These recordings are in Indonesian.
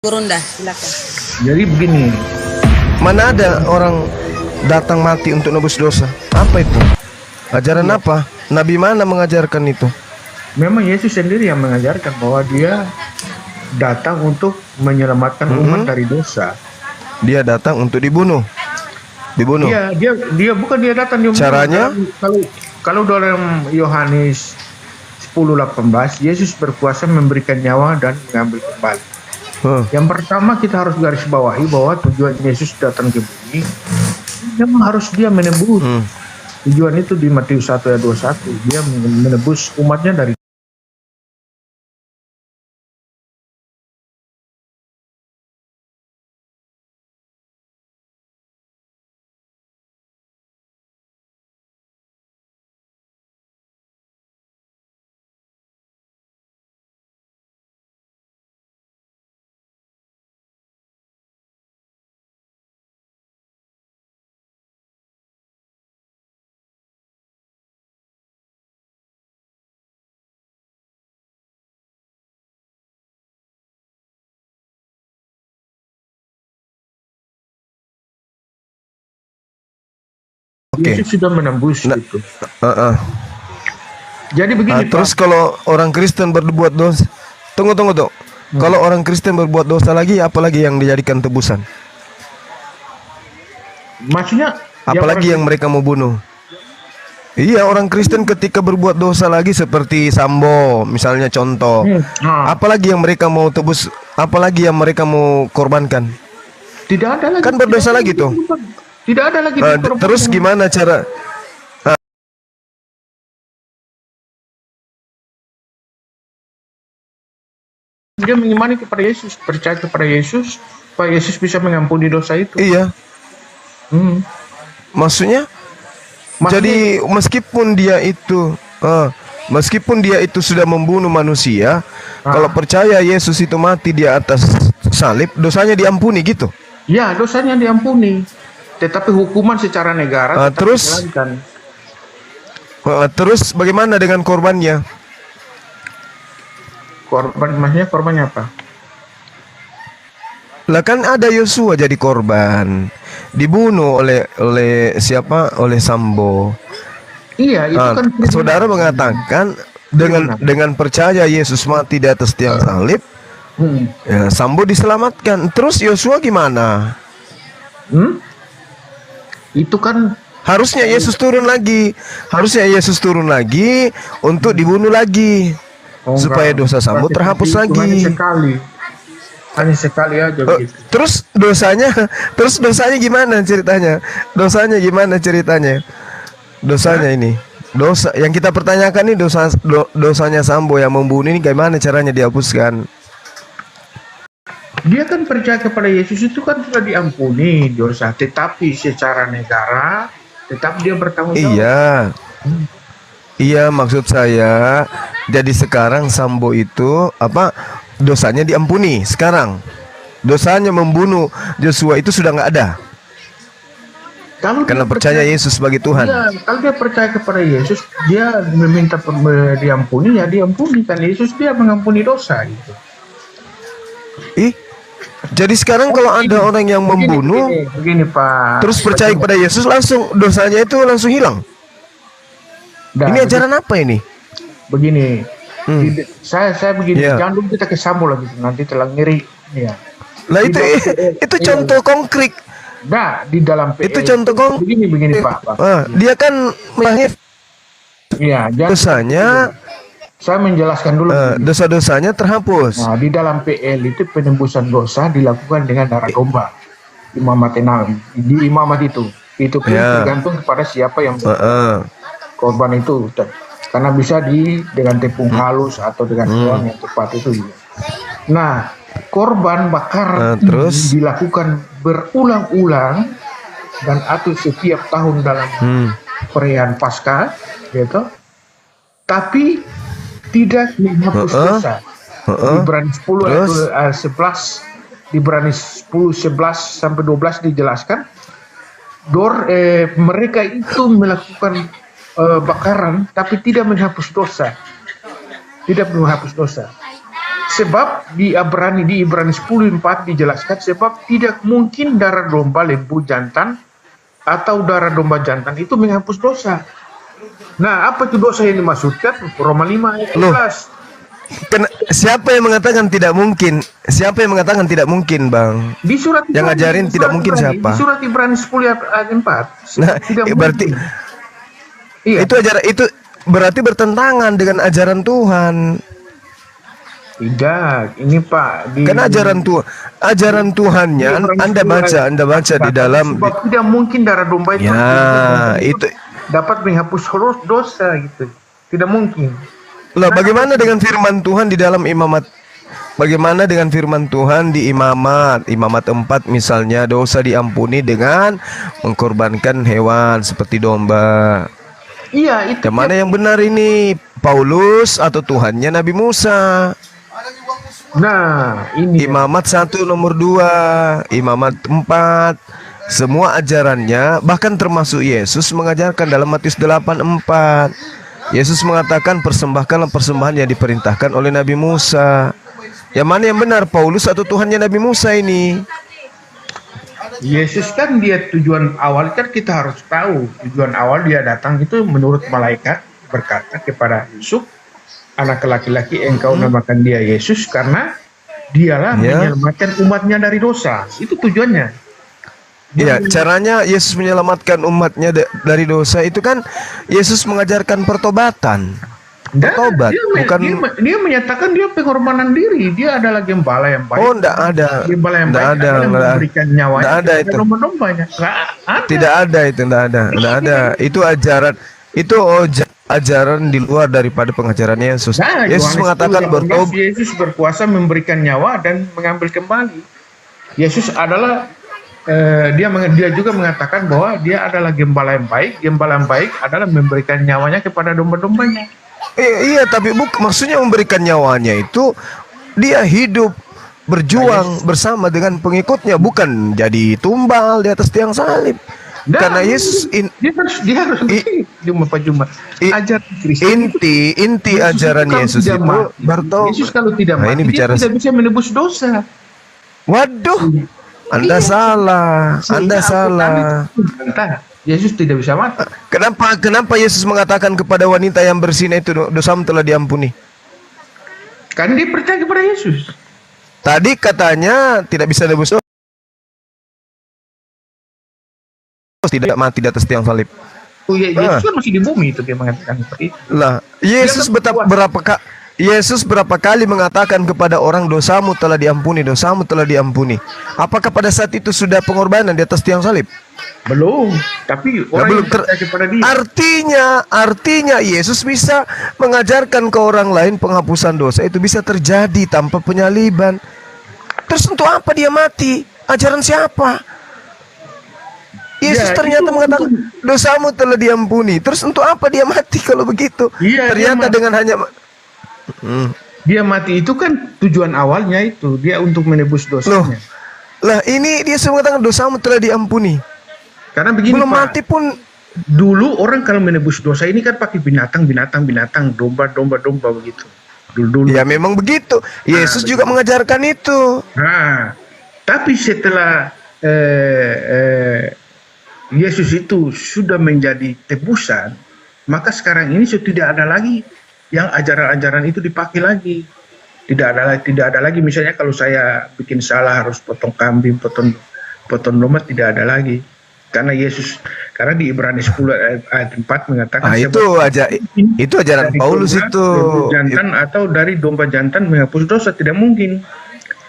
Gurunda, silakan. Jadi begini, Mana ada orang datang mati untuk nebus dosa? Apa itu? Ajaran apa? Nabi mana mengajarkan itu? memang Yesus sendiri yang mengajarkan bahwa dia datang untuk menyelamatkan umat dari dosa. Dia datang untuk dibunuh. Dibunuh. Dia bukan dia datang dia Caranya? kalau dalam Yohanes 10:18 Yesus berkuasa memberikan nyawa dan mengambil kembali. Yang pertama kita harus garis bawahi bahwa tujuan Yesus datang ke bumi memang harus dia menebus. Tujuan itu di Matius 1 ayat 21, dia menebus umatnya dari Yesus sudah menembus itu. Jadi begini, Terus Pak. kalau orang Kristen berbuat dosa, tunggu. Kalau orang Kristen berbuat dosa lagi, apalagi yang dijadikan tebusan? Maksudnya Apalagi yang mereka mau bunuh? Iya, orang Kristen ketika berbuat dosa lagi seperti Sambo, misalnya contoh. Apalagi yang mereka mau tebus? Apalagi yang mereka mau korbankan? tidak ada lagi. Kan berdosa lagi tuh. Tidak ada lagi. Terus gimana cara? Dia mengimani kepada Yesus, percaya kepada Yesus, supaya Yesus bisa mengampuni dosa itu. Iya. Maksudnya? Jadi meskipun dia itu sudah membunuh manusia, kalau percaya Yesus itu mati di atas salib, dosanya diampuni gitu. Ya, dosanya diampuni. Tetapi hukuman secara negara tetap dijalankan. Terus bagaimana dengan korbannya? Maksudnya korbannya apa? Lah kan ada Yosua jadi korban, dibunuh oleh siapa? Oleh Sambo. Iya, itu kan saudara mengatakan dengan percaya Yesus mati di atas tiang salib, ya, Sambo diselamatkan. Terus Yosua gimana? Itu kan Harusnya Yesus turun lagi. Untuk dibunuh lagi. Supaya dosa Sambo terhapus lagi. Hanya sekali aja begitu. Terus dosanya gimana ceritanya? Dosanya ini. Dosa yang kita pertanyakan ini dosanya Sambo yang membunuh ini gimana caranya dihapuskan? Dia kan percaya kepada Yesus itu kan sudah diampuni dosa, tetapi secara negara tetap dia bertanggung jawab. Iya, maksud saya, jadi sekarang Sambo itu dosanya diampuni sekarang. Dosanya membunuh Joshua itu sudah nggak ada. Karena percaya Yesus sebagai Tuhan. Ya, kalau dia percaya kepada Yesus, dia meminta diampuni, ya diampuni, kan Yesus dia mengampuni dosa gitu. Jadi sekarang kalau ada orang yang membunuh, begini Pak, terus percaya kepada Yesus, langsung dosanya itu langsung hilang. Ini ajaran apa ini? Begini, saya begini, jangan dulu kita ke Sambo lagi, nanti telah ngiri. Ya. Lah itu contoh konkret. Nah, di dalam PL, itu contoh konkret. Begini Pak. Dia kan melahir. Ya, dosanya. Saya menjelaskan dulu. Dosa-dosanya terhapus. Nah, di dalam PL itu penembusan dosa dilakukan dengan darah domba. Imamat di imamat itu tergantung kepada siapa yang korban itu. Karena bisa dengan tepung halus atau dengan uang yang tepat itu. Nah, korban bakar terus dilakukan berulang-ulang dan atau setiap tahun dalam perayaan Paskah, gitu. Tapi tidak menghapus dosa. Ibrani 10 ayat 11, Ibrani 10:11 sampai 12 dijelaskan, mereka itu melakukan bakaran tapi tidak menghapus dosa. Sebab di Ibrani 10:4 dijelaskan, sebab tidak mungkin darah domba lembu jantan atau darah domba jantan itu menghapus dosa. Nah, apa itu dosa yang dimaksudkan? Roma 5 ayat 11. Siapa yang mengatakan tidak mungkin? Siapa yang mengatakan tidak mungkin, Bang? Di surat yang ngajarin tidak mungkin Ibrani, siapa? Di surat Ibrani 10 ayat 4. Nah, berarti iya. Itu berarti bertentangan dengan ajaran Tuhan. Tidak, ini Pak. Karena ajaran Tuhannya Anda baca di dalam. Sebab tidak mungkin darah domba itu. Ya, itu dapat menghapus dosa gitu. Tidak mungkin. Lah, bagaimana dengan firman Tuhan di dalam imamat? Bagaimana dengan firman Tuhan di imamat 4 misalnya, dosa diampuni dengan mengkorbankan hewan seperti domba. Iya, itu. Yang mana yang benar ini? Paulus atau Tuhannya Nabi Musa? Nah, ini Imamat 1 nomor 2, Imamat 4, semua ajarannya, bahkan termasuk Yesus mengajarkan dalam Matius 8:4. Yesus mengatakan persembahkanlah persembahan yang diperintahkan oleh Nabi Musa. Yang mana yang benar, Paulus atau Tuhannya Nabi Musa ini? Yesus kan dia tujuan awal, kan kita harus tahu tujuan awal dia datang itu menurut malaikat berkata kepada Yusuf, anak laki-laki engkau namakan dia Yesus karena dialah menyelamatkan umatnya dari dosa. Itu tujuannya. Iya, caranya Yesus menyelamatkan umatnya dari dosa itu kan Yesus mengajarkan pertobatan. Bertobat, dia menyatakan dia pengorbanan diri. Dia adalah gembala yang baik. Oh, enggak ada. Gembala yang baik adalah memberikan nyawanya. Enggak ada itu. Domba-dombanya. Tidak ada itu, enggak ada. Itu ajaran. Itu ajaran di luar daripada pengajaran Yesus. Nah, Yesus mengatakan bertobat. Yesus berkuasa memberikan nyawa dan mengambil kembali. Yesus adalah dia juga mengatakan bahwa dia adalah gembala yang baik. Gembala yang baik adalah memberikan nyawanya kepada domba-dombanya. Iya, tapi maksudnya memberikan nyawanya itu dia hidup berjuang bersama dengan pengikutnya, bukan jadi tumbal di atas tiang salib. Karena Yesus dia harus Jumat. Inti ajaran Yesus itu bertobat. Yesus kalau tidak mati, dia tidak bisa menebus dosa. Waduh, Anda salah. Yesus tidak bisa mati. Kenapa Yesus mengatakan kepada wanita yang bersinah itu dosamu telah diampuni? Kan dia percaya kepada Yesus. Tadi katanya tidak bisa nebus dosa. Tidak mati di atas tiang salib. Oh iya, Yesus kan masih di bumi itu dia mengatakan seperti itu. Lah, Yesus berapa kali mengatakan kepada orang dosamu telah diampuni. Apakah pada saat itu sudah pengorbanan di atas tiang salib? Belum, tapi orang yang percaya kepada dia. Artinya Yesus bisa mengajarkan ke orang lain penghapusan dosa itu bisa terjadi tanpa penyaliban. Terus untuk apa dia mati? Ajaran siapa? Yesus ternyata mengatakan dosamu telah diampuni. Terus untuk apa dia mati kalau begitu? Ternyata dengan hanya dia mati itu kan tujuan awalnya itu dia untuk menebus dosanya. Lah ini dia mengatakan dosamu telah diampuni. Karena begini, belum Pak, mati pun dulu orang kalau menebus dosa ini kan pakai binatang, domba begitu. Dulu. Ya memang begitu. Yesus juga mengajarkan itu. Nah, tapi setelah Yesus itu sudah menjadi tebusan, maka sekarang ini sudah tidak ada lagi yang ajaran-ajaran itu dipakai lagi. Tidak ada lagi misalnya kalau saya bikin salah harus potong kambing, potong domba, tidak ada lagi. Karena di Ibrani 10 ayat 4 mengatakan itu ajaran Paulus itu. Jantan atau dari domba jantan menghapus dosa, tidak mungkin.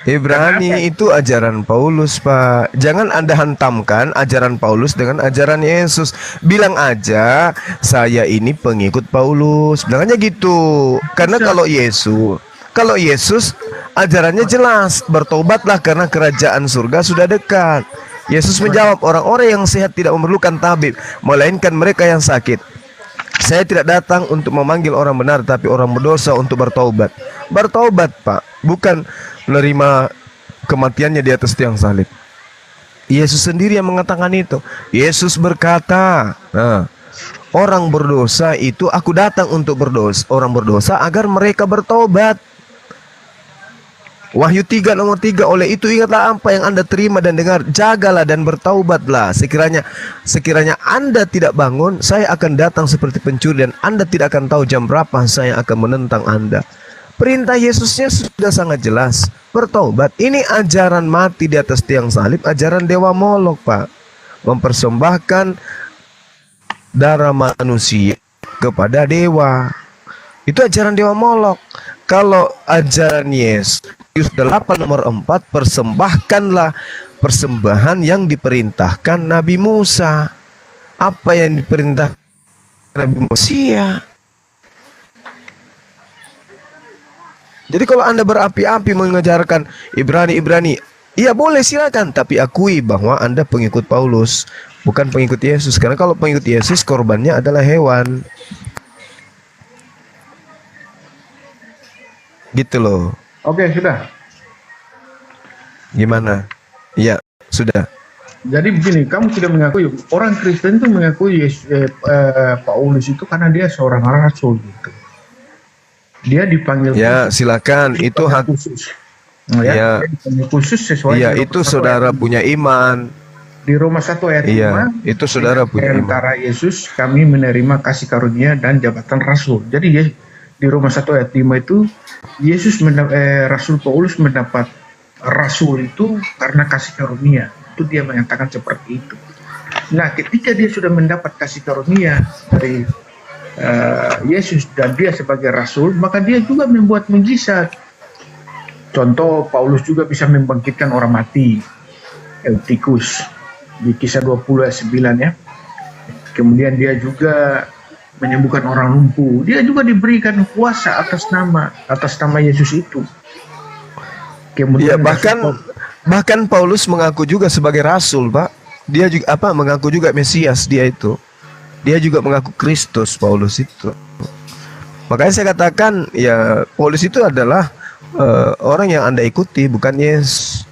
Ibrani itu ajaran Paulus, Pak. Jangan Anda hantamkan ajaran Paulus dengan ajaran Yesus. Bilang aja saya ini pengikut Paulus. Bilang aja gitu. Karena kalau Yesus ajarannya jelas, bertobatlah karena kerajaan surga sudah dekat. Yesus menjawab, orang-orang yang sehat tidak memerlukan tabib, melainkan mereka yang sakit. Saya tidak datang untuk memanggil orang benar, tapi orang berdosa untuk bertobat. Bertobat, Pak, bukan menerima kematiannya di atas tiang salib. Yesus sendiri yang mengatakan itu. Yesus berkata, orang berdosa itu aku datang untuk orang berdosa agar mereka bertobat. Wahyu 3 nomor 3, oleh itu ingatlah apa yang Anda terima dan dengar, jagalah dan bertaubatlah. Sekiranya Anda tidak bangun, saya akan datang seperti pencuri dan Anda tidak akan tahu jam berapa saya akan menentang Anda. Perintah Yesusnya sudah sangat jelas, bertaubat. Ini ajaran mati di atas tiang salib, ajaran dewa Molok, Pak. Mempersembahkan darah manusia kepada dewa. Itu ajaran dewa Molok. Kalau ajaran Yesus 8 nomor 4, persembahkanlah persembahan yang diperintahkan Nabi Musa. Apa yang diperintahkan Nabi Musa? Jadi kalau Anda berapi-api mengajarkan Ibrani, iya boleh silakan, tapi akui bahwa Anda pengikut Paulus, bukan pengikut Yesus. Karena kalau pengikut Yesus, korbannya adalah hewan. Gitu loh. Oke, sudah. Gimana? Iya, sudah. Jadi begini, kamu tidak mengakui, orang Kristen itu mengakui Paulus itu karena dia seorang rasul gitu. Dia dipanggil ya khusus, silakan itu hak khusus. Ya, dipanggil khusus sesuai. Iya, itu saudara punya iman. Di Roma 1 ayat 5, itu saudara punya iman. Antara Yesus kami menerima kasih karunia dan jabatan rasul. Jadi di Roma 1 ayat 5 itu Rasul Paulus mendapat rasul itu karena kasih karunia. Itu dia mengatakan seperti itu. Nah, ketika dia sudah mendapat kasih karunia dari Yesus dan dia sebagai rasul, maka dia juga membuat mujizat. Contoh, Paulus juga bisa membangkitkan orang mati, Eutikus di Kisah 20 ayat 9 ya. Kemudian dia juga menyembuhkan orang lumpuh. Dia juga diberikan kuasa atas nama Yesus itu. Kemudian bahkan Paulus mengaku juga sebagai rasul, Pak. Dia juga mengaku juga Mesias dia itu. Dia juga mengaku Kristus, Paulus itu. Makanya saya katakan, ya Paulus itu adalah orang yang Anda ikuti, bukan Yesus.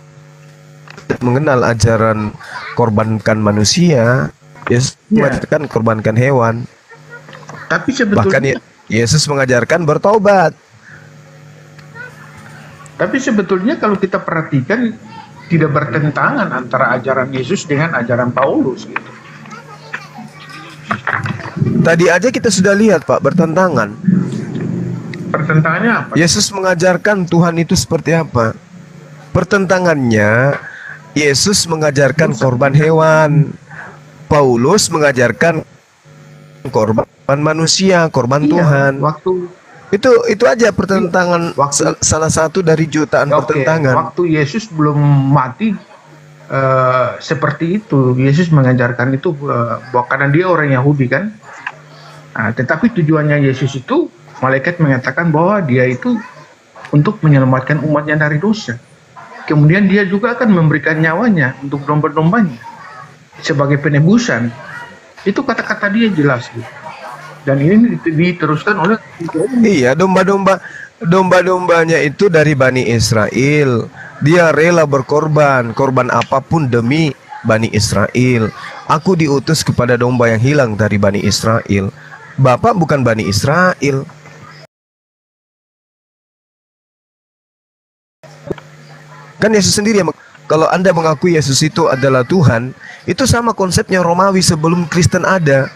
Mengenal ajaran korbankan manusia, Yesus mengajarkan korbankan hewan. Tapi sebetulnya, bahkan Yesus mengajarkan bertobat. Tapi sebetulnya kalau kita perhatikan, tidak bertentangan antara ajaran Yesus dengan ajaran Paulus gitu. Tadi aja kita sudah lihat, Pak, bertentangan. Pertentangannya apa? Yesus mengajarkan Tuhan itu seperti apa? Pertentangannya, Yesus mengajarkan korban hewan. Paulus mengajarkan korban manusia, korban Tuhan. Itu aja pertentangan, salah satu dari jutaan pertentangan. Waktu Yesus belum mati seperti itu, Yesus mengajarkan itu bahwa karena dia orang Yahudi kan. Nah, tetapi tujuannya Yesus itu, malaikat mengatakan bahwa dia itu untuk menyelamatkan umatnya dari dosa. Kemudian dia juga akan memberikan nyawanya untuk domba-dombanya sebagai penebusan. Itu kata-kata dia jelas gitu. Dan ini diteruskan oleh domba-dombanya itu dari Bani Israel. Dia rela berkorban, korban apapun demi Bani Israel. Aku diutus kepada domba yang hilang dari Bani Israel. Bapak bukan Bani Israel. Kan Yesus sendiri yang kalau Anda mengakui Yesus itu adalah Tuhan, itu sama konsepnya Romawi sebelum Kristen ada.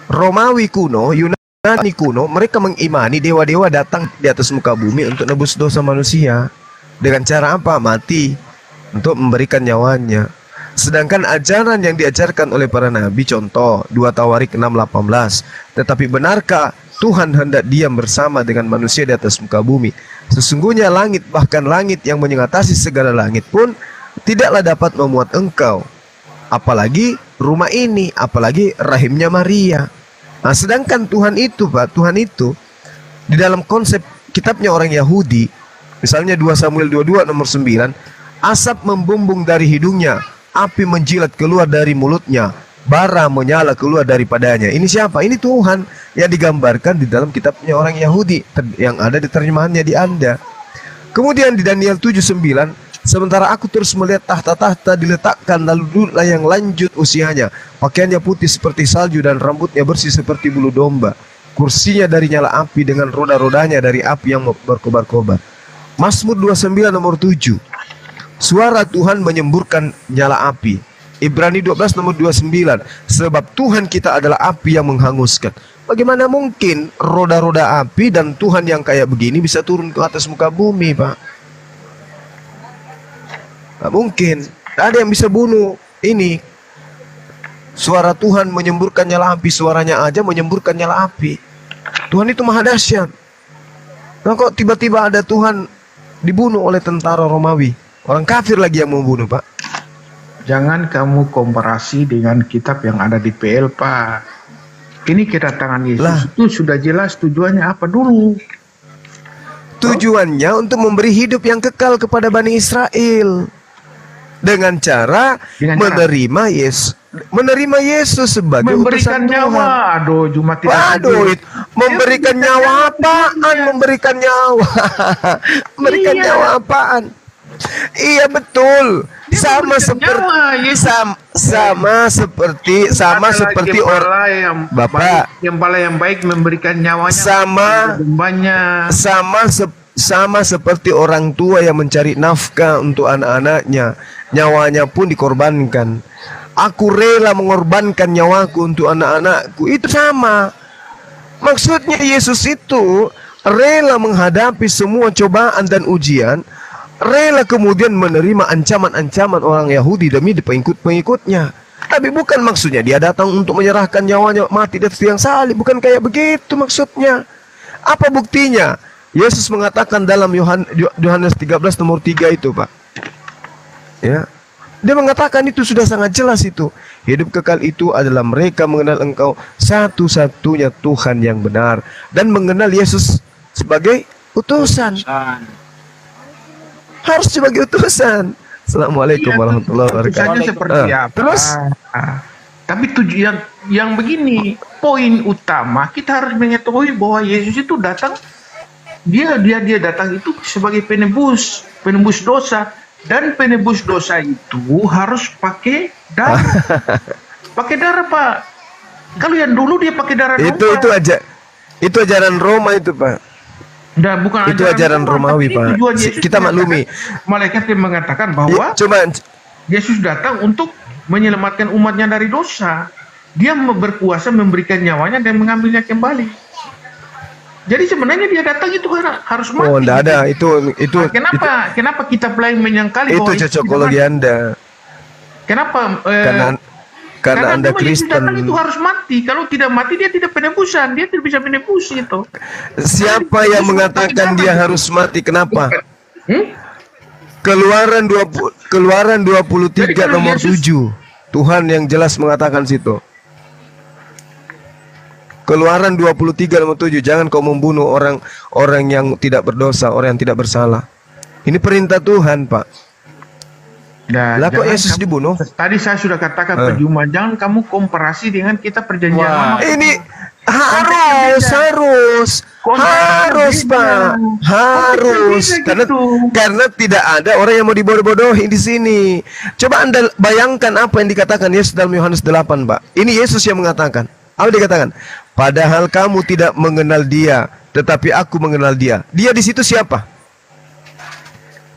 Romawi kuno, Yunani kuno, mereka mengimani dewa-dewa datang di atas muka bumi untuk nebus dosa manusia. Dengan cara apa? Mati untuk memberikan nyawanya. Sedangkan ajaran yang diajarkan oleh para nabi, contoh 2 Tawarik 6:18, tetapi benarkah Tuhan hendak diam bersama dengan manusia di atas muka bumi? Sesungguhnya langit, bahkan langit yang mengatasi segala langit pun tidaklah dapat memuat engkau, apalagi rumah ini, apalagi rahimnya Maria. Nah, sedangkan Tuhan itu, Pak, Tuhan itu di dalam konsep kitabnya orang Yahudi, misalnya 2 Samuel 22 nomor 9, asap membumbung dari hidungnya, api menjilat keluar dari mulutnya, bara menyala keluar daripadanya. Ini siapa? Ini Tuhan yang digambarkan di dalam kitabnya orang Yahudi yang ada di terjemahannya di Anda. Kemudian di Daniel 7:9, sementara aku terus melihat tahta-tahta diletakkan, lalu duduklah yang lanjut usianya, pakaiannya putih seperti salju dan rambutnya bersih seperti bulu domba. Kursinya dari nyala api dengan roda-rodanya dari api yang berkobar-kobar. Mazmur 29 nomor 7. Suara Tuhan menyemburkan nyala api. Ibrani 12 nomor 29. Sebab Tuhan kita adalah api yang menghanguskan. Bagaimana mungkin roda-roda api dan Tuhan yang kayak begini bisa turun ke atas muka bumi, Pak? Tidak mungkin. Tidak ada yang bisa bunuh ini. Suara Tuhan menyemburkan nyala api. Suaranya aja menyemburkan nyala api. Tuhan itu maha dahsyat. Nah, kok tiba-tiba ada Tuhan dibunuh oleh tentara Romawi? Orang kafir lagi yang membunuh, Pak. Jangan kamu komparasi dengan kitab yang ada di PL, Pak. Ini kedatangan Yesus itu sudah jelas tujuannya apa dulu. Tujuannya untuk memberi hidup yang kekal kepada Bani Israel. Dengan cara menerima Yesus sebagai memberikan utusan nyawa. Tuhan. Aduh, cuma tidak. Waduh, memberikan nyawa apaan? Memberikan nyawa. Memberikan nyawa apaan? Iya betul. Sama seperti orang Bapak gembala yang baik memberikan nyawanya. Sama seperti orang tua yang mencari nafkah untuk anak-anaknya, nyawanya pun dikorbankan. Aku rela mengorbankan nyawaku untuk anak-anakku. Itu sama. Maksudnya Yesus itu rela menghadapi semua cobaan dan ujian, rela kemudian menerima ancaman-ancaman orang Yahudi demi pengikut-pengikutnya. Tapi bukan maksudnya dia datang untuk menyerahkan nyawanya mati di atas tiang salib. Bukan kayak begitu maksudnya. Apa buktinya? Yesus mengatakan dalam Yohanes 13 nomor 3 itu, Pak. Ya. Dia mengatakan itu sudah sangat jelas itu. Hidup kekal itu adalah mereka mengenal Engkau satu-satunya Tuhan yang benar dan mengenal Yesus sebagai utusan. Harus sebagai utusan. Assalamualaikum warahmatullahi wabarakatuh. Seperti apa? Terus tapi tujuan yang begini, poin utama kita harus mengetahui bahwa Yesus itu datang, dia datang itu sebagai penebus dosa, dan penebus dosa itu harus pakai darah. Pakai darah, Pak. Kalau yang dulu dia pakai darah itu ajaran Roma itu, Pak. Dan bukan itu ajaran Romawi, Pak. Kita maklumi. Malaikat yang mengatakan bahwa Yesus datang untuk menyelamatkan umatnya dari dosa. Dia berkuasa memberikan nyawanya dan mengambilnya kembali. Jadi sebenarnya dia datang itu harus mati. Oh, enggak ada. Itu kenapa kita mulai menyangkali bahwa itu cocokologi Anda. Kenapa? Karena Anda Kristen. Datang itu harus mati. Kalau tidak mati dia tidak penebusan. Dia tidak bisa menebus itu. Siapa yang mengatakan dia harus mati? Kenapa? Keluaran 23 nomor 7. Tuhan yang jelas mengatakan situ. Keluaran 23 nomor 7. Jangan kau membunuh orang yang tidak berdosa, orang yang tidak bersalah. Ini perintah Tuhan, Pak. Lah kok Yesus dibunuh? Tadi saya sudah katakan percuma. Jangan kamu komparasi dengan kita perjanjian lama. Ini harus Pak, harus karena tidak ada orang yang mau dibodoh-bodohi di sini. Coba Anda bayangkan apa yang dikatakan Yesus dalam Yohanes 8, Pak. Ini Yesus yang mengatakan. Apa dikatakan? Padahal kamu tidak mengenal Dia, tetapi aku mengenal Dia. Dia di situ siapa?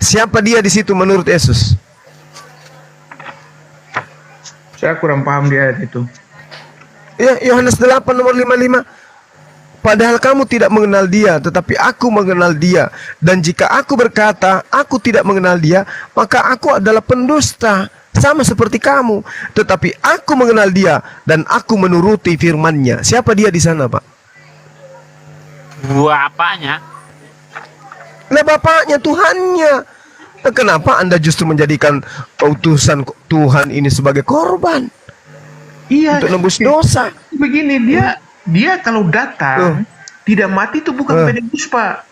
Siapa dia di situ menurut Yesus? Saya kurang paham dia itu. Ya, Yohanes 8 nomor 55. Padahal kamu tidak mengenal Dia, tetapi aku mengenal Dia. Dan jika aku berkata, aku tidak mengenal Dia, maka aku adalah pendusta, sama seperti kamu. Tetapi aku mengenal Dia, dan aku menuruti firman-Nya. Siapa Dia di sana, Pak? Bapaknya. Nah, Bapaknya, Tuhannya. Nah, kenapa Anda justru menjadikan utusan Tuhan ini sebagai korban? Iya, untuk nembus dosa. Begini, dia kalau datang tidak mati itu bukan penebus, Pak.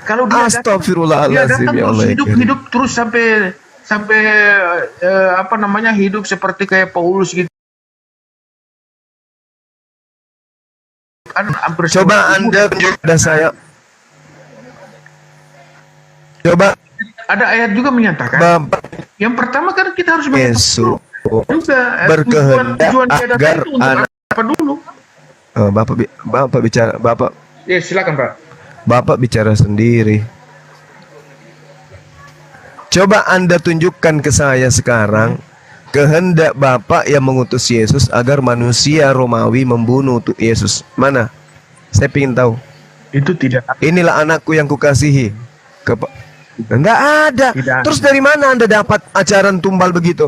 Kalau dia Astagfirullahaladzim, ya Allah, hidup terus sampai hidup seperti kayak Paulus gitu. Coba Anda tunjuk pada saya. Coba. Ada ayat juga menyatakan. Yang pertama kan kita harus Yesus juga berkehendak agar anak apa dulu. Bapak bicara, Bapak. Ya, silakan, Pak. Bapak bicara sendiri. Coba Anda tunjukkan ke saya sekarang kehendak Bapa yang mengutus Yesus agar manusia Romawi membunuh Yesus. Mana? Saya ingin tahu. Itu tidak. Inilah anakku yang kukasihi. Enggak ada. Tidak. Terus dari mana Anda dapat ajaran tumbal begitu?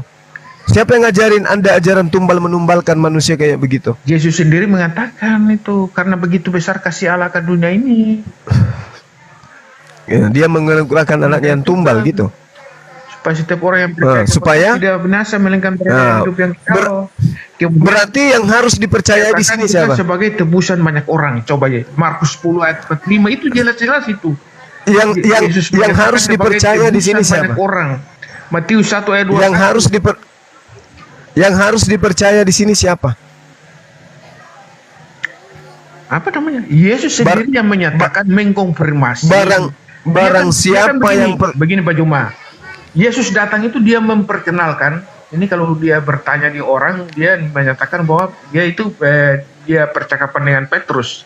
Siapa yang ngajarin Anda ajaran tumbal menumbalkan manusia kayak begitu? Yesus sendiri mengatakan itu karena begitu besar kasih Allah ke dunia ini. Ya, dia mengeluarkan anaknya yang tumbal gitu. Supaya setiap orang yang percaya supaya tidak binasa melainkan hidup yang kekal. Berarti yang harus dipercaya di sini siapa? Sebagai tebusan banyak orang. Coba ya, Markus 10 ayat 45 itu jelas-jelas itu. Yang harus dipercaya di sini siapa? Orang. Matius 1 ayat 2. Yang harus dipercaya di sini siapa? Apa namanya? Yesus sendiri yang menyatakan mengkonfirmasi. Barang siapa yang begini Pak Juma. Yesus datang itu dia memperkenalkan. Ini kalau dia bertanya di orang, dia menyatakan bahwa dia itu dia percakapan dengan Petrus.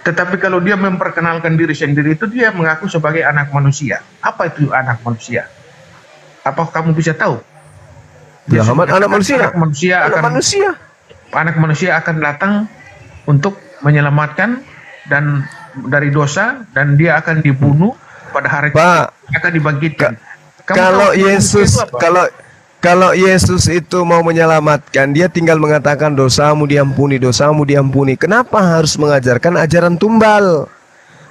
Tetapi kalau dia memperkenalkan diri sendiri itu dia mengaku sebagai anak manusia. Apa itu anak manusia? Apa kamu bisa tahu? Ya, anak manusia. Anak manusia akan datang untuk menyelamatkan dan dari dosa, dan dia akan dibunuh pada hari akan dibangkitkan. Kalau Yesus itu mau menyelamatkan, dia tinggal mengatakan dosamu diampuni, dosamu diampuni. Kenapa harus mengajarkan ajaran tumbal?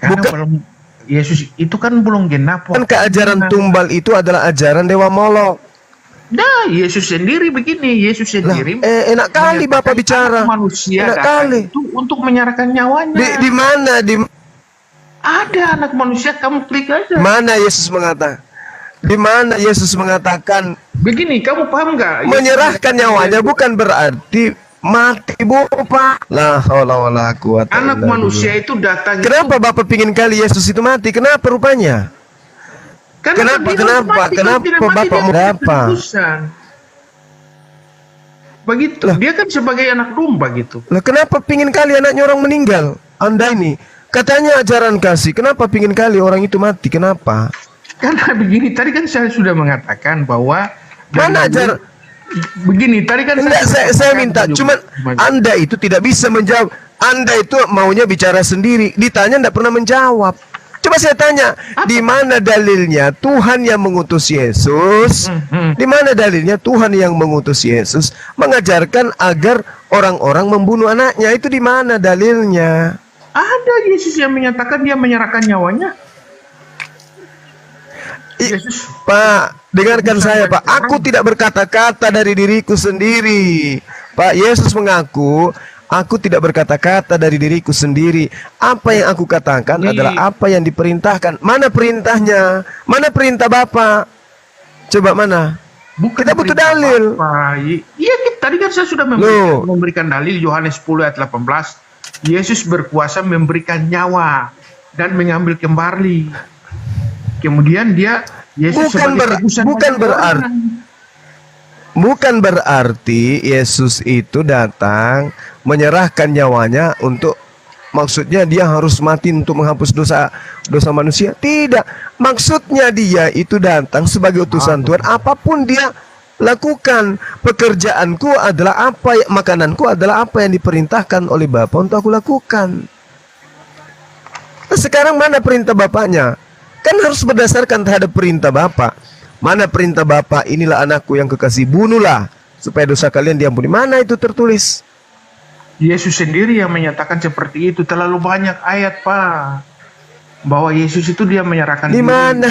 Bukan Yesus itu kan belum genap. Kan keajaran tumbal itu adalah ajaran Dewa Molok. Nah, Yesus sendiri begini, Yesus sendiri. Enak kali Bapak bicara. Manusia enak kali itu untuk menyerahkan nyawanya. Di mana? Ada anak manusia, kamu klik aja. Mana Yesus mengatakan? Di mana Yesus mengatakan begini? Kamu paham nggak? Menyerahkan nyawanya bukan berarti mati, Bapak. La haula wala quwata. Anak manusia itu datang. Kenapa Bapak pingin kali Yesus itu mati? Kenapa rupanya? Kenapa Bapak mau apa? Begitu. Dia kan sebagai anak domba gitu. Lah kenapa pingin kali anaknya orang meninggal? Anda ini katanya ajaran kasih. Kenapa pingin kali orang itu mati? Kenapa? Karena begini, tadi kan saya sudah mengatakan bahwa mana ajar begini, tadi kan saya minta, cuman Anda itu tidak bisa menjawab. Anda itu maunya bicara sendiri, ditanya tidak pernah menjawab. Coba saya tanya, di mana dalilnya Tuhan yang mengutus Yesus? Di mana dalilnya Tuhan yang mengutus Yesus mengajarkan agar orang-orang membunuh anaknya? Itu di mana dalilnya? Ada Yesus yang menyatakan dia menyerahkan nyawanya. Yesus. Pak, dengarkan saya Pak. Aku tidak berkata-kata dari diriku sendiri. Pak, Yesus mengaku, aku tidak berkata-kata dari diriku sendiri. Apa yang aku katakan adalah apa yang diperintahkan. Mana perintahnya? Mana perintah Bapak? Coba mana? Kita butuh dalil. Iya, tadi kan saya sudah memberikan dalil. Yohanes 10 ayat 18. Yesus berkuasa memberikan nyawa dan mengambil kembali. Kemudian Yesus bukan berarti Yesus itu datang menyerahkan nyawanya untuk, maksudnya dia harus mati untuk menghapus dosa manusia. Tidak, maksudnya dia itu datang sebagai utusan Tuhan. Apapun dia lakukan, pekerjaanku adalah apa, makananku adalah apa yang diperintahkan oleh Bapa untuk aku lakukan. Nah, sekarang mana perintah Bapaknya? Kan harus berdasarkan terhadap perintah Bapa. Mana perintah Bapa? Inilah anakku yang kekasih, bunuhlah supaya dosa kalian diampuni. Mana itu tertulis? Yesus sendiri yang menyatakan seperti itu. Terlalu banyak ayat, Pak, bahwa Yesus itu dia menyerahkan. Di mana?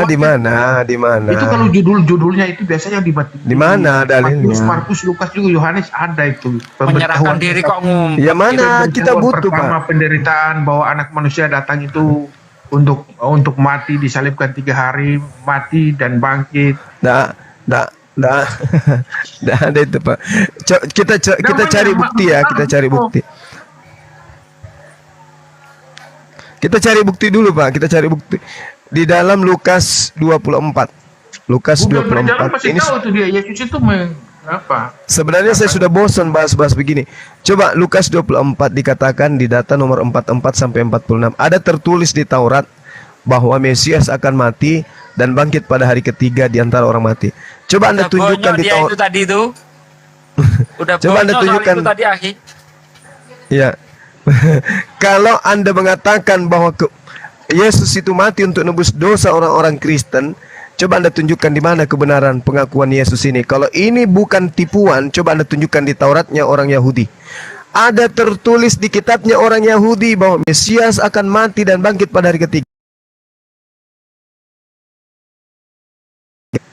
Di mana? Itu kalau judulnya itu biasanya di mana dalilnya? Markus, Lukas juga, Yohanes ada itu. Menyerahkan diri kok ngomong. Ya mana kita butuh, Pak. Penderitaan bahwa anak manusia datang itu untuk mati, disalibkan 3 hari, mati dan bangkit. Nggak ada itu Pak. Kita cari bukti ya, kita cari bukti. Kita cari bukti dulu Pak, kita cari bukti di dalam Lukas 24. Lukas 24. Ini tahu tuh dia Yesus itu apa? Sebenarnya saya sudah bosan bahas-bahas begini. Coba Lukas 24 dikatakan di data nomor 44 sampai 46. Ada tertulis di Taurat bahwa Mesias akan mati dan bangkit pada hari ketiga di antara orang mati. Coba Anda Udah tunjukkan bonyok di dia Taurat. itu tadi itu. Udah Coba Anda bonyok soal tunjukkan. itu tadi, Akhi. Ya. Kalau Anda mengatakan bahwa Yesus itu mati untuk nebus dosa orang-orang Kristen, coba Anda tunjukkan di mana kebenaran pengakuan Yesus ini. Kalau ini bukan tipuan, coba Anda tunjukkan di Tauratnya orang Yahudi. Ada tertulis di kitabnya orang Yahudi bahwa Mesias akan mati dan bangkit pada hari ketiga.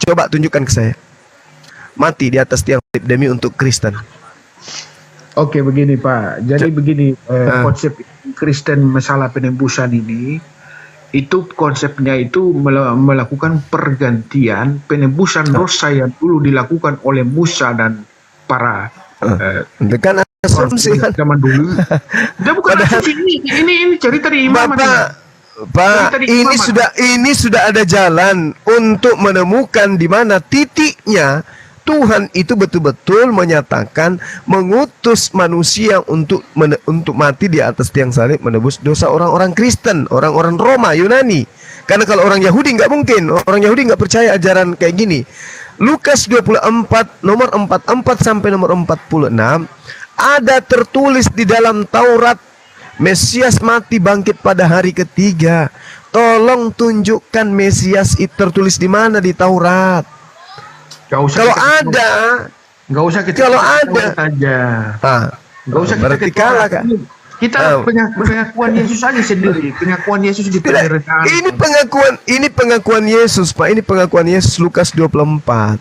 Coba tunjukkan ke saya. Mati di atas tiang salib demi untuk Kristen. Oke, begini Pak. Jadi begini, konsep Kristen masalah penebusan ini, itu konsepnya itu melakukan pergantian penebusan dosa yang dulu dilakukan oleh Musa dan para Kan asumsi kan. zaman dulu. Dia bukan asumsi, ini cerita di Imam. Pak, ini sudah ada jalan untuk menemukan di mana titiknya Tuhan itu betul-betul menyatakan mengutus manusia untuk mati di atas tiang salib menebus dosa orang-orang Kristen, orang-orang Roma, Yunani. Karena kalau orang Yahudi nggak mungkin, orang Yahudi nggak percaya ajaran kayak gini. Lukas 24 nomor 44 sampai nomor 46 ada tertulis di dalam Taurat Mesias mati bangkit pada hari ketiga. Tolong tunjukkan Mesias itu tertulis di mana di Taurat. Kalau ada, nggak usah kita kalau ada saja. Nggak usah berarti kalah kan? Kita pengakuan Yesus aja sendiri, pengakuan Yesus di penderitaan. Ini pengakuan Yesus, Pak. Ini pengakuan Yesus Lukas 24.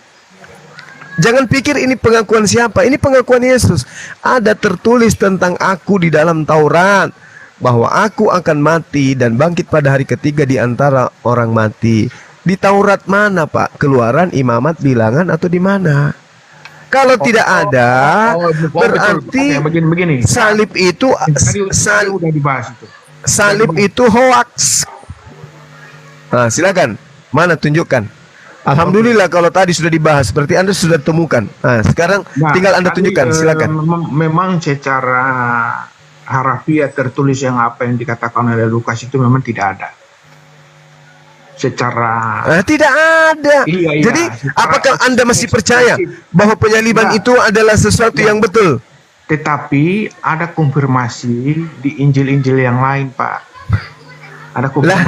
Jangan pikir ini pengakuan siapa. Ini pengakuan Yesus. Ada tertulis tentang aku di dalam Taurat bahwa aku akan mati dan bangkit pada hari ketiga di antara orang mati. Di Taurat mana, Pak? Keluaran, Imamat, Bilangan atau di mana? Kalau tidak ada, berarti begini. salib itu udah dibahas itu. Salib itu hoax. Nah, silakan. Mana tunjukkan. Alhamdulillah kalau tadi sudah dibahas, berarti Anda sudah temukan. Nah, sekarang tinggal Anda tunjukkan, silakan. Memang secara harafiah tertulis yang apa yang dikatakan oleh Lukas itu memang tidak ada. Secara tidak ada. Iya, jadi apakah Anda masih percaya bahwa penyaliban itu adalah sesuatu yang betul? Tetapi ada konfirmasi di Injil-Injil yang lain, Pak. Ada konfirmasi.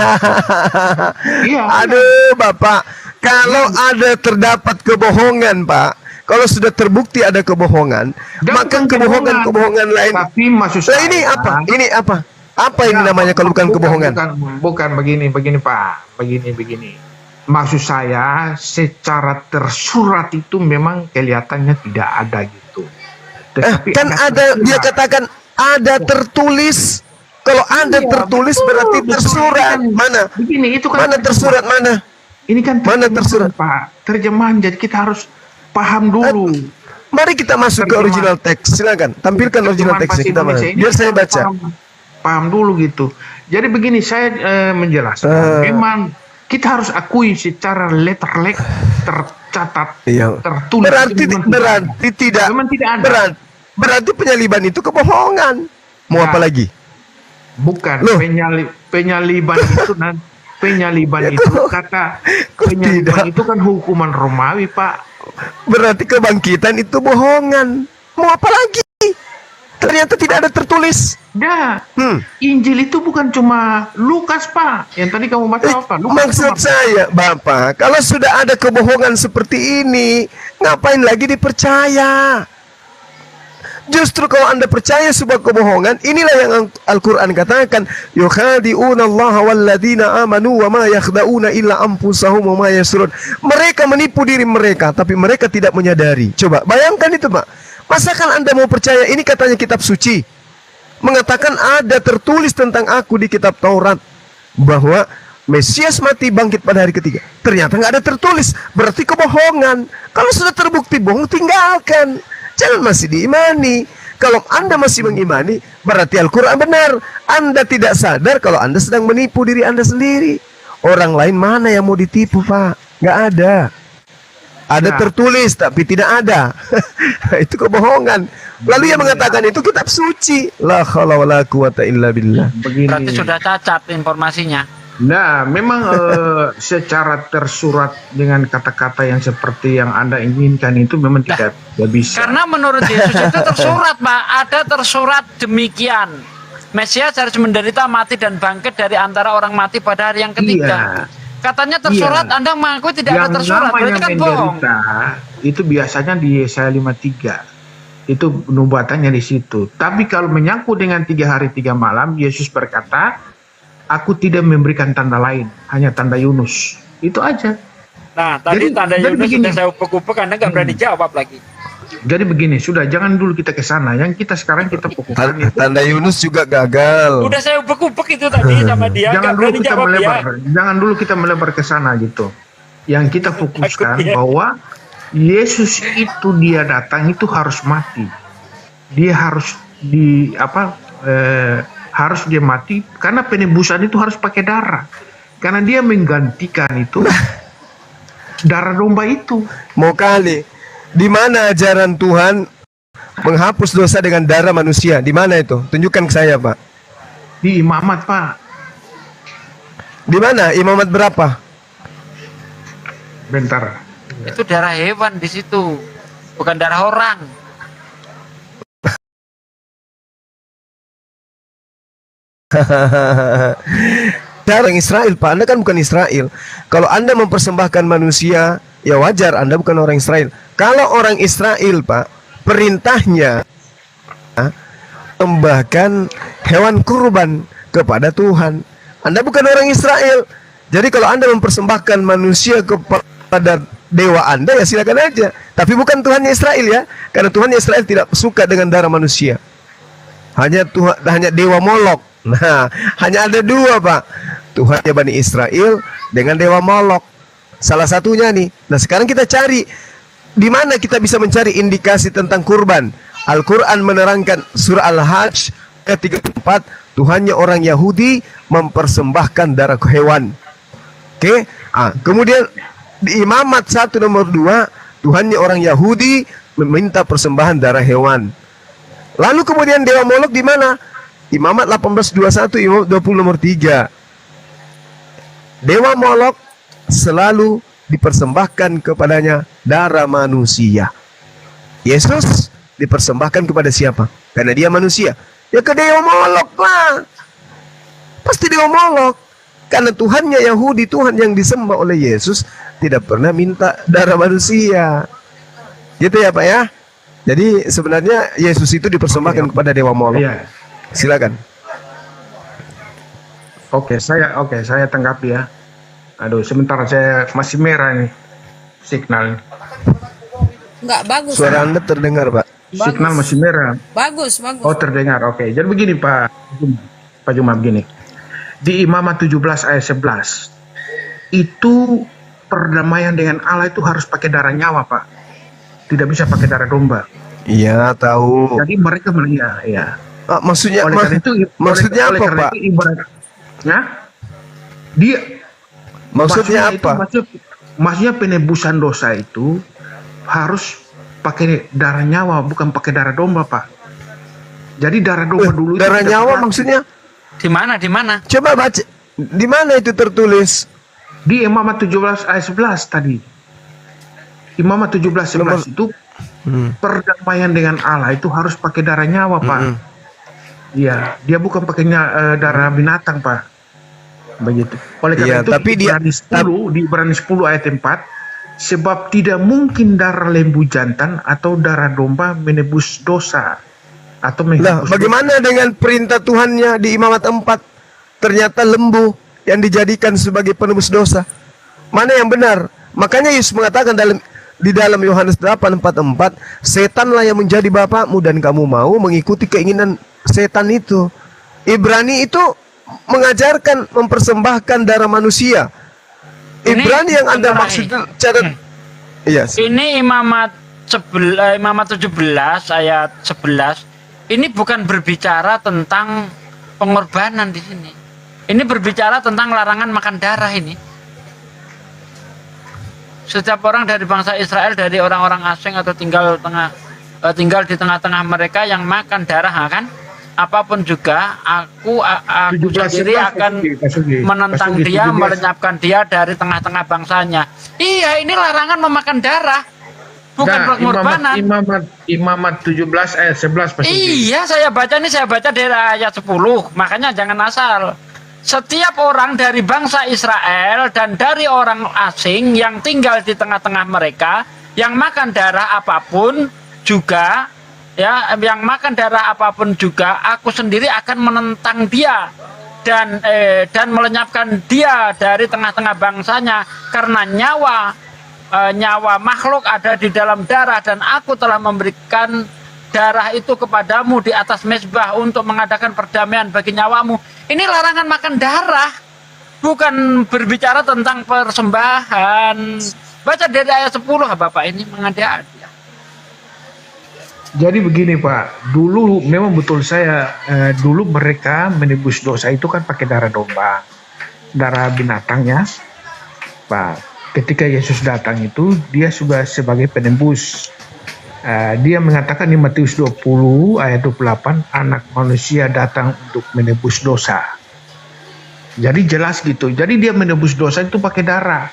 Iya. Aduh, Bapak, kalau ada terdapat kebohongan, Pak, kalau sudah terbukti ada kebohongan, maka kebohongan lain. Tapi maksud saya, ini apa? Apa ini namanya kalau bukan kebohongan? Bukan begini Pak, begini. Maksud saya secara tersurat itu memang kelihatannya tidak ada gitu. Tetapi kan ada dia katakan ada tertulis. Kalau ada tertulis berarti tersurat. Mana? Begini, itu kan mana tersurat mana? Ini kan mana tersurat, Pak? Terjemahan, jadi kita harus paham dulu. Mari kita masuk ke original teks. Silakan, tampilkan original teksnya kita masuk. Biar saya baca. Paham dulu gitu. Jadi begini, saya menjelaskan. Memang kita harus akui secara letterlek tercatat, tertulis. Berarti tidak. Memang tidak ada. Berarti penyaliban itu kebohongan. Mau apa lagi? Bukan. Penyaliban itu penyaliban itu kan hukuman Romawi, Pak. Berarti kebangkitan itu bohongan. Mau apa lagi? Ternyata tidak ada tertulis. Injil itu bukan cuma Lukas, Pak. Yang tadi kamu baca apa? Maksud saya, Bapak, kalau sudah ada kebohongan seperti ini, ngapain lagi dipercaya? Justru kalau Anda percaya sebuah kebohongan, inilah yang Al-Quran katakan, yukhadi'una Allah walladzina amanu wa ma yakhda'una illa anfusahum wa ma yashurun. Mereka menipu diri mereka, tapi mereka tidak menyadari. Coba bayangkan itu, Pak. Masakan Anda mau percaya ini katanya kitab suci, mengatakan ada tertulis tentang aku di kitab Taurat bahwa Mesias mati bangkit pada hari ketiga. Ternyata nggak ada tertulis, berarti kebohongan. Kalau sudah terbukti bohong, tinggalkan. Jangan masih diimani. Kalau Anda masih mengimani, berarti Al-Quran benar. Anda tidak sadar kalau Anda sedang menipu diri Anda sendiri. Orang lain mana yang mau ditipu, Pak? Nggak ada. Ada tertulis tapi tidak ada. Itu kebohongan. Lalu yang mengatakan itu kitab suci. La haula wala quwata illa billah. Berarti sudah cacat informasinya. Nah, memang secara tersurat dengan kata-kata yang seperti yang Anda inginkan itu memang tidak bisa. Karena menurut Yesus itu tersurat, Pak. Ada tersurat demikian. Mesias harus menderita, mati, dan bangkit dari antara orang mati pada hari yang ketiga. Iya. Katanya tersurat, Iya. Anda mengaku tidak ada Yang tersurat. Berarti namanya kan bohong. menderita itu biasanya di Yesaya 53. Itu nubuatannya di situ. Tapi kalau menyangkut dengan 3 hari 3 malam, Yesus berkata, aku tidak memberikan tanda lain, hanya tanda Yunus. Itu aja. Nah, tadi tanda jadi Yunus begini. sudah saya upek-upek, Anda nggak berani jawab lagi. Jadi begini, sudah jangan dulu kita ke sana. Yang kita sekarang kita fokuskan itu. Tanda Yunus juga gagal. Udah saya upek-upek itu tadi sama dia, Jangan nggak dulu berani kita jawab melebar. dia. Jangan dulu kita melebar ke sana gitu. Yang kita fokuskan Takut, ya. bahwa Yesus itu dia datang itu harus mati. Dia harus harus dia mati karena penebusan itu harus pakai darah. Karena dia menggantikan itu darah domba itu. Mau kali. Di mana ajaran Tuhan menghapus dosa dengan darah manusia? Di mana itu? Tunjukkan ke saya, Pak. Di imamat, Pak. Di mana? Imamat berapa? Bentar. Itu darah hewan di situ, bukan darah orang. Orang Israel, Pak. Anda kan bukan Israel. Kalau Anda mempersembahkan manusia, ya wajar, Anda bukan orang Israel. Kalau orang Israel, Pak, perintahnya membahkan hewan kurban kepada Tuhan. Anda bukan orang Israel. Jadi kalau Anda mempersembahkan manusia kepada dewa Anda, ya silakan aja. Tapi bukan Tuhannya Israel, ya. Karena Tuhannya Israel tidak suka dengan darah manusia. Hanya dewa Molok. Nah, hanya ada 2, Pak. Tuhannya Bani Israel dengan dewa Molok. Salah satunya nih. Nah, sekarang kita cari di mana kita bisa mencari indikasi tentang kurban. Al-Quran menerangkan surah Al-Hajj ayat 34, Tuhannya orang Yahudi mempersembahkan darah hewan. Oke. Kemudian di Imamat 1 nomor 2, Tuhannya orang Yahudi meminta persembahan darah hewan. Lalu kemudian dewa Molok di mana? Imamat 18:21, Imamat 20 nomor 3. Dewa Molok selalu dipersembahkan kepadanya darah manusia. Yesus dipersembahkan kepada siapa? Karena dia manusia. Ya ke dewa Molok lah. Pasti dewa Molok. Karena Tuhannya Yahudi, Tuhan yang disembah oleh Yesus, tidak pernah minta darah manusia. Gitu ya, Pak, ya. Jadi sebenarnya Yesus itu dipersembahkan kepada dewa Molok. Iya. Silakan. Oke, saya tanggapi ya. Aduh, sebentar, saya masih merah nih signal. Enggak bagus. Suara Anda terdengar, Pak. Signal masih merah. Bagus, bagus. Oh, terdengar. Oke. Jadi begini, Pak Juma, begini. Di Imamat 17 ayat 11 itu perdamaian dengan Allah itu harus pakai darah nyawa, Pak. Tidak bisa pakai darah domba. Iya, tahu. Jadi mereka ya. Maksudnya Oleh karena itu, maksudnya oleh apa, karena Pak? itu ibaratnya dia Maksudnya apa? Maksudnya penebusan dosa itu harus pakai darah nyawa, bukan pakai darah domba, Pak. Jadi darah domba dulu. Darah itu nyawa maksudnya? Di mana? Di mana? Coba baca. Di mana itu tertulis? Di Imamat 17 ayat 11 tadi. Imamat 17:11 itu perdamaian dengan Allah itu harus pakai darah nyawa, Pak. Iya, dia bukan pakai darah binatang, Pak. Begitu. Oleh karena itu tapi di Ibrani 10 ayat 4, sebab tidak mungkin darah lembu jantan atau darah domba menebus dosa atau menghapus bagaimana dengan perintah Tuhannya di Imamat 4? Ternyata lembu yang dijadikan sebagai penebus dosa. Mana yang benar? Makanya Yesus mengatakan di dalam Yohanes 8:44, setanlah yang menjadi bapakmu dan kamu mau mengikuti keinginan setan itu. Ibrani itu mengajarkan mempersembahkan darah manusia. Ibrani yang Anda maksud catat. Iya. Ini Imamat 17 ayat 11. Ini bukan berbicara tentang pengorbanan di sini. Ini berbicara tentang larangan makan darah ini. Setiap orang dari bangsa Israel, dari orang-orang asing atau tinggal di tengah-tengah mereka yang makan darah, kan? apapun juga, aku 17, sendiri akan Pak Sugi. menentang Pak Sugi, dia, 17. melenyapkan dia dari tengah-tengah bangsanya. Iya, ini larangan memakan darah, bukan Nah, pengorbanan. Imamat 17 ayat 11 Pak Sugi. Iya, saya baca dari ayat 10. Makanya jangan asal. Setiap orang dari bangsa Israel dan dari orang asing yang tinggal di tengah-tengah mereka, yang makan darah apapun juga, ya, yang makan darah apapun juga, aku sendiri akan menentang dia dan melenyapkan dia dari tengah-tengah bangsanya, karena nyawa makhluk ada di dalam darah, dan aku telah memberikan darah itu kepadamu di atas mezbah untuk mengadakan perdamaian bagi nyawamu. Ini larangan makan darah, bukan berbicara tentang persembahan. Baca dari ayat 10, Bapak ini mengada-ada. Jadi begini Pak, dulu memang betul dulu mereka menebus dosa itu kan pakai darah domba, darah binatangnya, Pak. Ketika Yesus datang itu dia sudah sebagai penebus. Dia mengatakan di Matius 20 ayat 28, anak manusia datang untuk menebus dosa. Jadi jelas gitu. Jadi dia menebus dosa itu pakai darah.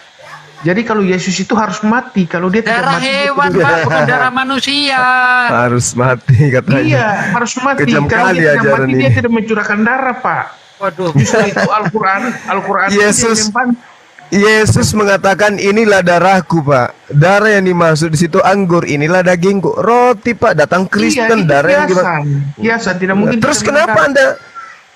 Jadi kalau Yesus itu harus mati. Kalau dia tidak Darah mati, hewan, Pak, bukan darah manusia. Harus mati katanya. Iya, harus mati. Kejam Kalau kali dia tidak ajaran mati, ini. dia tidak mencurahkan darah, Pak. Waduh. Justru itu Al-Quran Yesus- itu yang Yesus mengatakan inilah darahku, Pak. Darah yang dimaksud di situ anggur, inilah dagingku. Roti, Pak, datang Kristen, itu darah yang gimana? kiasan, tidak mungkin. Terus kita kenapa mendarah. Anda,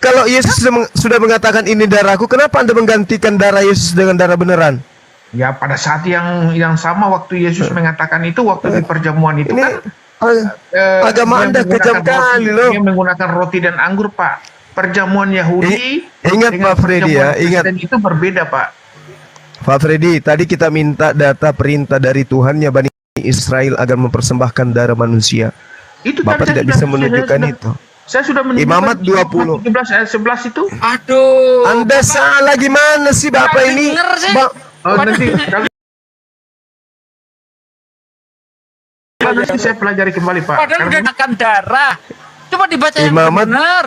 kalau Yesus sudah mengatakan ini darahku, kenapa Anda menggantikan darah Yesus dengan darah beneran? Ya pada saat yang sama waktu Yesus mengatakan itu, waktu di perjamuan itu Ini kan agama dia Anda kejam menggunakan kali roti, loh. dia menggunakan roti dan anggur, Pak. Perjamuan Yahudi Ingat, dengan Pak Freddy, perjamuan ya, ingat. Kristen itu berbeda, Pak. Pak Freddy, tadi kita minta data perintah dari Tuhannya Bani Israel agar mempersembahkan darah manusia. Itu Bapak tadi tidak bisa menunjukkan sudah- itu. Saya sudah menunjukkan Imamat 20. 17 ayat 11 itu. Aduh. Anda salah gimana sih Bapak Nggak ini? denger sih. Nanti saya pelajari kembali, Pak. Padahal udah makan darah. Coba dibaca yang Imamat. benar.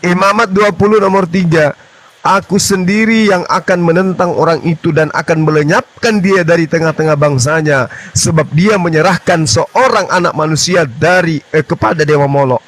Imamat 20 nomor 3. Aku sendiri yang akan menentang orang itu dan akan melenyapkan dia dari tengah-tengah bangsanya, sebab dia menyerahkan seorang anak manusia kepada dewa Molok.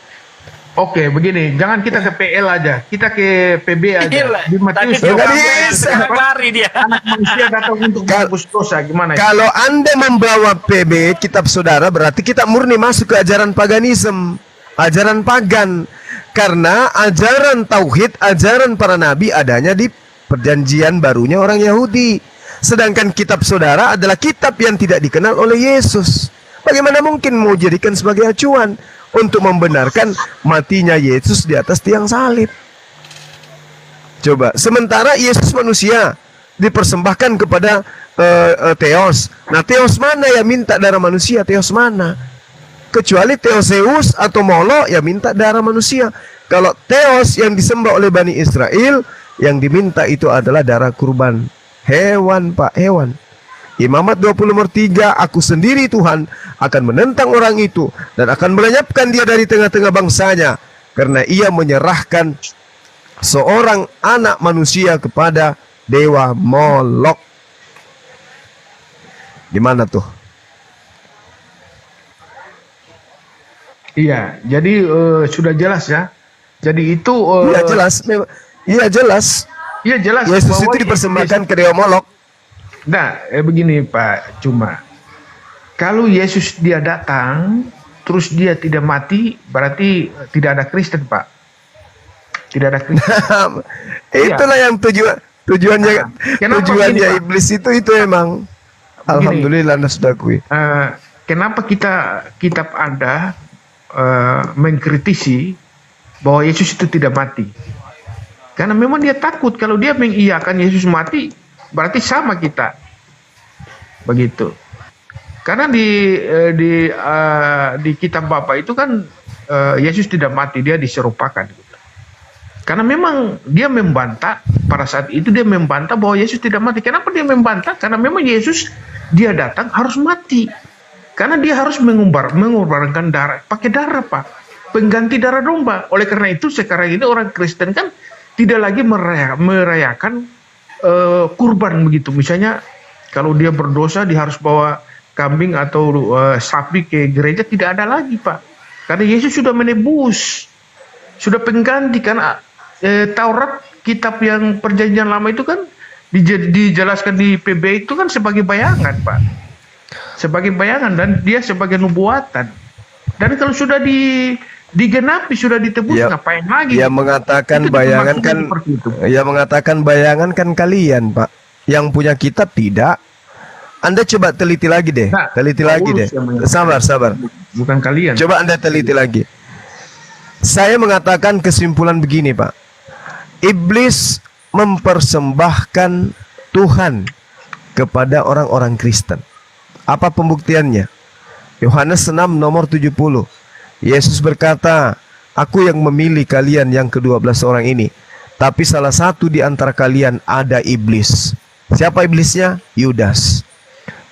Oke, begini, jangan kita ke PL aja, kita ke PB aja. Gila. Di Matius Tadi dia 20 bisa lari dia. anak manusia datang untuk menebus dosa, gimana ya? Kalau Anda membawa PB kitab saudara, berarti kita murni masuk ke ajaran paganisme, ajaran pagan. Karena ajaran tauhid, ajaran para nabi adanya di perjanjian barunya orang Yahudi. Sedangkan kitab saudara adalah kitab yang tidak dikenal oleh Yesus. Bagaimana mungkin mau jadikan sebagai acuan untuk membenarkan matinya Yesus di atas tiang salib? Coba, sementara Yesus manusia dipersembahkan kepada Theos. Nah, Theos mana yang minta darah manusia? Theos mana? Kecuali Theoseus atau Molo yang minta darah manusia. Kalau Theos yang disembah oleh Bani Israel, yang diminta itu adalah darah kurban hewan, Pak, hewan. Imamat 20 nomor 3, aku sendiri Tuhan akan menentang orang itu dan akan melenyapkan dia dari tengah-tengah bangsanya, karena ia menyerahkan seorang anak manusia kepada dewa Molok. Gimana tuh? Iya, jadi sudah jelas ya. Jadi itu Iya jelas, iya jelas. Iya jelas. Yesus bahwa itu dipersembahkan ke dewa Molok. Nah, begini Pak, cuma kalau Yesus dia datang terus dia tidak mati, berarti tidak ada Kristen, Pak. Tidak ada Kristen. Itulah yang tujuannya Nah, kenapa tujuannya gini, Pak? iblis itu emang. Alhamdulillah Anda sudah akui. Kenapa kitab Anda mengkritisi bahwa Yesus itu tidak mati? Karena memang dia takut kalau dia mengiyakan Yesus mati, berarti sama kita. Begitu. Karena di kitab Bapa itu kan Yesus tidak mati, dia diserupakan. Karena memang dia membantah, pada saat itu dia membantah bahwa Yesus tidak mati. Kenapa dia membantah? Karena memang Yesus dia datang harus mati. Karena dia harus mengorbankan darah, pakai darah, Pak. pengganti darah domba. Oleh karena itu sekarang ini orang Kristen kan tidak lagi merayakan kurban begitu. Misalnya kalau dia berdosa dia harus bawa kambing atau sapi ke gereja, tidak ada lagi Pak. Karena Yesus sudah menebus, sudah pengganti kan. Taurat, kitab yang perjanjian lama itu kan dijelaskan di PB itu kan sebagai bayangan Pak, sebagai bayangan, dan dia sebagai nubuatan. Dan kalau sudah digenapi, sudah ditebus, ngapain lagi? Yang mengatakan bayangan kan, yang mengatakan bayangan kan kalian Pak, yang punya kitab tidak. Anda coba teliti lagi deh, teliti lagi deh. Sabar. Bukan kalian. Coba Anda teliti lagi. Saya mengatakan kesimpulan begini Pak. Iblis mempersembahkan Tuhan kepada orang-orang Kristen. Apa pembuktiannya? Yohanes 6 nomor 70. Yesus berkata, "Aku yang memilih kalian yang ke-12 orang ini, tapi salah satu di antara kalian ada iblis." Siapa iblisnya? Yudas.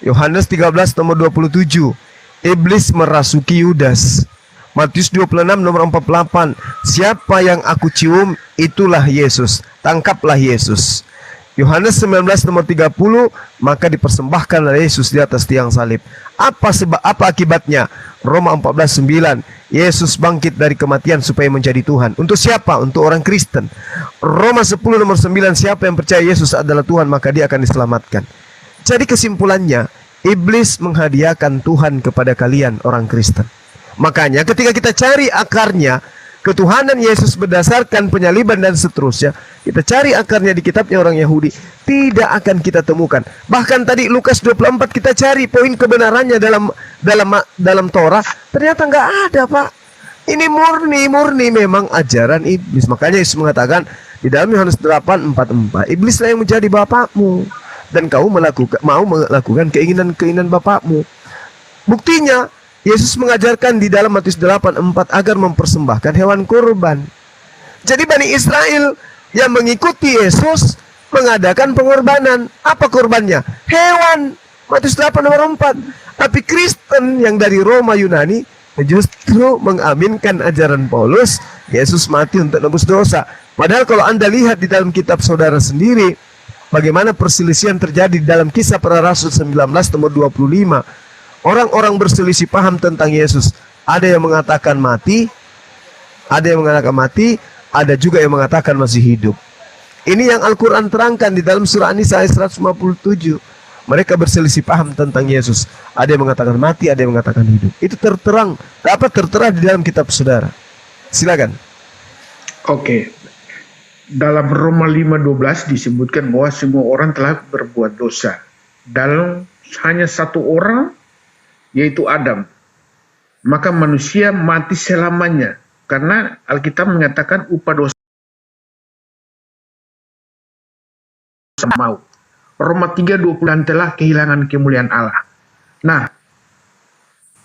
Yohanes 13 nomor 27. Iblis merasuki Yudas. Matius 26 nomor 48. Siapa yang aku cium, itulah Yesus. Tangkaplah Yesus. Yohanes 19 nomor 30. Maka dipersembahkanlah Yesus di atas tiang salib. Apa akibatnya? Roma 14:9. Yesus bangkit dari kematian supaya menjadi Tuhan. Untuk siapa? Untuk orang Kristen. Roma 10 nomor 9. Siapa yang percaya Yesus adalah Tuhan, maka dia akan diselamatkan. Jadi kesimpulannya, iblis menghadiahkan Tuhan kepada kalian orang Kristen. Makanya ketika kita cari akarnya, ketuhanan Yesus berdasarkan penyaliban dan seterusnya, kita cari akarnya di kitabnya orang Yahudi, tidak akan kita temukan. Bahkan tadi Lukas 24 kita cari poin kebenarannya dalam Torah, ternyata nggak ada Pak. Ini murni memang ajaran iblis. Makanya Yesus mengatakan di dalam Yohanes 8:44, iblislah yang menjadi bapakmu, dan kau mau melakukan keinginan bapakmu. Buktinya Yesus mengajarkan di dalam Matius 8:4 agar mempersembahkan hewan kurban. Jadi Bani Israel yang mengikuti Yesus mengadakan pengorbanan. Apa kurbannya? Hewan. Matius 8:4. Tapi Kristen yang dari Roma Yunani justru mengaminkan ajaran Paulus, Yesus mati untuk nebus dosa. Padahal kalau Anda lihat di dalam kitab saudara sendiri, bagaimana perselisihan terjadi di dalam Kisah Para Rasul 19 nomor 25. Orang-orang berselisih paham tentang Yesus. Ada yang mengatakan mati, ada juga yang mengatakan masih hidup. Ini yang Al-Quran terangkan di dalam surah An-Nisa ayat 157. Mereka berselisih paham tentang Yesus. Ada yang mengatakan mati, ada yang mengatakan hidup. Itu dapat tertera di dalam kitab saudara. Silakan. Oke. Dalam Roma 5:12 disebutkan bahwa semua orang telah berbuat dosa. Dalam hanya satu orang, yaitu Adam. Maka manusia mati selamanya. Karena Alkitab mengatakan upah dosa maut. Roma 3:20, dan telah kehilangan kemuliaan Allah. Nah,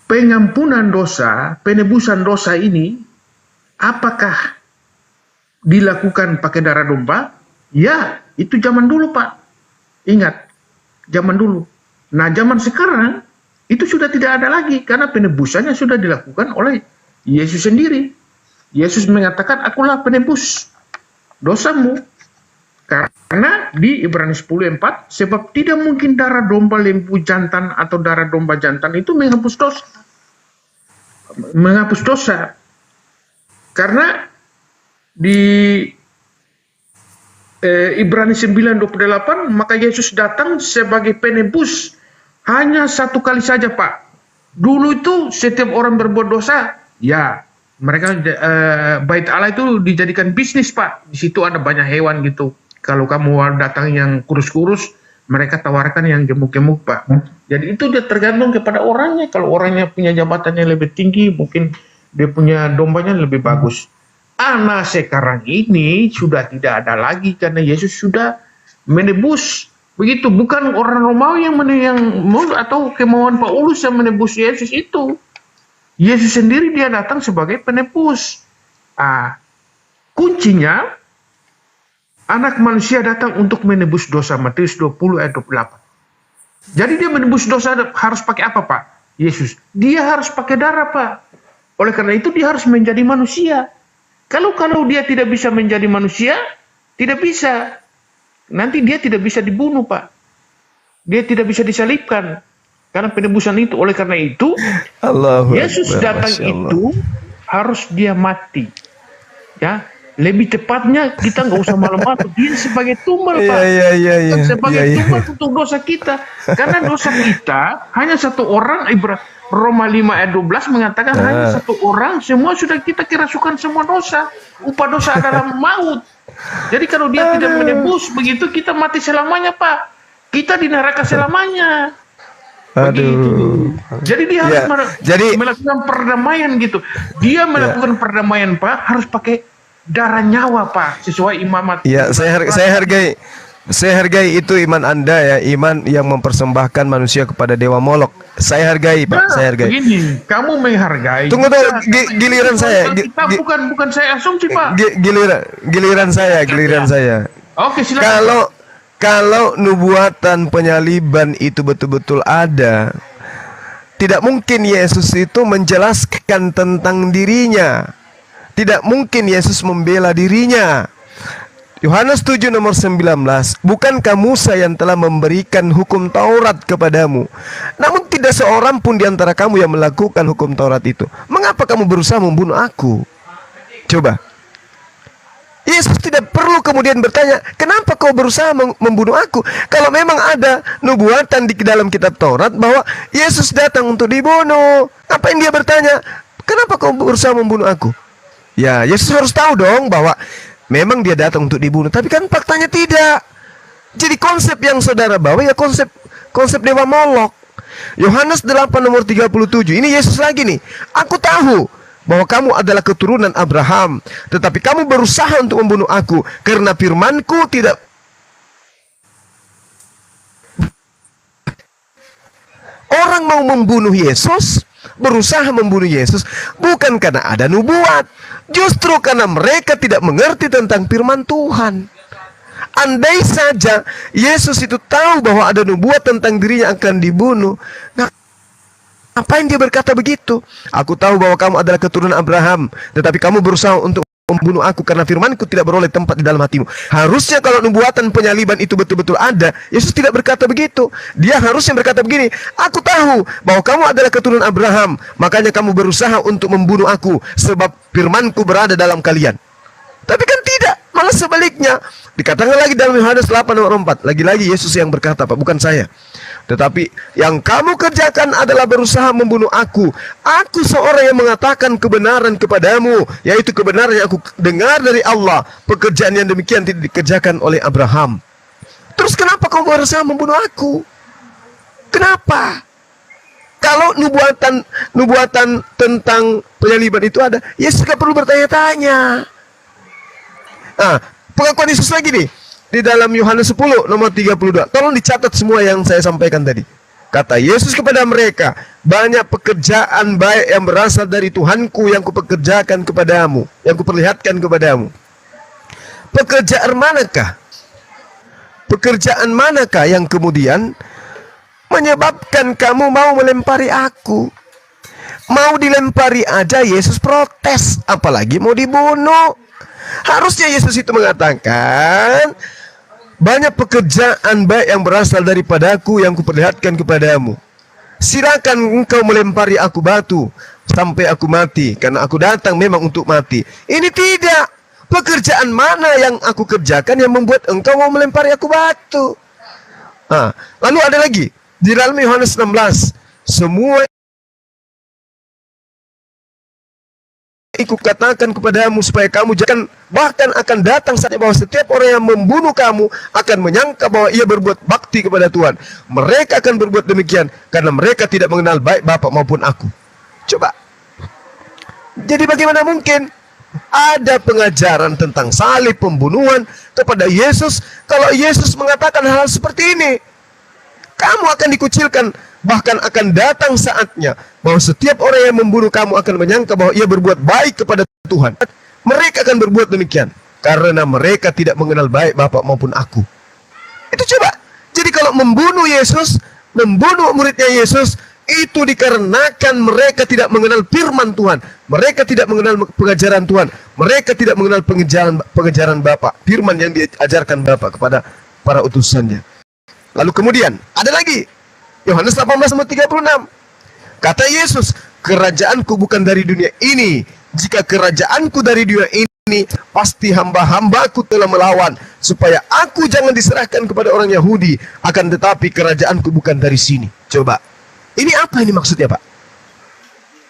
pengampunan dosa, penebusan dosa ini, apakah dilakukan pakai darah domba? Ya, itu zaman dulu Pak. Ingat, zaman dulu. Nah, zaman sekarang itu sudah tidak ada lagi, karena penebusannya sudah dilakukan oleh Yesus sendiri. Yesus mengatakan, akulah penebus dosamu. Karena di Ibrani 10:4, sebab tidak mungkin darah domba lembu jantan atau darah domba jantan itu menghapus dosa. Karena di Ibrani 9:28, maka Yesus datang sebagai penebus hanya satu kali saja Pak. Dulu itu setiap orang berbuat dosa, ya mereka bait Allah itu dijadikan bisnis Pak. Di situ ada banyak hewan gitu. Kalau kamu datang yang kurus-kurus, mereka tawarkan yang gemuk-gemuk Pak. Jadi itu dia tergantung kepada orangnya. Kalau orangnya punya jabatan yang lebih tinggi, mungkin dia punya dombanya lebih bagus. Nah sekarang ini sudah tidak ada lagi, karena Yesus sudah menebus. Begitu, bukan orang Romawi yang atau kemauan Paulus yang menebus Yesus itu. Yesus sendiri dia datang sebagai penebus. Kuncinya, anak manusia datang untuk menebus dosa. Matius 20 ayat 28. Jadi dia menebus dosa harus pakai apa Pak? Yesus. Dia harus pakai darah Pak. Oleh karena itu dia harus menjadi manusia. Kalau dia tidak bisa menjadi manusia, tidak bisa. Nanti dia tidak bisa dibunuh, Pak. Dia tidak bisa disalibkan. Karena penebusan itu. Oleh karena itu, Allahu Yesus Akbar, datang Masya Allah. itu harus dia mati. Ya, lebih tepatnya kita nggak usah malu-malu. Dia sebagai tumbal, Pak. Iya. Sebagai Iya. tumbal untuk dosa kita. Karena dosa kita hanya satu orang. Roma 5 ayat 12 mengatakan hanya satu orang, semua sudah kita kerasukan semua dosa. Upah dosa adalah maut. Jadi kalau dia tidak menebus, begitu kita mati selamanya, Pak. Kita di neraka selamanya. Begitu. Jadi dia harus melakukan perdamaian gitu. Dia melakukan perdamaian, Pak, harus pakai darah nyawa, Pak, sesuai imamat. Ya, saya hargai itu iman Anda ya, iman yang mempersembahkan manusia kepada dewa Molok. Saya hargai, Pak, Nah, saya hargai. begini, kamu menghargai. Tunggu, giliran saya. Kita bukan saya asumsi, Pak. Giliran saya. Oke, silakan. Kalau nubuatan penyaliban itu betul-betul ada, tidak mungkin Yesus itu menjelaskan tentang dirinya. Tidak mungkin Yesus membela dirinya. Yohanes 7 nomor 19, bukankah Musa yang telah memberikan hukum Taurat kepadamu? Namun tidak seorang pun di antara kamu yang melakukan hukum Taurat itu. Mengapa kamu berusaha membunuh aku? Coba. Yesus tidak perlu kemudian bertanya, kenapa kau berusaha membunuh aku? Kalau memang ada nubuatan di dalam kitab Taurat bahwa Yesus datang untuk dibunuh, apa yang dia bertanya? Kenapa kau berusaha membunuh aku? Ya, Yesus harus tahu dong bahwa memang dia datang untuk dibunuh, tapi kan faktanya tidak. Jadi konsep yang saudara bawa ya konsep dewa Molok. Yohanes 8 nomor 37. Ini Yesus lagi nih. Aku tahu bahwa kamu adalah keturunan Abraham, tetapi kamu berusaha untuk membunuh aku karena firmanku tidak. Orang mau membunuh Yesus, berusaha membunuh Yesus bukan karena ada nubuat, justru karena mereka tidak mengerti tentang firman Tuhan. Andai saja Yesus itu tahu bahwa ada nubuat tentang dirinya akan dibunuh, nah, ngapain dia berkata begitu? Aku tahu bahwa kamu adalah keturunan Abraham, tetapi kamu berusaha untuk membunuh aku karena firmanku tidak beroleh tempat di dalam hatimu. Harusnya kalau nubuatan penyaliban itu betul-betul ada, Yesus tidak berkata begitu. Dia harusnya berkata begini, aku tahu bahwa kamu adalah keturunan Abraham, makanya kamu berusaha untuk membunuh aku, sebab firmanku berada dalam kalian. Tapi kan tidak, malah sebaliknya. Dikatakan lagi dalam Yohanes 8 nomor 4, lagi-lagi Yesus yang berkata, Pak, bukan saya. Tetapi yang kamu kerjakan adalah berusaha membunuh aku. Aku seorang yang mengatakan kebenaran kepadamu, yaitu kebenaran yang aku dengar dari Allah. Pekerjaan yang demikian tidak dikerjakan oleh Abraham. Terus kenapa kamu berusaha membunuh aku? Kenapa? Kalau nubuatan tentang penyaliban itu ada, Yesus tidak perlu bertanya-tanya. Nah, pengakuan Yesus lagi nih di dalam Yohanes 10 nomor 32. Tolong dicatat semua yang saya sampaikan tadi. Kata Yesus kepada mereka, banyak pekerjaan baik yang berasal dari Tuhanku yang kupekerjakan kepadamu, yang kuperlihatkan kepadamu. Pekerjaan manakah? Pekerjaan manakah yang kemudian menyebabkan kamu mau melempari aku? Mau dilempari aja Yesus protes, apalagi mau dibunuh. Harusnya Yesus itu mengatakan, banyak pekerjaan baik yang berasal daripadaku yang kuperlihatkan kepadamu. Silakan engkau melempari aku batu sampai aku mati, karena aku datang memang untuk mati. Ini tidak. Pekerjaan mana yang aku kerjakan yang membuat engkau mau melempari aku batu? Lalu ada lagi di dalam Yohanes 16, semua aku katakan kepadamu supaya kamu jangan, bahkan akan datang saatnya bahwa setiap orang yang membunuh kamu akan menyangka bahwa ia berbuat bakti kepada Tuhan. Mereka akan berbuat demikian karena mereka tidak mengenal baik Bapa maupun aku. Coba. Jadi bagaimana mungkin ada pengajaran tentang salib, pembunuhan kepada Yesus kalau Yesus mengatakan hal seperti ini? Kamu akan dikucilkan. Bahkan akan datang saatnya bahwa setiap orang yang membunuh kamu akan menyangka bahwa ia berbuat baik kepada Tuhan. Mereka akan berbuat demikian karena mereka tidak mengenal baik Bapa maupun aku. Itu coba. Jadi kalau membunuh Yesus, membunuh muridnya Yesus, itu dikarenakan mereka tidak mengenal firman Tuhan. Mereka tidak mengenal pengajaran Tuhan. Mereka tidak mengenal pengajaran Bapa, firman yang diajarkan Bapa kepada para utusannya. Lalu kemudian ada lagi Yohanes 18:36. Kata Yesus, kerajaanku bukan dari dunia ini. Jika kerajaanku dari dunia ini, pasti hamba-hambaku telah melawan supaya aku jangan diserahkan kepada orang Yahudi. Akan tetapi kerajaanku bukan dari sini. Coba, ini apa ini maksudnya, Pak?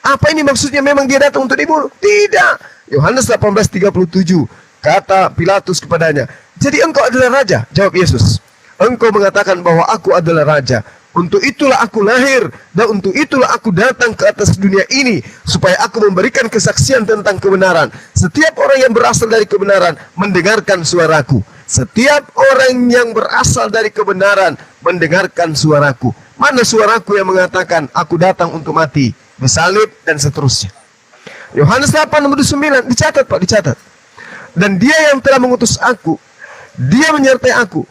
Apa ini maksudnya? Memang dia datang untuk dibunuh? Tidak. Yohanes 18:37. Kata Pilatus kepadanya, jadi engkau adalah raja? Jawab Yesus, engkau mengatakan bahwa aku adalah raja. Untuk itulah aku lahir, dan untuk itulah aku datang ke atas dunia ini, supaya aku memberikan kesaksian tentang kebenaran. Setiap orang yang berasal dari kebenaran mendengarkan suaraku. Setiap orang yang berasal dari kebenaran mendengarkan suaraku. Mana suaraku yang mengatakan aku datang untuk mati, disalib, dan seterusnya. Yohanes 8:9, dicatat Pak, dicatat. Dan dia yang telah mengutus aku, dia menyertai aku.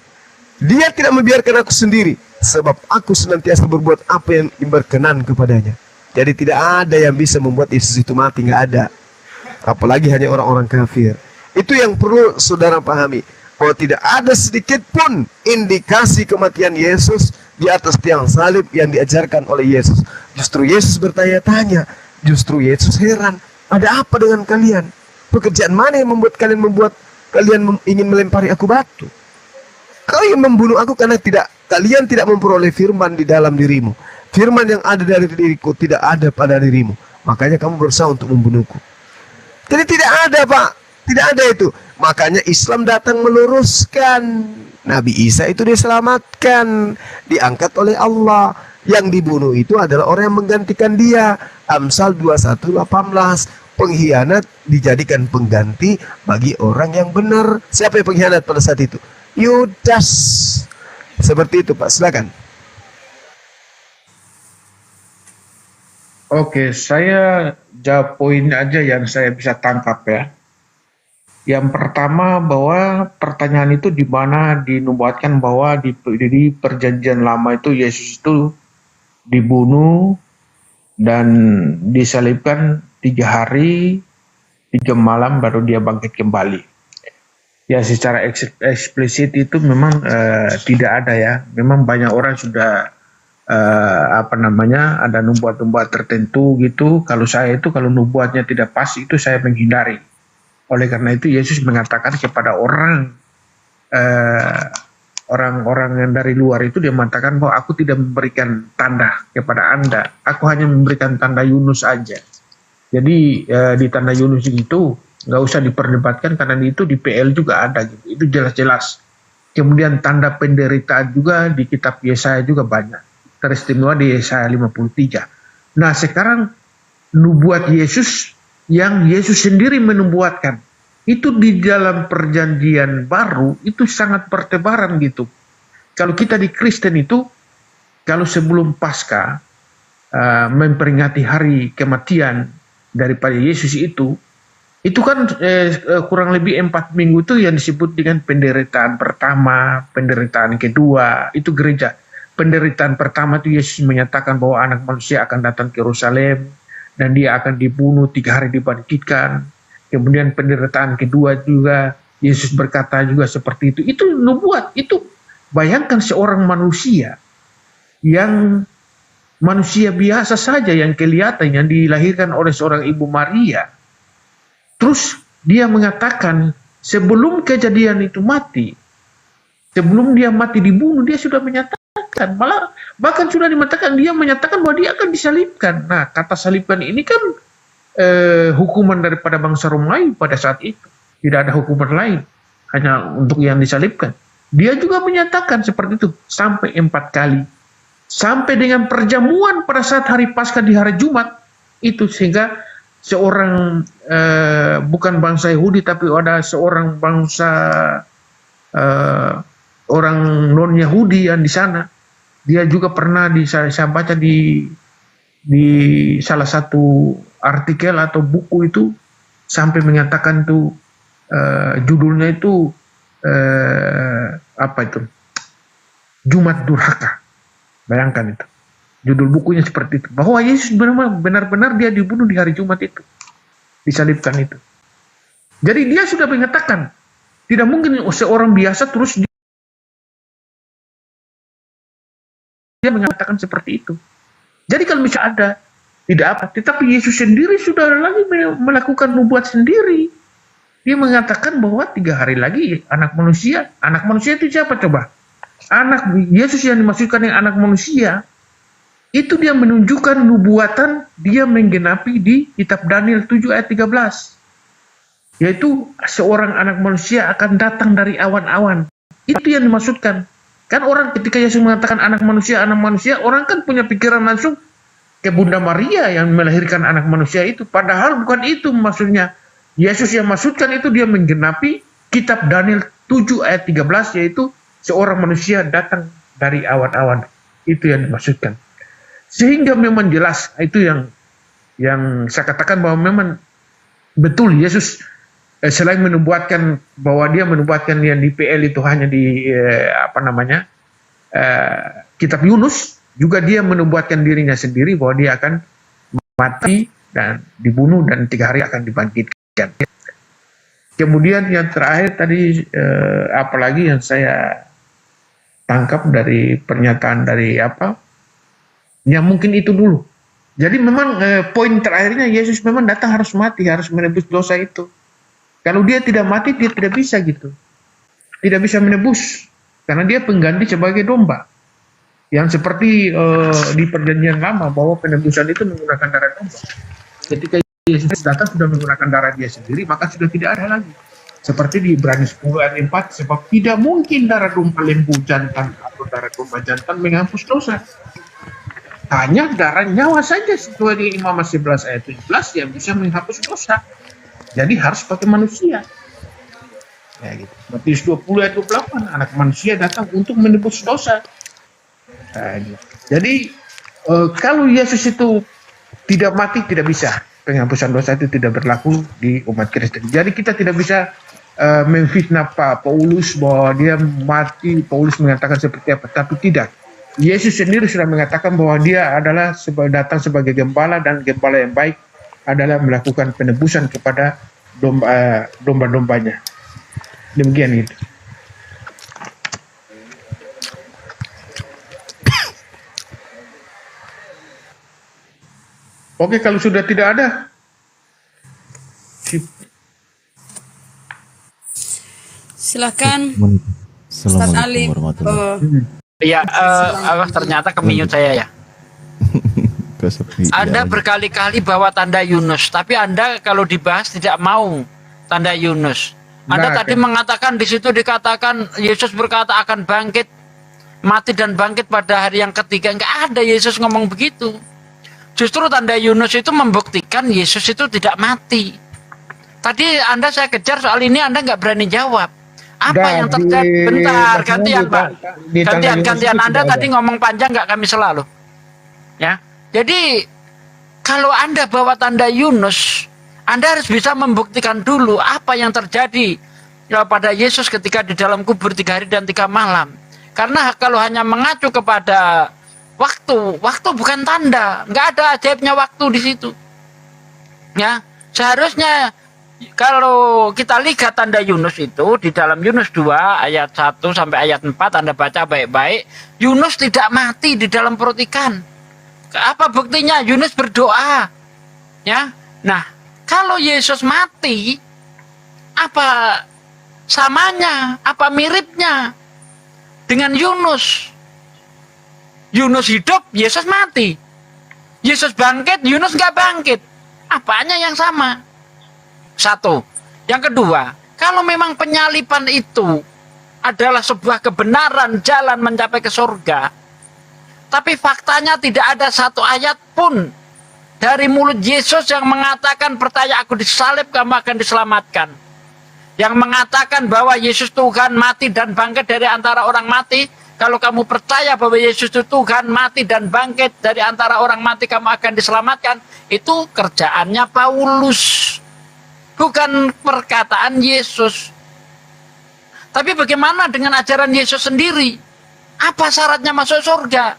Dia tidak membiarkan aku sendiri, sebab aku senantiasa berbuat apa yang berkenan kepadanya. Jadi tidak ada yang bisa membuat Yesus itu mati, nggak ada. Apalagi hanya orang-orang kafir. Itu yang perlu saudara pahami, bahwa tidak ada sedikit pun indikasi kematian Yesus di atas tiang salib yang diajarkan oleh Yesus. Justru Yesus bertanya-tanya, justru Yesus heran, ada apa dengan kalian? Pekerjaan mana yang membuat kalian ingin melempari aku batu? Kau yang membunuh aku karena kalian tidak memperoleh firman di dalam dirimu. Firman yang ada dari diriku tidak ada pada dirimu. Makanya kamu berusaha untuk membunuhku. Jadi tidak ada, Pak. Tidak ada itu. Makanya Islam datang meluruskan. Nabi Isa itu diselamatkan, diangkat oleh Allah. Yang dibunuh itu adalah orang yang menggantikan dia. Amsal 21:18. Pengkhianat dijadikan pengganti bagi orang yang benar. Siapa yang pengkhianat pada saat itu? Yudas. Seperti itu, Pak. Silakan. Oke, saya jawab poin aja yang saya bisa tangkap ya. Yang pertama, bahwa pertanyaan itu di mana dinubuatkan bahwa di perjanjian lama itu Yesus itu dibunuh dan disalibkan 3 hari 3 malam baru dia bangkit kembali. Ya, secara eksplisit itu memang tidak ada ya. Memang banyak orang sudah ada nubuat-nubuat tertentu gitu. Kalau saya itu kalau nubuatnya tidak pas itu saya menghindari. Oleh karena itu Yesus mengatakan kepada orang-orang yang dari luar itu, dia mengatakan bahwa aku tidak memberikan tanda kepada Anda. Aku hanya memberikan tanda Yunus aja. Jadi di tanda Yunus itu nggak usah diperdebatkan karena itu di PL juga ada gitu. Itu jelas-jelas. Kemudian tanda penderitaan juga di kitab Yesaya juga banyak. Teristimewa di Yesaya 53. Nah sekarang nubuat Yesus yang Yesus sendiri menubuatkan itu di dalam perjanjian baru itu sangat bertebaran gitu. Kalau kita di Kristen itu, kalau sebelum Paskah memperingati hari kematian daripada Yesus itu kan kurang lebih 4 minggu itu yang disebut dengan penderitaan pertama, penderitaan kedua, itu gereja. Penderitaan pertama itu Yesus menyatakan bahwa anak manusia akan datang ke Yerusalem dan dia akan dibunuh, 3 hari dibangkitkan. Kemudian penderitaan kedua juga Yesus berkata juga seperti itu. Itu nubuat, itu bayangkan seorang manusia yang manusia biasa saja yang kelihatan, yang dilahirkan oleh seorang ibu Maria. Terus dia mengatakan sebelum kejadian itu mati, sebelum dia mati dibunuh, dia sudah menyatakan, bahkan sudah dimatakan, dia menyatakan bahwa dia akan disalibkan. Nah, kata salibkan ini kan hukuman daripada bangsa Romawi pada saat itu. Tidak ada hukuman lain, hanya untuk yang disalibkan. Dia juga menyatakan seperti itu sampai 4 kali. Sampai dengan perjamuan pada saat hari Paskah di hari Jumat, itu sehingga seorang bukan bangsa Yahudi tapi ada seorang bangsa orang non Yahudi yang di sana, dia juga pernah saya baca di salah satu artikel atau buku itu sampai menyatakan tuh judulnya itu Jumat Durhaka. Bayangkan itu. Judul bukunya seperti itu. Bahwa Yesus benar-benar dia dibunuh di hari Jumat itu. disalibkan itu. Jadi dia sudah mengatakan, tidak mungkin seorang biasa terus dia mengatakan seperti itu. Jadi kalau misalnya ada, tidak apa, tetapi Yesus sendiri sudah lagi melakukan nubuat sendiri. Dia mengatakan bahwa 3 hari lagi anak manusia itu siapa coba? Anak Yesus yang dimaksudkan yang anak manusia, itu dia menunjukkan nubuatan dia menggenapi di kitab Daniel 7 ayat 13. Yaitu seorang anak manusia akan datang dari awan-awan. Itu yang dimaksudkan. Kan orang ketika Yesus mengatakan anak manusia, orang kan punya pikiran langsung ke Bunda Maria yang melahirkan anak manusia itu. Padahal bukan itu maksudnya. Yesus yang maksudkan itu dia menggenapi kitab Daniel 7 ayat 13, yaitu seorang manusia datang dari awan-awan. Itu yang dimaksudkan. Sehingga memang jelas, itu yang saya katakan bahwa memang betul Yesus selain menubuatkan bahwa dia menubuatkan yang di PL itu hanya di kitab Yunus, juga dia menubuatkan dirinya sendiri bahwa dia akan mati dan dibunuh dan 3 hari akan dibangkitkan. Kemudian yang terakhir tadi apalagi yang saya tangkap dari pernyataan dari ya mungkin itu dulu. Jadi memang poin terakhirnya Yesus memang datang harus mati, harus menebus dosa itu. Kalau dia tidak mati, dia tidak bisa gitu. Tidak bisa menebus. Karena dia pengganti sebagai domba. Yang seperti di perjanjian lama, bahwa penebusan itu menggunakan darah domba. Ketika Yesus datang sudah menggunakan darah dia sendiri, maka sudah tidak ada lagi. Seperti di Ibrani 10 ayat 4, sebab tidak mungkin darah domba lembu jantan atau darah domba jantan menghapus dosa. Hanya darah nyawa saja sesuai dengan Imamat 11 ayat 17 yang bisa menghapus dosa. Jadi harus pakai manusia. Ya gitu. Matius 20 ayat 28, anak manusia datang untuk menebus dosa. Nah, gitu. Jadi kalau Yesus itu tidak mati, tidak bisa. Penghapusan dosa itu tidak berlaku di umat Kristen. Jadi kita tidak bisa memfitnah Pak Paulus bahwa dia mati, Paulus mengatakan seperti apa. Tapi tidak. Yesus sendiri sudah mengatakan bahwa dia adalah datang sebagai gembala, dan gembala yang baik adalah melakukan penebusan kepada domba-dombanya. Demikian itu. Oke, kalau sudah tidak ada, Silakan Ustaz Ali. Assalamualaikum warahmatullahi Iya, ternyata ke-mute saya ya. wabarakatuh. Anda berkali-kali bawa tanda Yunus, tapi Anda kalau dibahas tidak mau tanda Yunus. Anda tadi mengatakan di situ dikatakan Yesus berkata akan bangkit, mati dan bangkit pada hari yang ketiga. Enggak ada Yesus ngomong begitu. Justru tanda Yunus itu membuktikan Yesus itu tidak mati. Tadi Anda saya kejar soal ini, Anda nggak berani jawab. Apa yang terjadi? Bentar, gantian Pak. Gantian Anda tadi ngomong panjang nggak kami selalu. Ya, jadi kalau Anda bawa tanda Yunus, Anda harus bisa membuktikan dulu apa yang terjadi pada Yesus ketika di dalam kubur 3 hari dan 3 malam. Karena kalau hanya mengacu kepada waktu bukan tanda, nggak ada ajaibnya waktu di situ. Ya, seharusnya kalau kita lihat tanda Yunus itu di dalam Yunus 2 ayat 1 sampai ayat 4, Anda baca baik-baik, Yunus tidak mati di dalam perut ikan. Apa buktinya? Yunus berdoa. Ya. Nah, kalau Yesus mati, apa samanya? Apa miripnya dengan Yunus? Yunus hidup, Yesus mati. Yesus bangkit, Yunus nggak bangkit. Apanya yang sama? Satu. Yang kedua, kalau memang penyalipan itu adalah sebuah kebenaran jalan mencapai ke surga, tapi faktanya tidak ada satu ayat pun dari mulut Yesus yang mengatakan percaya aku disalib kamu akan diselamatkan. Yang mengatakan bahwa Yesus Tuhan mati dan bangkit dari antara orang mati. Kalau kamu percaya bahwa Yesus itu Tuhan mati dan bangkit dari antara orang mati, kamu akan diselamatkan. Itu kerjaannya Paulus, bukan perkataan Yesus. Tapi bagaimana dengan ajaran Yesus sendiri? Apa syaratnya masuk surga?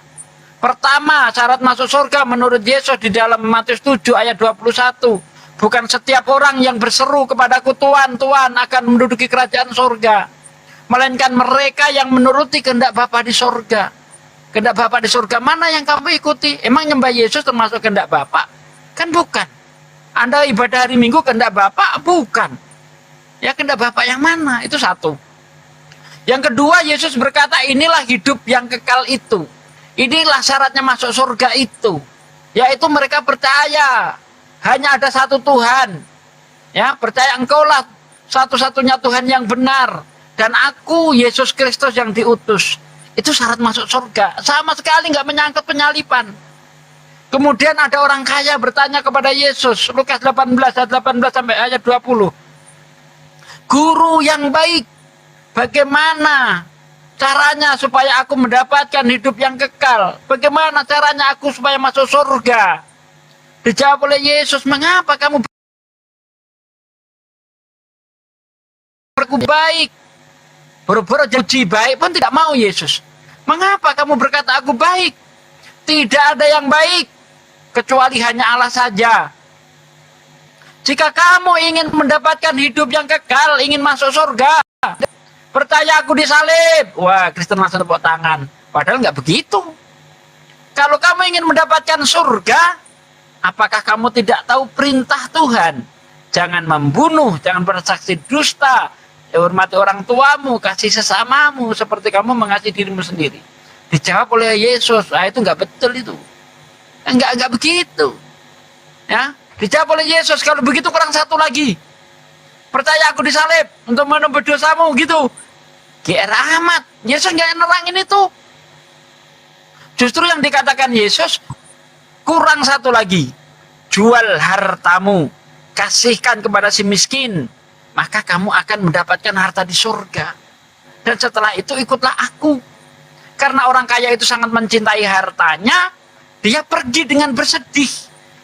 Pertama, syarat masuk surga menurut Yesus di dalam Matius 7 ayat 21. Bukan setiap orang yang berseru kepadaku, Tuhan, Tuhan, akan menduduki kerajaan surga. Melainkan mereka yang menuruti kehendak Bapa di surga. Kehendak Bapa di surga mana yang kamu ikuti? Emang nyembah Yesus termasuk kehendak Bapa? Kan bukan. Anda ibadah hari Minggu kehendak Bapa? Bukan. Ya kehendak Bapa yang mana? Itu satu. Yang kedua, Yesus berkata, inilah hidup yang kekal itu. Inilah syaratnya masuk surga itu. Yaitu mereka percaya hanya ada satu Tuhan. Ya, percaya engkaulah satu-satunya Tuhan yang benar. Dan aku, Yesus Kristus yang diutus. Itu syarat masuk surga. Sama sekali nggak menyangkut penyalipan. Kemudian ada orang kaya bertanya kepada Yesus. Lukas 18 ayat 18 sampai ayat 20. Guru yang baik, bagaimana caranya supaya aku mendapatkan hidup yang kekal? Bagaimana caranya aku supaya masuk surga? Dijawab oleh Yesus, mengapa kamu berlaku baik? Boro-boro jadi baik pun tidak mau Yesus. Mengapa kamu berkata aku baik? Tidak ada yang baik kecuali hanya Allah saja. Jika kamu ingin mendapatkan hidup yang kekal, ingin masuk surga, percaya aku disalib. Wah, Kristen langsung tepuk tangan. Padahal nggak begitu. Kalau kamu ingin mendapatkan surga, apakah kamu tidak tahu perintah Tuhan? Jangan membunuh, jangan bersaksi dusta, hormati orang tuamu, kasih sesamamu seperti kamu mengasihi dirimu sendiri. Dijawab oleh Yesus, itu nggak betul itu. Nggak begitu. Ya, dijawab oleh Yesus, kalau begitu kurang satu lagi. Percaya aku disalib untuk menembus dosamu gitu. GR amat. Yesus nggak nerangin itu. Justru yang dikatakan Yesus, kurang satu lagi. Jual hartamu, kasihkan kepada si miskin, maka kamu akan mendapatkan harta di surga. Dan setelah itu ikutlah aku. Karena orang kaya itu sangat mencintai hartanya, dia pergi dengan bersedih.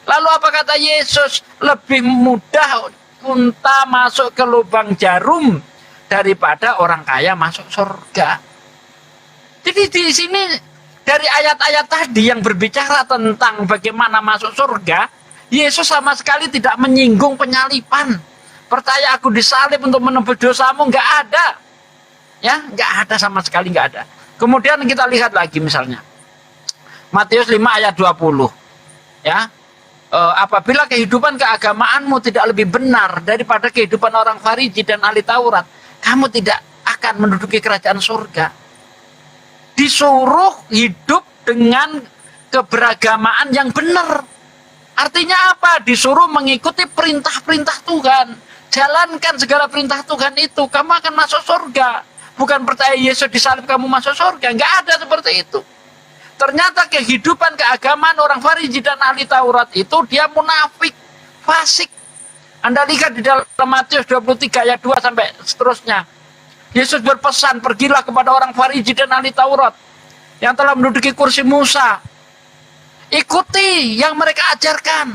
Lalu apa kata Yesus? Lebih mudah unta masuk ke lubang jarum daripada orang kaya masuk surga. Jadi di sini dari ayat-ayat tadi yang berbicara tentang bagaimana masuk surga, Yesus sama sekali tidak menyinggung penyalipan. Percaya aku disalib untuk menebus dosamu, nggak ada. Ya, nggak ada sama sekali, nggak ada. Kemudian kita lihat lagi misalnya Matius 5 ayat 20. Ya. Apabila kehidupan keagamaanmu tidak lebih benar daripada kehidupan orang Farisi dan ahli Taurat, kamu tidak akan menduduki kerajaan surga. Disuruh hidup dengan keberagamaan yang benar. Artinya apa? Disuruh mengikuti perintah-perintah Tuhan. Jalankan segala perintah Tuhan itu, kamu akan masuk surga. Bukan percaya Yesus disalib kamu masuk surga. Nggak ada seperti itu. Ternyata kehidupan keagamaan orang Farisi dan ahli Taurat itu dia munafik, fasik. Anda lihat di dalam Matius 23 ayat 2 sampai seterusnya. Yesus berpesan, pergilah kepada orang Farisi dan ahli Taurat yang telah menduduki kursi Musa. Ikuti yang mereka ajarkan.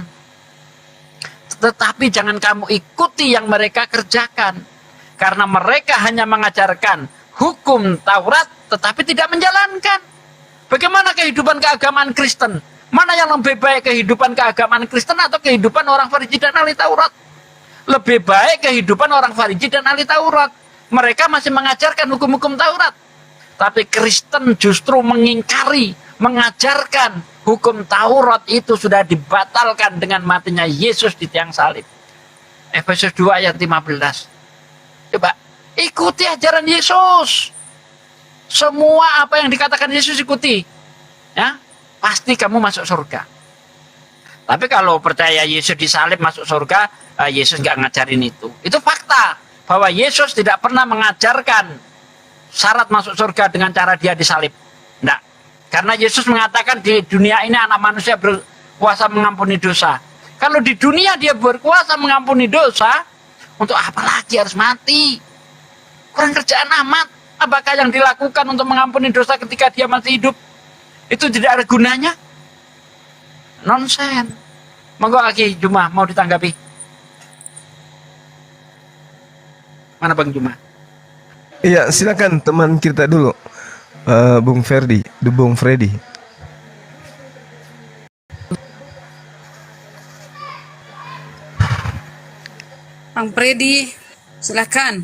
Tetapi jangan kamu ikuti yang mereka kerjakan. Karena mereka hanya mengajarkan hukum Taurat tetapi tidak menjalankan. Bagaimana kehidupan keagamaan Kristen? Mana yang lebih baik, kehidupan keagamaan Kristen atau kehidupan orang Farisi dan ahli Taurat? Lebih baik kehidupan orang Farisi dan ahli Taurat. Mereka masih mengajarkan hukum-hukum Taurat. Tapi Kristen justru mengingkari, mengajarkan hukum Taurat itu sudah dibatalkan dengan matinya Yesus di tiang salib. Efesus 2 ayat 15. Coba, ikuti ajaran Yesus. Semua apa yang dikatakan Yesus ikuti. Ya, pasti kamu masuk surga. Tapi kalau percaya Yesus disalib masuk surga, Yesus nggak ngajarin itu. Itu fakta bahwa Yesus tidak pernah mengajarkan syarat masuk surga dengan cara dia disalib. Enggak. Karena Yesus mengatakan di dunia ini anak manusia berkuasa mengampuni dosa. Kalau di dunia dia berkuasa mengampuni dosa, untuk apa lagi harus mati? Kurang kerjaan amat. Apakah yang dilakukan untuk mengampuni dosa ketika dia masih hidup itu tidak ada gunanya? Nonsen. Monggo Aki Juma mau ditanggapi. Mana Bang Juma? Iya, silakan teman kita dulu. Bung Freddy. Bang Freddy, silakan.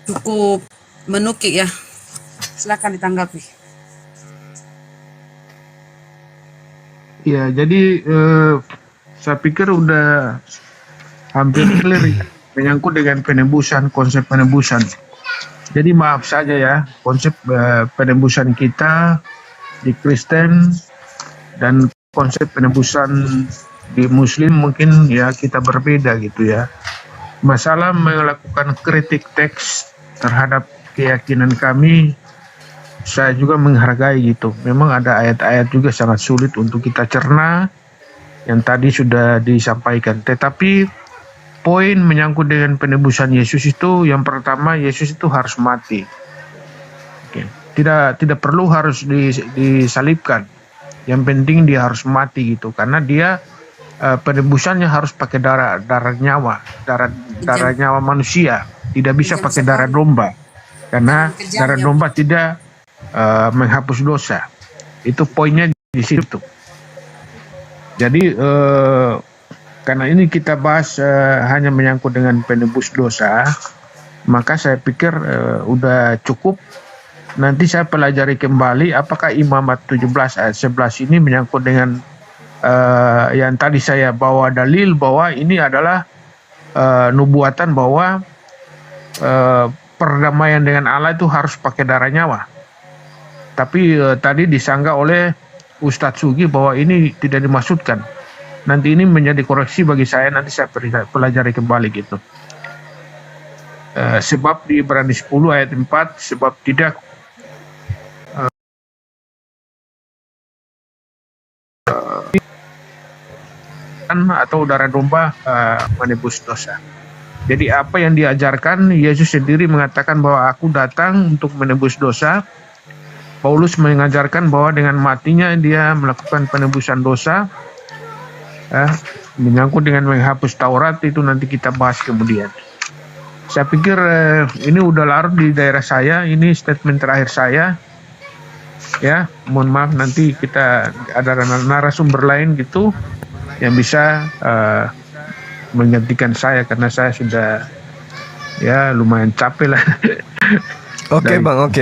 Cukup menukik ya. Silakan ditanggapi. Ya, jadi saya pikir udah hampir clear ya, menyangkut dengan penebusan, konsep penebusan. Jadi maaf saja ya, konsep penebusan kita di Kristen dan konsep penebusan di Muslim mungkin ya kita berbeda gitu ya. Masalah melakukan kritik teks terhadap keyakinan kami, saya juga menghargai gitu. Memang ada ayat-ayat juga sangat sulit untuk kita cerna yang tadi sudah disampaikan. Tetapi poin menyangkut dengan penebusan Yesus itu, yang pertama Yesus itu harus mati. Oke. Tidak perlu harus disalibkan. Yang penting dia harus mati gitu, karena dia penebusannya harus pakai darah nyawa, darah nyawa manusia. Tidak bisa pakai darah domba, karena darah domba tidak menghapus dosa. Itu poinnya di situ. Jadi karena ini kita bahas hanya menyangkut dengan penebus dosa, maka saya pikir udah cukup. Nanti saya pelajari kembali apakah Imamat 17 ayat 11 ini menyangkut dengan yang tadi saya bawa dalil bahwa ini adalah nubuatan bahwa perdamaian dengan Allah itu harus pakai darah nyawa. Tapi tadi disanggah oleh Ustadz Sugi bahwa ini tidak dimaksudkan. Nanti ini menjadi koreksi bagi saya, nanti saya pelajari kembali gitu. Sebab di Ibrani 10 ayat 4, sebab tidak atau darah domba menebus dosa. Jadi apa yang diajarkan, Yesus sendiri mengatakan bahwa aku datang untuk menebus dosa. Paulus mengajarkan bahwa dengan matinya dia melakukan penebusan dosa. Menyangkut dengan menghapus Taurat itu nanti kita bahas kemudian. Saya pikir ini udah larut di daerah saya, ini statement terakhir saya. Ya, mohon maaf nanti kita ada narasumber lain gitu yang bisa menggantikan saya karena saya sudah ya lumayan capek lah. Oke Bang, oke.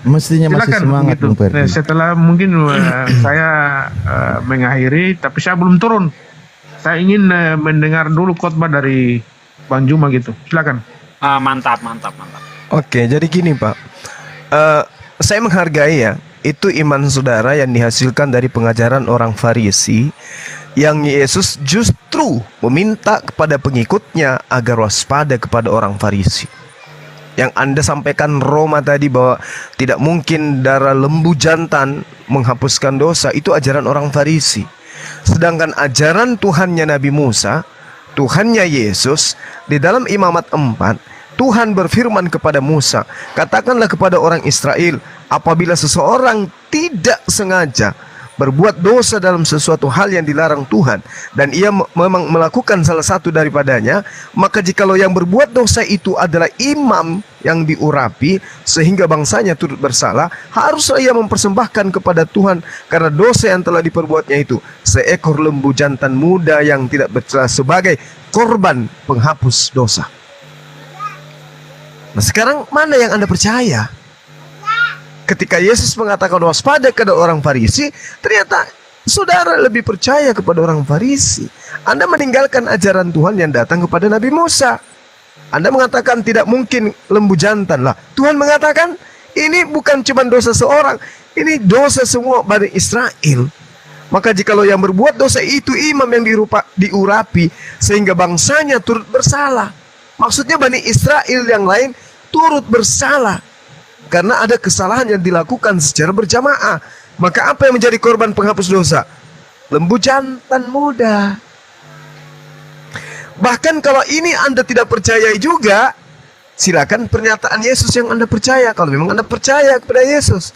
Mestinya masih Silakan, semangat gitu. Bung Ferdi. Setelah mungkin saya mengakhiri, tapi saya belum turun. Saya ingin mendengar dulu khotbah dari Bang Juma gitu. Silakan. Mantap. Oke, jadi gini Pak, saya menghargai ya, itu iman saudara yang dihasilkan dari pengajaran orang Farisi, yang Yesus justru meminta kepada pengikutnya agar waspada kepada orang Farisi. Yang Anda sampaikan Roma tadi bahwa tidak mungkin darah lembu jantan menghapuskan dosa, itu ajaran orang Farisi. Sedangkan ajaran Tuhannya Nabi Musa, Tuhannya Yesus, di dalam Imamat 4, Tuhan berfirman kepada Musa, katakanlah kepada orang Israel, apabila seseorang tidak sengaja berbuat dosa dalam sesuatu hal yang dilarang Tuhan, dan ia memang melakukan salah satu daripadanya, maka jikalau yang berbuat dosa itu adalah imam yang diurapi sehingga bangsanya turut bersalah, haruslah ia mempersembahkan kepada Tuhan karena dosa yang telah diperbuatnya itu seekor lembu jantan muda yang tidak bersalah sebagai korban penghapus dosa. Nah sekarang mana yang Anda percaya? Ketika Yesus mengatakan waspada kepada orang Farisi, ternyata saudara lebih percaya kepada orang Farisi. Anda meninggalkan ajaran Tuhan yang datang kepada Nabi Musa. Anda mengatakan tidak mungkin lembu jantan lah. Tuhan mengatakan ini bukan cuma dosa seorang, ini dosa semua Bani Israel. Maka jikalau yang berbuat dosa itu imam yang diurapi sehingga bangsanya turut bersalah. Maksudnya Bani Israel yang lain turut bersalah karena ada kesalahan yang dilakukan secara berjamaah. Maka apa yang menjadi korban penghapus dosa? Lembu jantan muda. Bahkan kalau ini Anda tidak percaya juga, silakan pernyataan Yesus yang Anda percaya. Kalau memang Anda percaya kepada Yesus,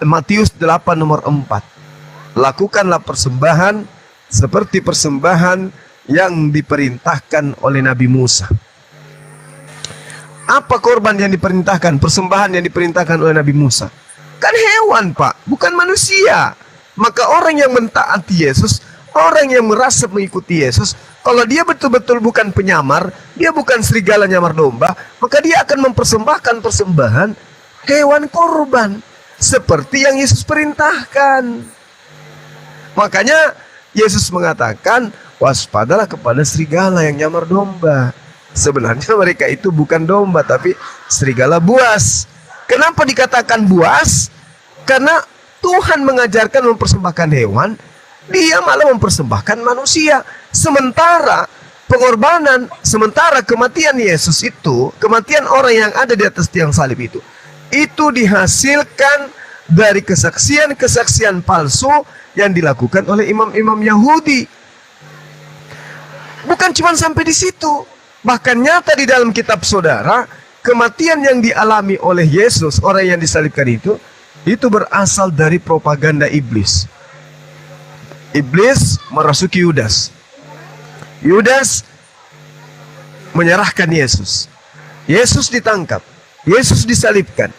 Matius 8 nomor 4, lakukanlah persembahan seperti persembahan yang diperintahkan oleh Nabi Musa. Apa korban yang diperintahkan? Persembahan yang diperintahkan oleh Nabi Musa. Kan hewan Pak, bukan manusia. Maka orang yang mentaati Yesus, orang yang merasa mengikuti Yesus, Kalau dia betul-betul bukan penyamar, dia bukan serigala nyamar domba, maka dia akan mempersembahkan persembahan hewan korban seperti yang Yesus perintahkan. Makanya Yesus mengatakan, waspadalah kepada serigala yang nyamar domba. Sebenarnya mereka itu bukan domba, tapi serigala buas. Kenapa dikatakan buas? Karena Tuhan mengajarkan mempersembahkan hewan, dia malah mempersembahkan manusia. Sementara pengorbanan, sementara kematian Yesus itu, kematian orang yang ada di atas tiang salib itu dihasilkan dari kesaksian-kesaksian palsu yang dilakukan oleh imam-imam Yahudi. Bukan cuma sampai di situ, bahkan nyata di dalam kitab saudara, kematian yang dialami oleh Yesus, orang yang disalibkan itu berasal dari propaganda iblis. Iblis merasuki Yudas. Yudas menyerahkan Yesus. Yesus ditangkap. Yesus disalibkan.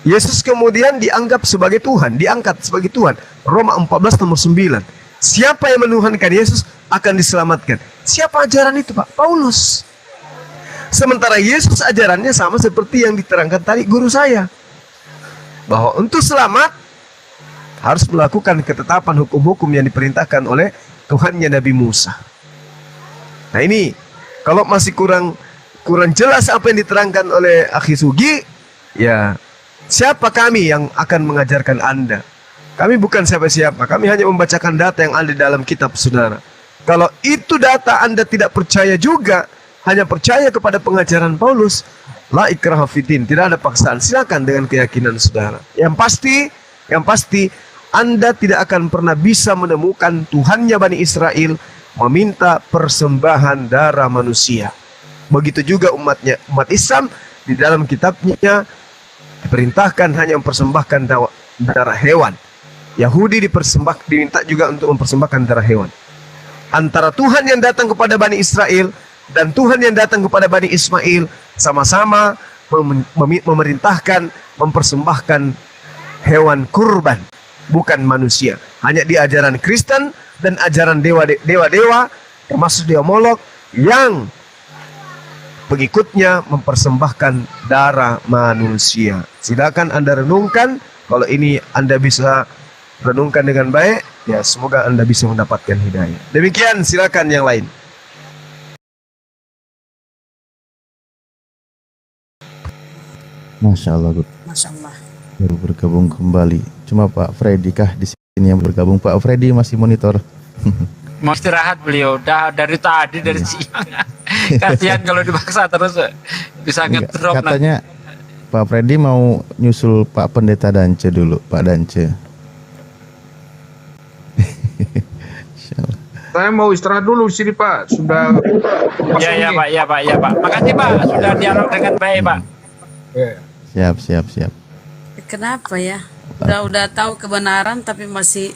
Yesus kemudian dianggap sebagai Tuhan, diangkat sebagai Tuhan. Roma 14 nomor 9. Siapa yang menuhankan Yesus akan diselamatkan. Siapa ajaran itu, Pak? Paulus. Sementara Yesus ajarannya sama seperti yang diterangkan tadi guru saya. Bahwa untuk selamat harus melakukan ketetapan hukum-hukum yang diperintahkan oleh Tuhannya Nabi Musa. Nah ini, kalau masih kurang jelas apa yang diterangkan oleh Akhi Sugi, ya siapa kami yang akan mengajarkan Anda? Kami bukan siapa-siapa, kami hanya membacakan data yang ada di dalam kitab saudara. Kalau itu data Anda tidak percaya juga, hanya percaya kepada pengajaran Paulus, la ikraha fiddin, tidak ada paksaan, silakan dengan keyakinan saudara. Yang pasti Anda tidak akan pernah bisa menemukan Tuhannya Bani Israel meminta persembahan darah manusia. Begitu juga umat Islam di dalam kitabnya diperintahkan hanya mempersembahkan darah hewan. Yahudi diminta juga untuk mempersembahkan darah hewan. Antara Tuhan yang datang kepada Bani Israel dan Tuhan yang datang kepada Bani Ismail sama-sama memerintahkan mempersembahkan hewan kurban, bukan manusia. Hanya di ajaran Kristen dan ajaran dewa-dewa termasuk dewa Molok yang pengikutnya mempersembahkan darah manusia. Silakan Anda renungkan. Kalau ini Anda bisa renungkan dengan baik, ya semoga Anda bisa mendapatkan hidayah. Demikian, silakan yang lain. Masya Allah, Gus. Masya Allah. Baru bergabung kembali. Cuma Pak Freddy kah di sini yang bergabung? Pak Freddy masih monitor. Mau istirahat beliau, udah dari tadi, dari siang. Kasihan kalau dipaksa terus bisa ngedrop. Katanya Pak Freddy mau nyusul Pak Pendeta Dance dulu, Pak Dance. Saya mau istirahat dulu sini Pak. Sudah. Ya Pak. Makasih Pak, sudah dialog dengan baik Pak. Siap. Kenapa ya? Udah tahu kebenaran tapi masih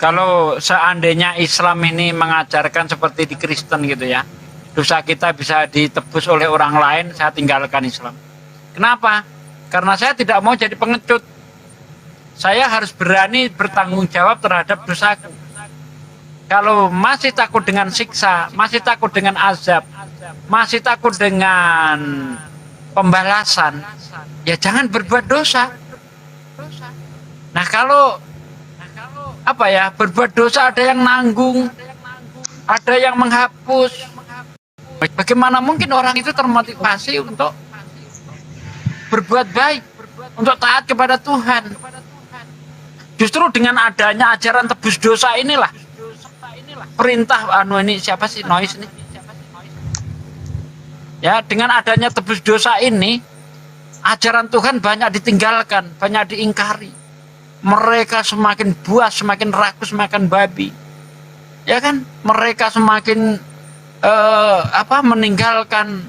Kalau seandainya Islam ini mengajarkan seperti di Kristen gitu ya, dosa kita bisa ditebus oleh orang lain, saya tinggalkan Islam. Kenapa? Karena saya tidak mau jadi pengecut. Saya harus berani bertanggung jawab terhadap dosaku. Kalau masih takut dengan siksa, masih takut dengan azab, masih takut dengan pembalasan, ya jangan berbuat dosa. Nah kalau berbuat dosa ada yang nanggung, ada yang menghapus. Bagaimana mungkin orang itu termotivasi untuk berbuat baik, untuk taat kepada Tuhan? Justru dengan adanya ajaran tebus dosa inilah perintah ini siapa sih noise nih? Ya, dengan adanya tebus dosa ini, ajaran Tuhan banyak ditinggalkan, banyak diingkari. Mereka semakin buas, semakin rakus, semakin babi. Ya kan? Mereka semakin meninggalkan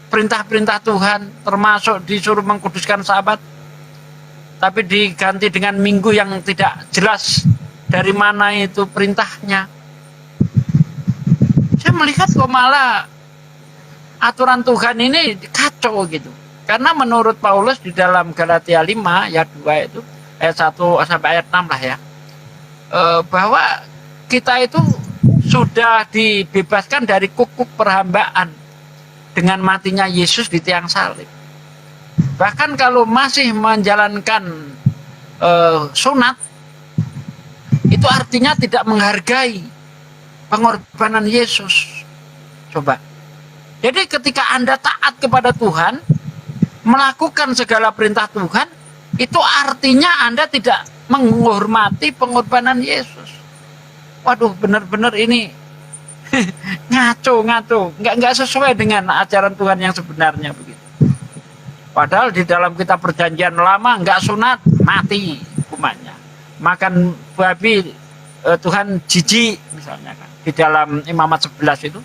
perintah-perintah Tuhan, termasuk disuruh mengkuduskan Sabat, tapi diganti dengan minggu yang tidak jelas dari mana itu perintahnya. Saya melihat kok malah aturan Tuhan ini kacau gitu. Karena menurut Paulus di dalam Galatia 5 ayat 2 itu, ayat 1 sampai ayat 6 lah ya, bahwa kita itu sudah dibebaskan dari kukuk perhambaan dengan matinya Yesus di tiang salib. Bahkan kalau masih menjalankan sunat, itu artinya tidak menghargai pengorbanan Yesus. Coba. Jadi ketika Anda taat kepada Tuhan, melakukan segala perintah Tuhan, itu artinya Anda tidak menghormati pengorbanan Yesus. Waduh, benar-benar ini ngaco, nggak sesuai dengan ajaran Tuhan yang sebenarnya begitu. Padahal di dalam kitab perjanjian lama nggak sunat, mati hukumannya. Makan babi Tuhan jijik misalnya kan. Di dalam Imamat 11 itu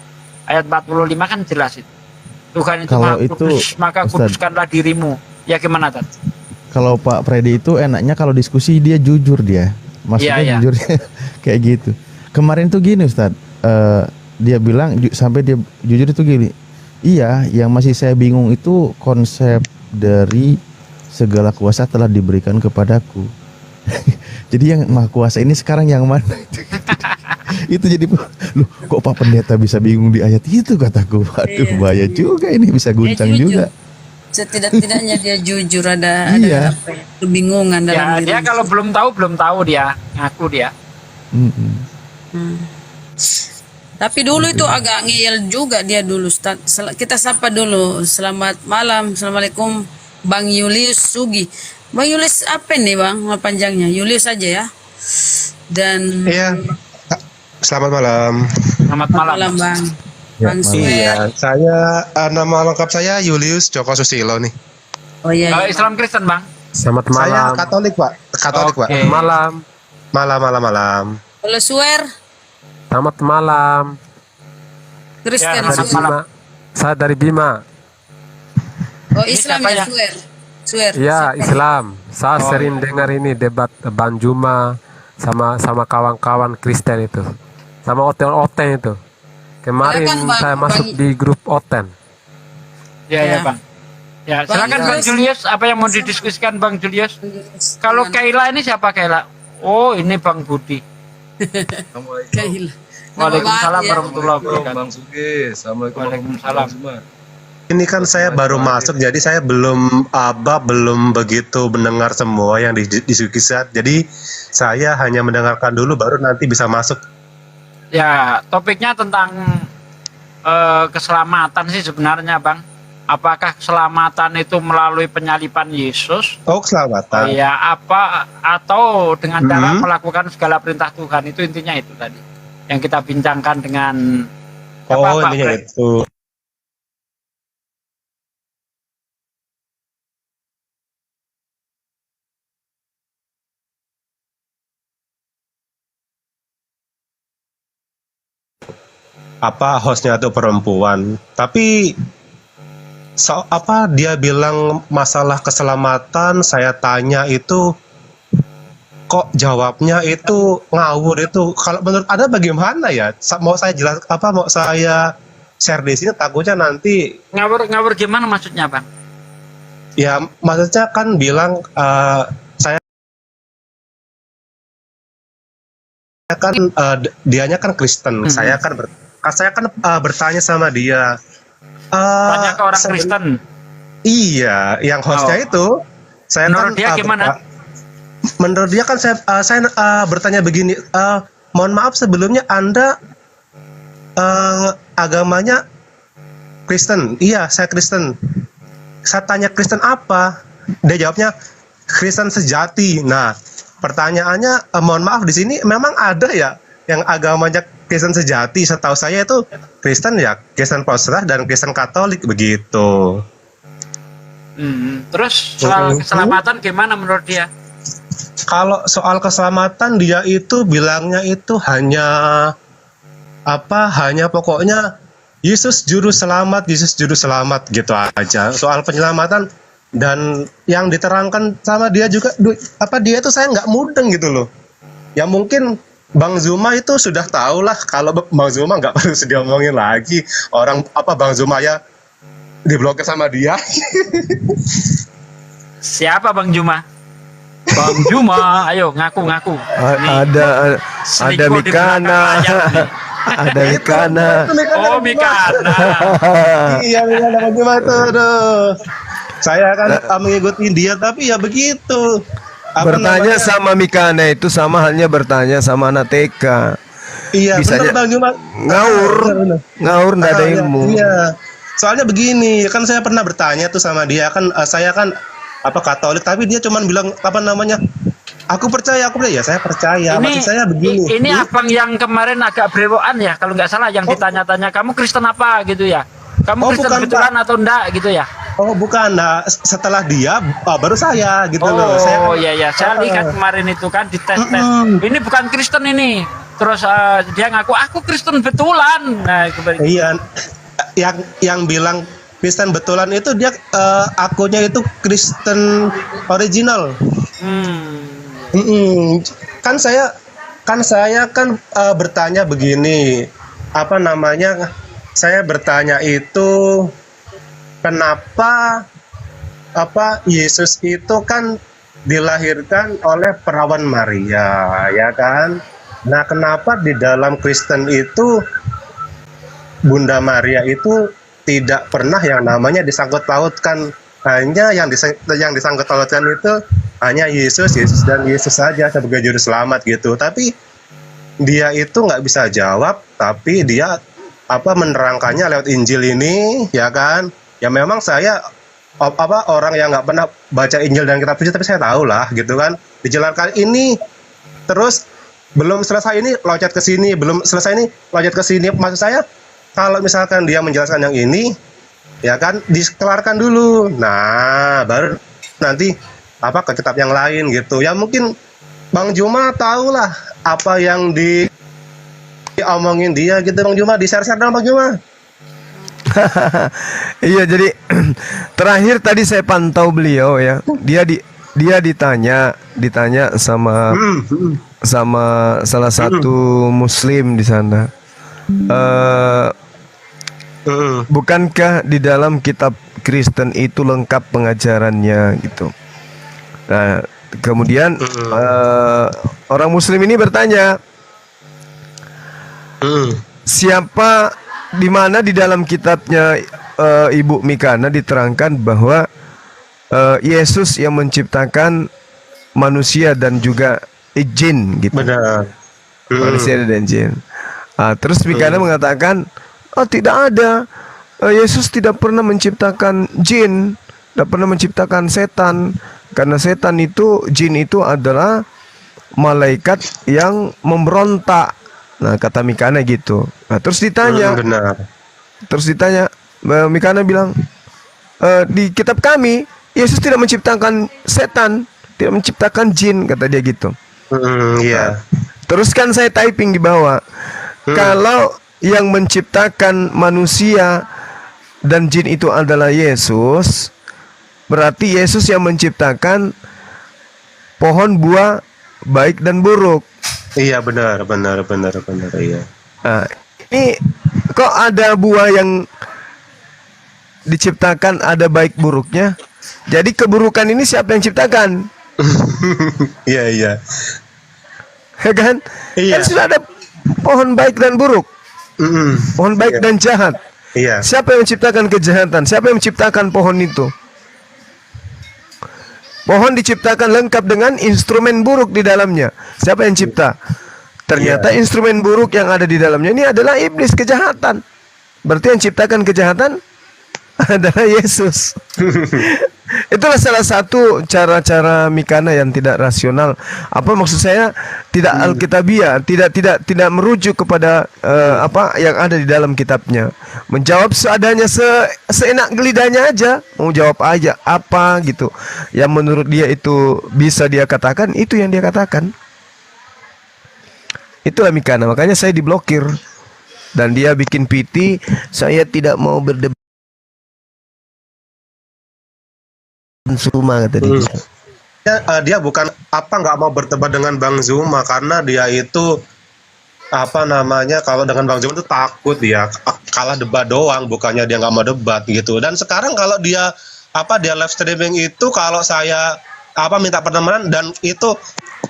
ayat 45 kan jelas itu. Tuhan itu Kalau Maha itu, kudus, maka Ustaz, kuduskanlah dirimu. Ya gimana Tad? kalau Pak Freddy itu enaknya kalau diskusi dia jujur dia. Maksudnya Iya, iya. jujur kayak gitu. Kemarin tuh gini Ustaz, dia bilang sampai dia jujur itu gini. Iya, yang masih saya bingung itu konsep dari segala kuasa telah diberikan kepadaku. Jadi yang maha kuasa ini sekarang yang mana? Itu jadi, loh kok Pak Pendeta bisa bingung di ayat itu, kataku. Waduh, Iya. bahaya juga ini, bisa guncang Dia jujur. juga. Setidak-tidaknya dia jujur, ada Iya. apa ya, kebingungan dalam Ya, dia dirinya. kalau belum tahu dia ngaku dia. Mm-mm. Hmm. Tapi dulu itu agak ngeyel juga dia dulu. Ustaz. Kita sapa dulu. Selamat malam. Assalamualaikum Bang Julius Sugi. Bang Julius apa nih Bang? Nama panjangnya Julius aja ya. Dan Iya, selamat malam. Selamat malam. malam Bang. Ya, Bang malam. Swer. Iya, saya nama lengkap saya Julius Joko Susilo nih. Oh iya. Kalau iya. Islam Kristen Bang? Selamat Saya malam. Katolik, Pak. Katolik, Oke. Pak. Malam. Malam. Kalau Swer Selamat malam. Kristen. Ya, Dari selamat malam. Bima. Saya dari Bima. Oh Ini Islam siapa ya ya? Swer. Swer. Ya, Siapa? Islam. Saya Oh, sering dengar ini debat Bang Juma sama kawan-kawan Kristen itu. Sama Oten itu. Kemarin Silakan, Bang. saya masuk Bang- di grup Oten. Ya, Ya. Bang. Ya, Bang silakan Bang Julius. Julius, apa yang mau didiskusikan Bang Julius? Kalau Kaila ini siapa Kaila? Oh, ini Bang Budi. Kaila. Waalaikumsalam ya. warahmatullahi wabarakatuh. Bang Sugi, assalamualaikum Waalaikumsalam. Ini kan saya baru masuk, jadi saya belum begitu mendengar semua yang didiskusikan. Jadi saya hanya mendengarkan dulu, baru nanti bisa masuk. Ya, topiknya tentang keselamatan sih sebenarnya Bang. Apakah keselamatan itu melalui penyaliban Yesus? Oh, keselamatan. Ya, apa atau dengan cara Hmm. melakukan segala perintah Tuhan, itu intinya itu tadi yang kita bincangkan dengan Oh, Pak intinya Fred. itu. Apa hostnya itu perempuan, tapi apa dia bilang masalah keselamatan, saya tanya itu kok jawabnya itu ngawur itu. Kalau menurut Anda bagaimana ya? Mau saya jelas mau saya share di sini, takutnya nanti Ngawur gimana maksudnya Bang? ya, maksudnya kan bilang saya kan dianya kan Kristen, saya kan bertanya sama dia. Tanya ke orang seben- Kristen. Iya, yang hostnya Oh. itu saya Menurut kan dia gimana? menurut dia kan saya bertanya begini, mohon maaf sebelumnya Anda agamanya Kristen. Iya, saya Kristen. Saya tanya Kristen apa? Dia jawabnya Kristen sejati. Nah, pertanyaannya, mohon maaf di sini memang ada ya yang agamanya Kristen sejati? Setahu saya itu Kristen ya, Kristen Protestan dan Kristen Katolik begitu. Terus soal keselamatan gimana menurut dia? Kalau soal keselamatan dia itu bilangnya itu hanya pokoknya Yesus juru selamat gitu aja. Soal penyelamatan dan yang diterangkan sama dia juga dia itu saya nggak mudeng gitu loh. Ya mungkin Bang Zuma itu sudah tahu lah, kalau Bang Zuma nggak perlu diomongin lagi. Orang Bang Zuma ya diblokir sama dia. Siapa Bang Juma? Bang Juma, ayo ngaku. Ada Selingkuh di belakang Mikana. layar nih. Ada Mikana. Oh, Mikana. Iya, Bang Juma tuh. Aduh. Saya kan mengikuti dia, tapi ya begitu. Bertanya sama Mikana itu sama halnya bertanya sama anak TK. Iya, Bisanya benar Bang Juma. Ngawur nggak ada ilmu. Iya. Soalnya begini, kan saya pernah bertanya tuh sama dia, kan saya kan Katolik, tapi dia cuman bilang aku percaya, ya saya percaya. Maksud saya begini. Ini abang yang kemarin agak brewokan ya, kalau nggak salah, yang ditanya-tanya kamu Kristen apa gitu ya? Kamu Kristen bukan, betulan atau enggak gitu ya? Oh bukan, nah setelah dia baru saya gitu loh. Oh iya, saya lihat kemarin itu kan di tes. Ini bukan Kristen ini. Terus dia ngaku aku Kristen betulan. Nah, iya, yang bilang Kristen betulan itu dia akunnya itu Kristen original. Kan saya bertanya begini, saya bertanya itu kenapa Yesus itu kan dilahirkan oleh perawan Maria, ya kan? Nah, kenapa di dalam Kristen itu Bunda Maria itu tidak pernah yang namanya disangkut pautkan, hanya yang disangkut pautkan itu hanya Yesus dan Yesus saja sebagai juru selamat gitu. Tapi dia itu nggak bisa jawab, tapi dia menerangkannya lewat Injil ini, ya kan? Ya memang saya orang yang nggak pernah baca Injil dan kitab suci, tapi saya tahu lah gitu kan. Dijelaskan ini, terus belum selesai ini loncat ke sini, belum selesai ini loncat ke sini. Maksud saya kalau misalkan dia menjelaskan yang ini, ya kan dikelarkan dulu. Nah, baru nanti ke kitab yang lain gitu. Ya mungkin Bang Juma tahu lah apa yang diomongin dia gitu. Bang Juma, di-share-share dong Bang Juma. Iya, jadi terakhir tadi saya pantau beliau ya. Dia ditanya sama salah satu muslim di sana. Bukankah di dalam kitab Kristen itu lengkap pengajarannya gitu. Nah, kemudian orang muslim ini bertanya, siapa, di mana di dalam kitabnya Ibu Mikana diterangkan bahwa Yesus yang menciptakan manusia dan juga jin gitu. Benar. Manusia dan jin. Terus Mikana mengatakan, tidak ada. Yesus tidak pernah menciptakan jin, tidak pernah menciptakan setan, karena setan itu, jin itu adalah malaikat yang memberontak. Nah, kata Mikana gitu. Nah, terus ditanya, Mikana bilang, di kitab kami Yesus tidak menciptakan setan, tidak menciptakan jin, kata dia gitu. Iya. Terus kan saya typing di bawah, kalau yang menciptakan manusia dan jin itu adalah Yesus, berarti Yesus yang menciptakan pohon buah baik dan buruk. Iya, benar iya. Nah, ini kok ada buah yang diciptakan ada baik buruknya? Jadi keburukan ini siapa yang ciptakan? Iya. Ya kan? Iya. Kan sudah ada pohon baik dan buruk. Pohon baik dan jahat. Iya. Siapa yang menciptakan kejahatan? Siapa yang menciptakan pohon itu? Pohon diciptakan lengkap dengan instrumen buruk di dalamnya. Siapa yang cipta? Ternyata instrumen buruk yang ada di dalamnya ini adalah iblis, kejahatan. Berarti yang ciptakan kejahatan adalah Yesus. Itulah salah satu cara-cara Mikana yang tidak rasional. Apa maksud saya? Tidak alkitabiah, tidak merujuk kepada apa yang ada di dalam kitabnya. Menjawab seadanya, seenak gelidahnya aja, mau jawab aja apa gitu. Yang menurut dia itu bisa dia katakan, itu yang dia katakan. Itulah Mikana, makanya saya diblokir. Dan dia bikin PT, saya tidak mau berdebat Zuma, kata dia. Dia bukan nggak mau berdebat dengan Bang Zuma, karena dia itu kalau dengan Bang Zuma itu takut dia kalah debat doang, bukannya dia nggak mau debat gitu. Dan sekarang kalau dia dia live streaming itu, kalau saya minta pertemanan dan itu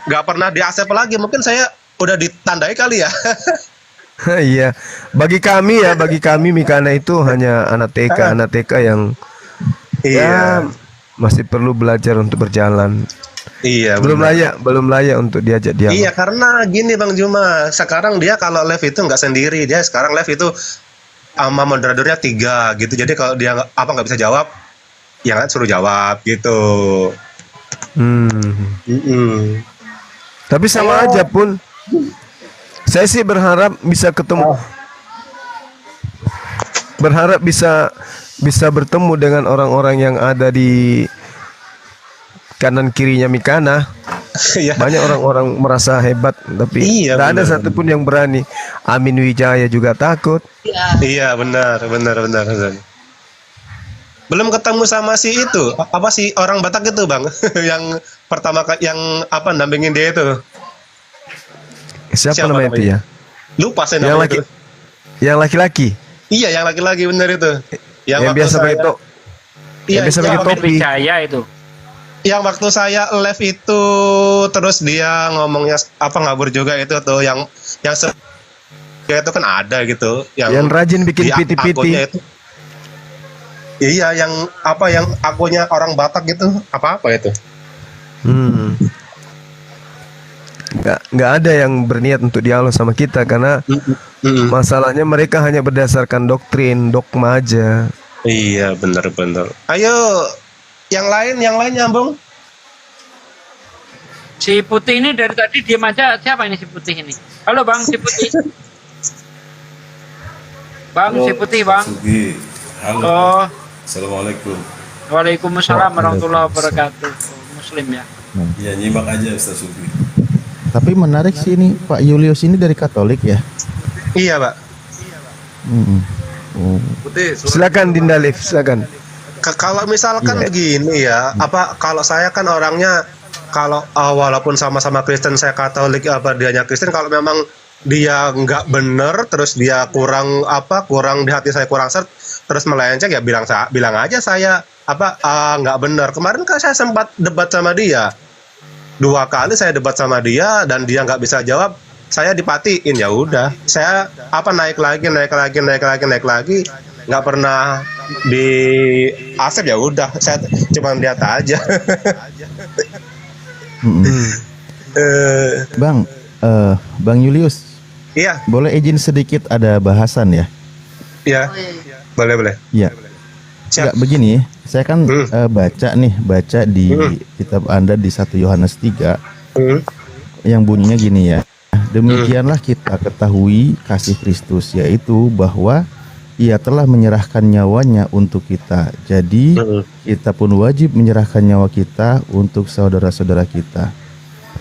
nggak pernah di accept lagi, mungkin saya udah ditandai kali ya. Iya, bagi kami Mikana itu hanya anak TK yang Iya, ya masih perlu belajar untuk berjalan. iya Belum benar. belum layak untuk diajak dia. Iya, karena gini Bang Juma, sekarang dia kalau live itu nggak sendiri, dia sekarang live itu sama moderatornya 3 gitu. Jadi kalau dia nggak bisa jawab, ya kan suruh jawab gitu. Hmm. Mm-mm. Tapi sama aja pun, saya sih berharap bisa ketemu, berharap bisa bertemu dengan orang-orang yang ada di kanan kirinya Mikana. Iya, Banyak orang-orang merasa hebat, tapi Iya, tidak ada benar. satupun yang berani. Amin Wijaya juga takut. iya benar. Belum ketemu sama si itu, apa sih orang Batak itu Bang, yang pertama yang apa nampingin dia itu. Siapa Siapa namanya itu namanya? ya? Lupa saya Yang namanya laki, itu. yang laki-laki, Iya, yang laki-laki bener itu. yang waktu biasa saya- pakai Iya, yang biasa pakai yang- topi. Wijaya itu. Yang waktu saya live itu terus dia ngomongnya apa ngabur juga itu tuh yang ya itu kan ada gitu Yang rajin bikin di piti-piti. akunnya itu. Iya, yang apa yang akunnya orang Batak gitu, apa itu? Hmm. Nggak ada yang berniat untuk dialog sama kita karena Mm-mm. masalahnya mereka hanya berdasarkan doktrin, dogma aja. Iya, bener. Ayo, yang lain nyambung. Si putih ini dari tadi diam aja. Siapa ini si putih ini? Halo Bang, si putih. Bang, si putih Bang. Sugi. Halo. Oh, Assalamualaikum. Waalaikumsalam warahmatullahi wabarakatuh. Muslim ya. Ya nyimak aja Ustaz Sugi. Tapi menarik sih ini Pak Julius ini dari Katolik ya. Iya, Pak. Mm-mm. Oh. Silakan Dinda Liv, silakan. Kalau misalkan Iya. begini ya, apa kalau saya kan orangnya kalau walaupun sama-sama Kristen saya Katolik apa dianya Kristen, kalau memang dia nggak bener terus dia kurang di hati saya kurang seret terus melenceng ya bilang aja saya nggak bener. Kemarin kan saya sempat debat sama dia 2 kali, saya debat sama dia dan dia nggak bisa jawab, saya dipatiin. Ya udah, saya naik lagi nggak pernah di asep. Ya udah, saya cuma lihat aja. Mm-mm. Bang, Bang Julius, Iya, boleh izin sedikit ada bahasan ya? iya, boleh. Iya. Siap. Enggak begini, saya kan baca di kitab Anda di 1 Yohanes 3 Hmm. yang bunyinya gini ya. Demikianlah kita ketahui kasih Kristus, yaitu bahwa Ia telah menyerahkan nyawanya untuk kita. Jadi kita pun wajib menyerahkan nyawa kita untuk saudara-saudara kita.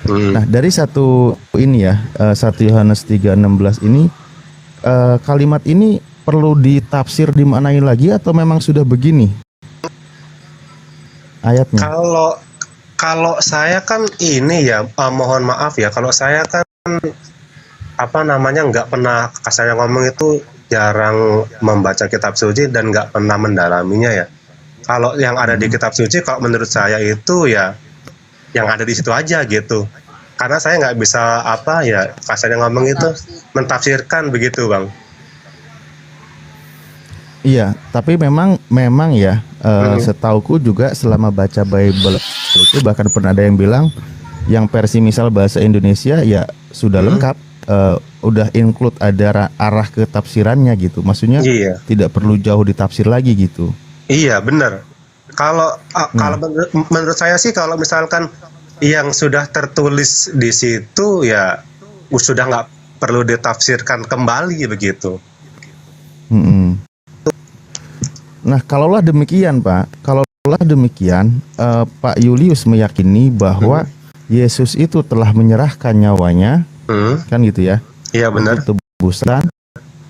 Nah, dari satu ini ya, 1 Yohanes 3:16 ini, kalimat ini perlu ditafsir dimaknai lagi atau memang sudah begini ayatnya? Kalau saya kan ini ya, mohon maaf ya, kalau saya kan nggak pernah, kasarnya ngomong itu jarang membaca kitab suci dan nggak pernah mendalaminya ya. Kalau yang ada di kitab suci, kalau menurut saya itu ya yang ada di situ aja gitu. Karena saya nggak bisa kasarnya ngomong itu mentafsirkan begitu, Bang. Iya, tapi memang ya, setauku juga selama baca Bible itu bahkan pernah ada yang bilang yang versi misal bahasa Indonesia ya sudah lengkap, udah include ada arah ke tafsirannya gitu. Maksudnya Iya. tidak perlu jauh ditafsir lagi gitu. Iya, benar. Kalau menurut saya sih, kalau misalkan yang sudah tertulis di situ ya sudah nggak perlu ditafsirkan kembali begitu. Mm-mm. Nah, kalaulah demikian, Pak, Pak Julius meyakini bahwa Yesus itu telah menyerahkan nyawanya, kan gitu ya? Iya, benar. Untuk tebusan.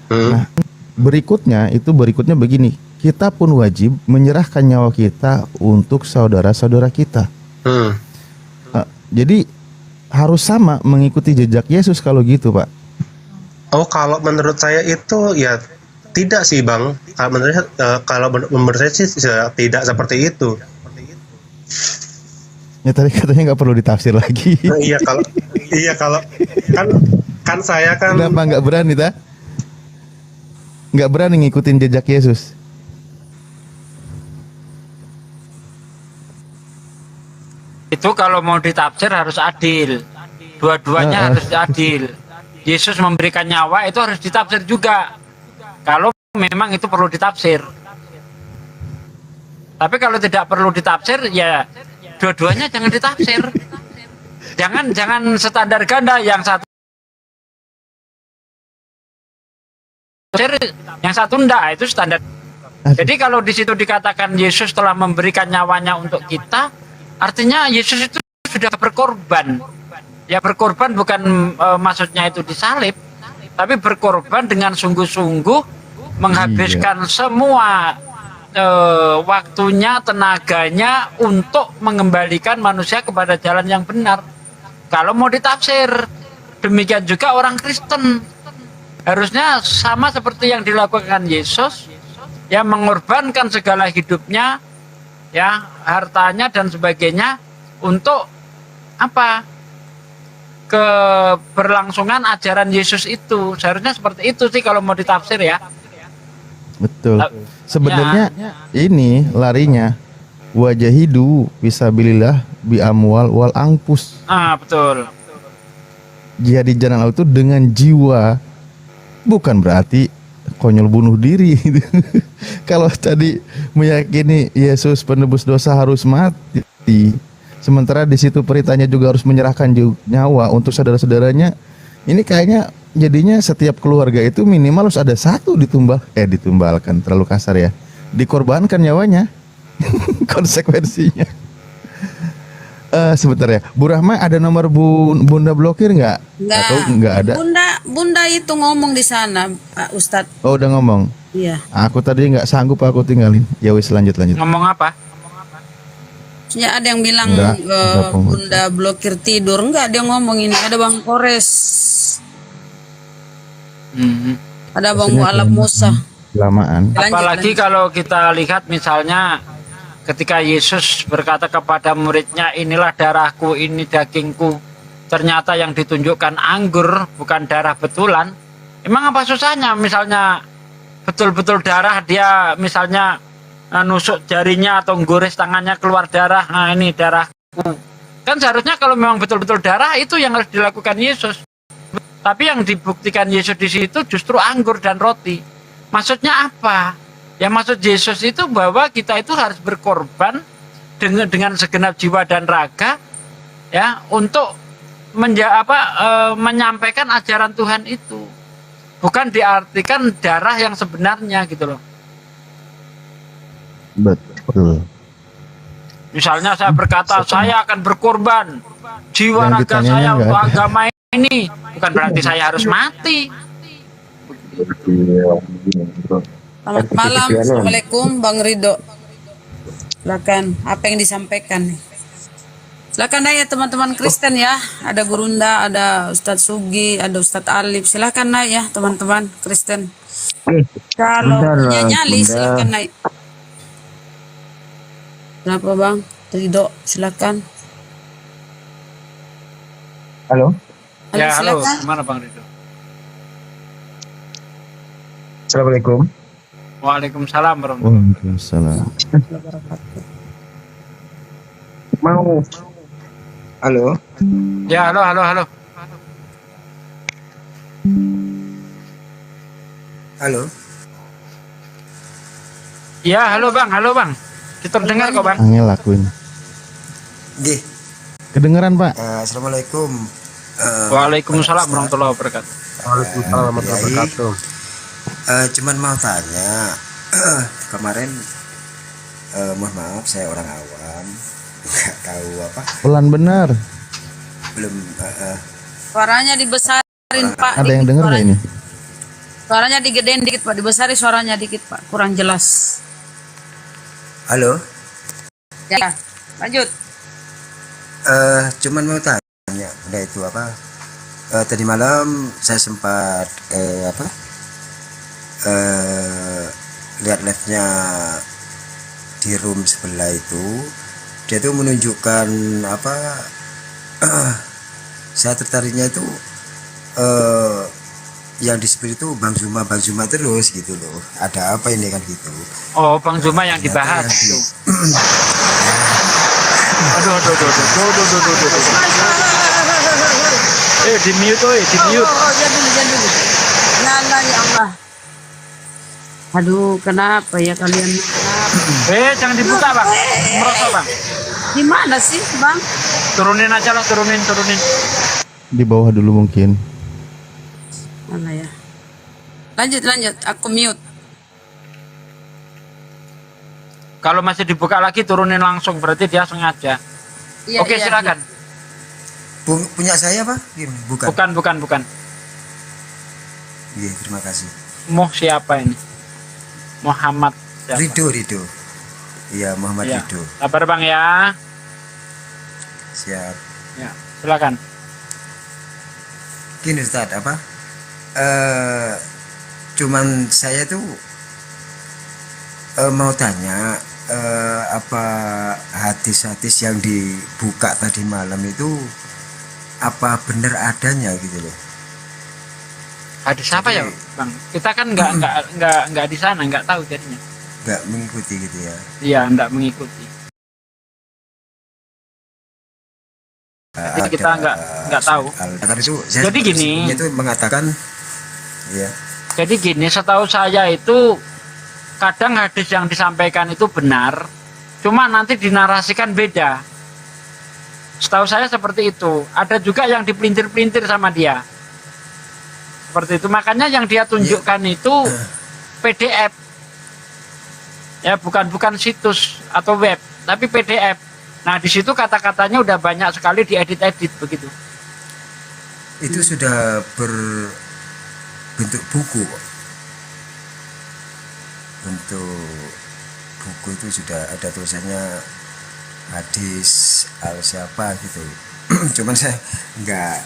Nah, berikutnya begini, kita pun wajib menyerahkan nyawa kita untuk saudara-saudara kita. Jadi harus sama mengikuti jejak Yesus kalau gitu, Pak. Oh, kalau menurut saya itu ya tidak sih, Bang. Kalau menurut saya sih tidak seperti itu. Ya tadi katanya nggak perlu ditafsir lagi. Iya, kalau kan saya kan Kenapa nggak berani, ta? nggak berani ngikutin jejak Yesus. Itu kalau mau ditafsir harus adil. Dua-duanya harus adil. Yesus memberikan nyawa itu harus ditafsir juga. Kalau memang itu perlu ditafsir. Tapi kalau tidak perlu ditafsir, ya dua-duanya jangan ditafsir. Jangan standar ganda, yang satu yang satu enggak, itu standar. Jadi kalau di situ dikatakan Yesus telah memberikan nyawanya untuk kita, artinya Yesus itu sudah berkorban. Ya berkorban bukan maksudnya itu disalib, tapi berkorban dengan sungguh-sungguh menghabiskan semua waktunya, tenaganya untuk mengembalikan manusia kepada jalan yang benar. Kalau mau ditafsir, demikian juga orang Kristen harusnya sama seperti yang dilakukan Yesus, yang mengorbankan segala hidupnya, ya hartanya dan sebagainya untuk apa? Keberlangsungan ajaran Yesus itu. Seharusnya seperti itu sih kalau mau ditafsir ya. Betul. Sebenarnya ini larinya wajahidu fisabilillah bi amwal wal angpus. Betul. Jihad di jalan Allah itu dengan jiwa, bukan berarti konyol bunuh diri. Kalau tadi meyakini Yesus penebus dosa harus mati, sementara di situ perintahnya juga harus menyerahkan nyawa untuk saudara-saudaranya. Ini kayaknya jadinya setiap keluarga itu minimal harus ada satu ditumbalkan, terlalu kasar ya, dikorbankan nyawanya. Konsekuensinya. Sebentar ya, Bu Rahma, ada nomor Bunda blokir nggak? Atau nggak ada? Bunda itu ngomong di sana, Pak Ustadz. Oh, udah ngomong. Iya. Aku tadi nggak sanggup, aku tinggalin. Ya wis, lanjut. Ngomong apa? Ya ada yang bilang Enggak, Bunda blokir tidur. Enggak, dia ngomong ini. Ada Bang Kores. Ada Bang Mu'alaf Musa. Lamaan. Apalagi kalau kita lihat misalnya ketika Yesus berkata kepada muridnya, inilah darahku, ini dagingku, ternyata yang ditunjukkan anggur bukan darah betulan. Emang apa susahnya misalnya betul-betul darah, dia misalnya nusuk jarinya atau gores tangannya keluar darah, nah ini darahku. Kan seharusnya kalau memang betul-betul darah, itu yang harus dilakukan Yesus. Tapi yang dibuktikan Yesus di situ justru anggur dan roti. Maksudnya apa? Ya maksud Yesus itu bahwa kita itu harus berkorban dengan segenap jiwa dan raga, ya, untuk menyampaikan ajaran Tuhan itu. Bukan diartikan darah yang sebenarnya gitu loh. Betul. Misalnya saya berkata saya akan berkorban jiwa Yang raga saya ditanyanya untuk nggak ada. agama ini, bukan berarti saya harus mati. Selamat malam. Assalamualaikum Bang Ridho. Silakan, apa yang disampaikan? Silakan ya teman-teman Kristen ya. Ada Gurunda, ada Ustadz Sugi, ada Ustadz Alif. Silakan naik ya teman-teman Kristen. Kalau punya nyali silakan naik. Kenapa Bang Ridho? Silakan. Halo. Ya halo, silakan. gimana Bang Ridho? Assalamualaikum. Waalaikumsalam warahmatullahi Waalaikumsalam. Mau. Halo. Ya halo. Halo. Ya halo bang. Kita dengar kok bang. Angel lakuin. Gih, Kedengeran Pak? assalamualaikum. Waalaikumsalam warahmatullahi wabarakatuh. Waalaikumsalam warahmatullahi wabarakatuh. Cuman mau tanya, kemarin mohon maaf saya orang awam, nggak tahu apa, Pelan benar. belum Suaranya dibesarin Pak. Ada yang dikit denger nggak suaranya. ini? Suaranya digedein dikit Pak, dibesari suaranya dikit Pak, kurang jelas. halo. Ya, lanjut. Cuman mau tanya, udah itu apa? Tadi malam saya sempat lihat live-nya di room sebelah itu. Dia tuh menunjukkan saya tertariknya itu yang disebut itu Bang Zuma terus gitu loh. Ada apa ini kan gitu. Oh, Bang Zuma yang dibahas. Ternyata yang Aduh. Di mute, di mute. Jangan dulu. Nyala ya Allah. Aduh, kenapa ya kalian? Jangan dibuka, Bang. Merosot, Bang. Gimana sih, Bang? Turunin aja lah, turunin. Di bawah dulu mungkin. Mana ya? Lanjut. Aku mute. Kalau masih dibuka lagi, turunin langsung. Berarti dia sengaja. Iya, Oke, iya. silakan. punya saya Pak? Bukan. Bukan. Iya, terima kasih. Siapa ini? Muhammad siapa? Ridho. Iya, Muhammad Iya. Ridho. Sabar, Bang ya. Siap. Ya, silakan. Gini Ustaz, cuman saya tuh mau tanya apa hadis-hadis yang dibuka tadi malam itu apa benar adanya gitu loh. Hadis apa ya, Bang? Kita kan nggak di sana, nggak tahu jadinya. Nggak mengikuti gitu ya. Iya, nggak mengikuti. Jadi kita nggak tahu. Itu, Jadi gini. itu mengatakan ya. Jadi gini, setahu saya itu kadang hadis yang disampaikan itu benar, cuma nanti dinarasikan beda. Setahu saya seperti itu. Ada juga yang dipelintir-pelintir sama dia. Seperti itu. Makanya yang dia tunjukkan itu PDF. Ya, bukan situs atau web, tapi PDF. Nah, di situ kata-katanya udah banyak sekali diedit-edit begitu. Itu sudah berbentuk buku. Bentuk buku itu sudah ada tulisannya hadis al siapa gitu. Cuman saya nggak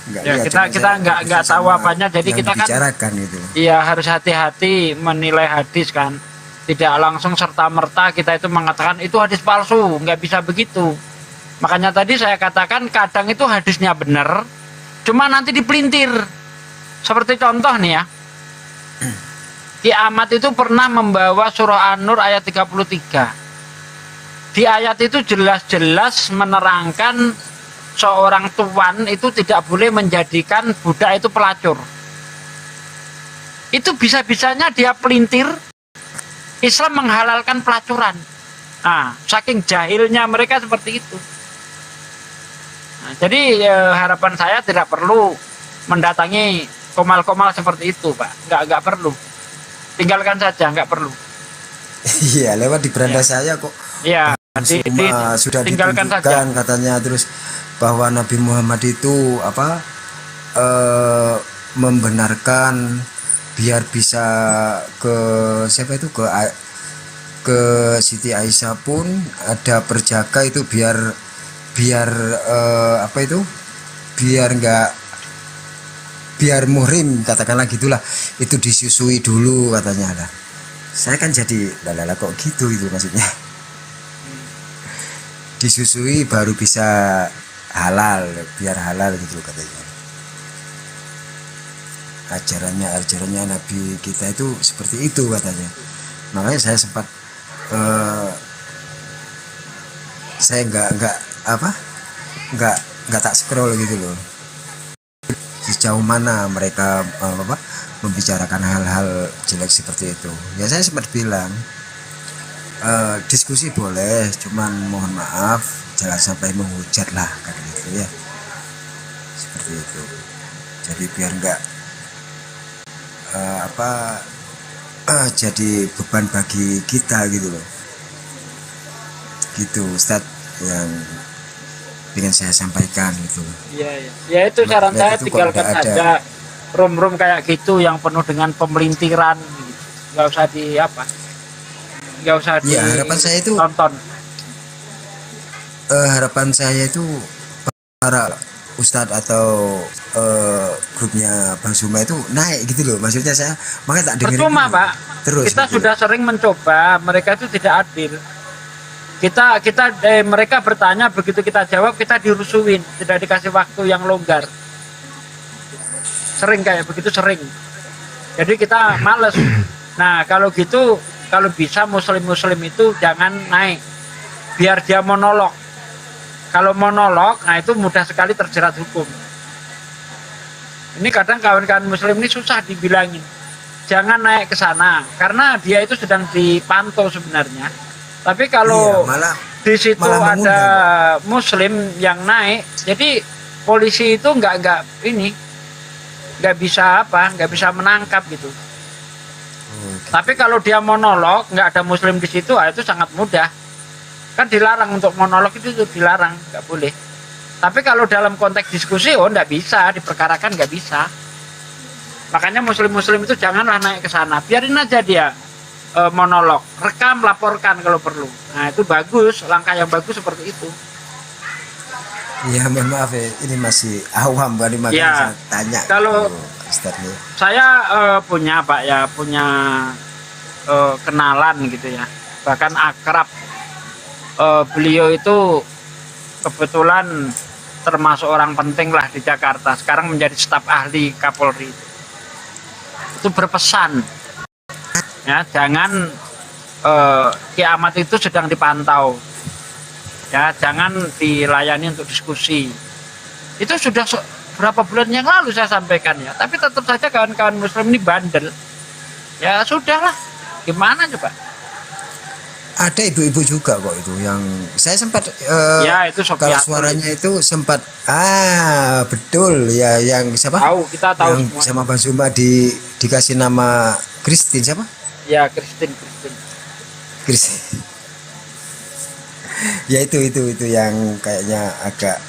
Ya, lihat, kita nggak tahu apanya, jadi yang kita kan dibicarakan itu. iya harus hati-hati menilai hadis kan. Tidak langsung serta-merta kita itu mengatakan itu hadis palsu, nggak bisa begitu. Makanya tadi saya katakan kadang itu hadisnya benar, cuma nanti dipelintir. Seperti contoh nih ya, Ki Ahmad itu pernah membawa surah An-Nur ayat 33. Di ayat itu jelas-jelas menerangkan seorang tuan itu tidak boleh menjadikan budak itu pelacur. Itu bisa-bisanya dia pelintir, Islam menghalalkan pelacuran. Nah, saking jahilnya mereka seperti itu. Nah, jadi harapan saya tidak perlu mendatangi komal-komal seperti itu, Pak. Nggak perlu. Tinggalkan saja, nggak perlu. Iya, lewat di beranda saya kok. Iya, Sudah tinggalkan ditunjukkan saja. katanya, terus bahwa Nabi Muhammad itu membenarkan biar bisa ke siapa itu ke Siti Aisyah pun ada perjaka itu biar biar muhrim katakanlah gitulah, itu disusui dulu katanya lah. Saya kan jadi lalala kok gitu itu maksudnya. Disusui baru bisa halal, biar halal gitu katanya. Ajarannya Nabi kita itu seperti itu katanya. Makanya saya sempat saya nggak tak scroll gitu loh, sejauh mana mereka membicarakan hal-hal jelek seperti itu. Ya saya sempat bilang diskusi boleh, cuman mohon maaf jangan sampai menghujat lah kan gitu ya, seperti itu. Jadi biar nggak jadi beban bagi kita gitu loh. Gitu Ustadz yang ingin saya sampaikan gitu. Iya. Ya itu saran saya, tinggalkan saja room kayak gitu yang penuh dengan pemelintiran. Nggak usah nggak usah Ya, harapan saya itu tonton. Harapan saya itu para Ustadz atau grupnya Bang Zuma itu naik gitu loh, maksudnya saya makanya tak dengerin. Percuma, Pak. Terus Kita gitu. sudah sering mencoba, mereka itu tidak adil. Mereka bertanya, begitu kita jawab kita dirusuin, tidak dikasih waktu yang longgar. sering kayak begitu sering. Jadi kita males. Nah kalau gitu, kalau bisa muslim itu jangan naik, biar dia monolog. Kalau monolog, nah itu mudah sekali terjerat hukum. Ini kadang kawan-kawan muslim ini susah dibilangin, jangan naik ke sana, karena dia itu sedang dipantau sebenarnya. Tapi kalau di situ malah ada muslim yang naik, jadi polisi itu nggak bisa menangkap gitu. Tapi kalau dia monolog, nggak ada muslim di situ, itu sangat mudah. Kan dilarang untuk monolog, itu dilarang, nggak boleh. Tapi kalau dalam konteks diskusi, nggak bisa, diperkarakan nggak bisa. Makanya muslim-muslim itu janganlah naik ke sana, biarin aja dia monolog, rekam, laporkan kalau perlu. Nah itu bagus, langkah yang bagus seperti itu. Ya mohon maaf ya, ini masih awam kan, makanya Ya, saya tanya. kalau Ustaz nih. saya punya Pak ya, punya kenalan gitu ya, bahkan akrab. Beliau itu kebetulan termasuk orang penting lah di Jakarta, sekarang menjadi staf ahli Kapolri. Itu berpesan, ya jangan kiamat itu sedang dipantau, ya jangan dilayani untuk diskusi. Itu sudah berapa bulan yang lalu saya sampaikan ya, tapi tetap saja kawan-kawan muslim ini bandel. Ya sudahlah, gimana coba. Ada ibu-ibu juga kok itu yang saya sempat Ya itu kalau Sofiatul. suaranya itu sempat betul ya, yang siapa? Kita tahu Yang semua. sama Bang Zuma dikasih nama Christine siapa? Ya Christine. Christine. Ya itu yang kayaknya agak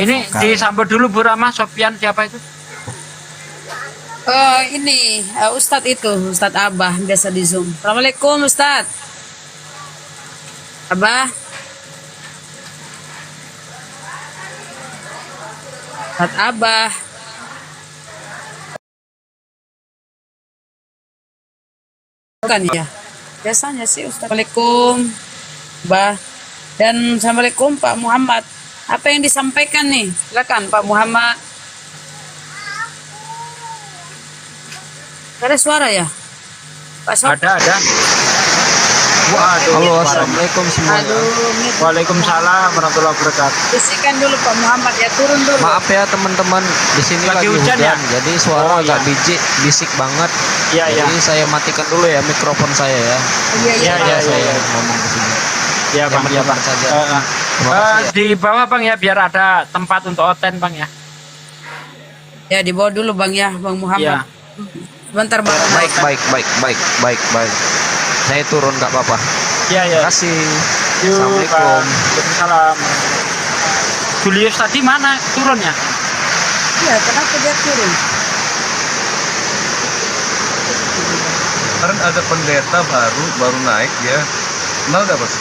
Ini vokal. disambut dulu Bu Rama, Sofian siapa itu? Ini Ustadz Abah biasa di Zoom. Assalamualaikum Ustadz. Abah. Ustadz Abah. Bukan ya? Biasanya sih Ustadz. Assalamualaikum Abah. Dan Assalamualaikum Pak Muhammad. Apa yang disampaikan nih? Silakan Pak Muhammad. Ada suara ya? Pak Sof? Ada. Waduh. Halo, assalamualaikum semuanya. Aduh, Waalaikumsalam warahmatullahi wabarakatuh. bisikan dulu Pak Muhammad ya, turun dulu. Maaf ya teman-teman, di sini Lagi lagi hujan hujan, ya? jadi suara Oh, agak iya. bisik banget. Iya. Jadi saya matikan dulu ya mikrofon saya ya. Iya. Saya ngomong di sini. Ya Bang, ya Bang. saja. Terima kasih ya. Di bawah Bang ya, biar ada tempat untuk oten Bang ya. Ya dibawa dulu Bang ya, Bang Muhammad. Iya. Sebentar Bang. Baik. Saya turun nggak apa-apa. Iya. Terima kasih. Yuk, Assalamualaikum. Bang. Waalaikumsalam. Julius tadi mana turunnya? Iya, kenapa dia turun? Kemarin ada pendeta baru naik ya. Kenal gak Mas?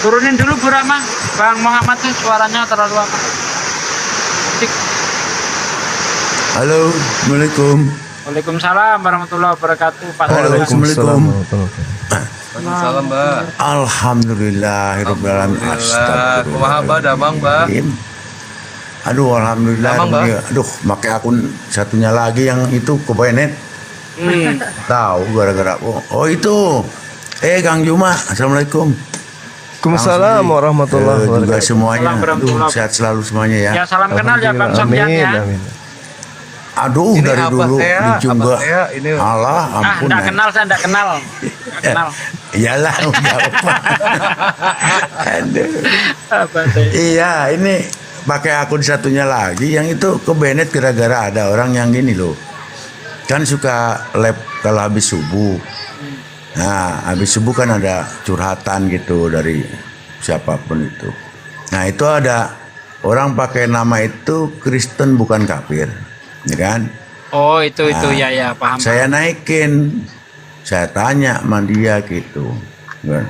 Turunin dulu Bu Rama. Bang Muhammad tuh suaranya terlalu apa? Cik. Halo, Assalamualaikum. Waalaikumsalam warahmatullahi wabarakatuh Pak. Assalamualaikum. Waalaikumsalam, Mbak. Alhamdulillahirobbilalamin. Alhamdulillah. Kumaha Mbak, damang Mbak. Aduh, alhamdulillah. Damang, Mbak. Aduh, pakai akun satunya lagi yang itu kebenet. Tahu gara-gara oh itu. Kang Juma, assalamualaikum. Waalaikumsalam warahmatullahi Juga wabarakatuh. semuanya. Aduh, Warahmatullahi sehat selalu semuanya ya. Ya salam kenal ya Bang Sofian ya. Amin. Aduh, Ini dari Abah dulu Tea, dicium Abah gua. Tea, ini. Allah, ampun. Enggak ya. kenal, saya enggak kenal. Nggak kenal. Iyalah, udah apa. Aduh. Apa teh? Iya, ini pakai akun satunya lagi yang itu ke Bennett gara-gara ada orang yang gini loh. Kan suka live kalau habis subuh. Nah, habis subuh kan ada curhatan gitu dari siapapun itu. Nah, itu ada orang pakai nama itu Kristen bukan kafir. Ya kan? Oh, itu ya paham. Saya naikin. Saya tanya sama dia gitu. Kan,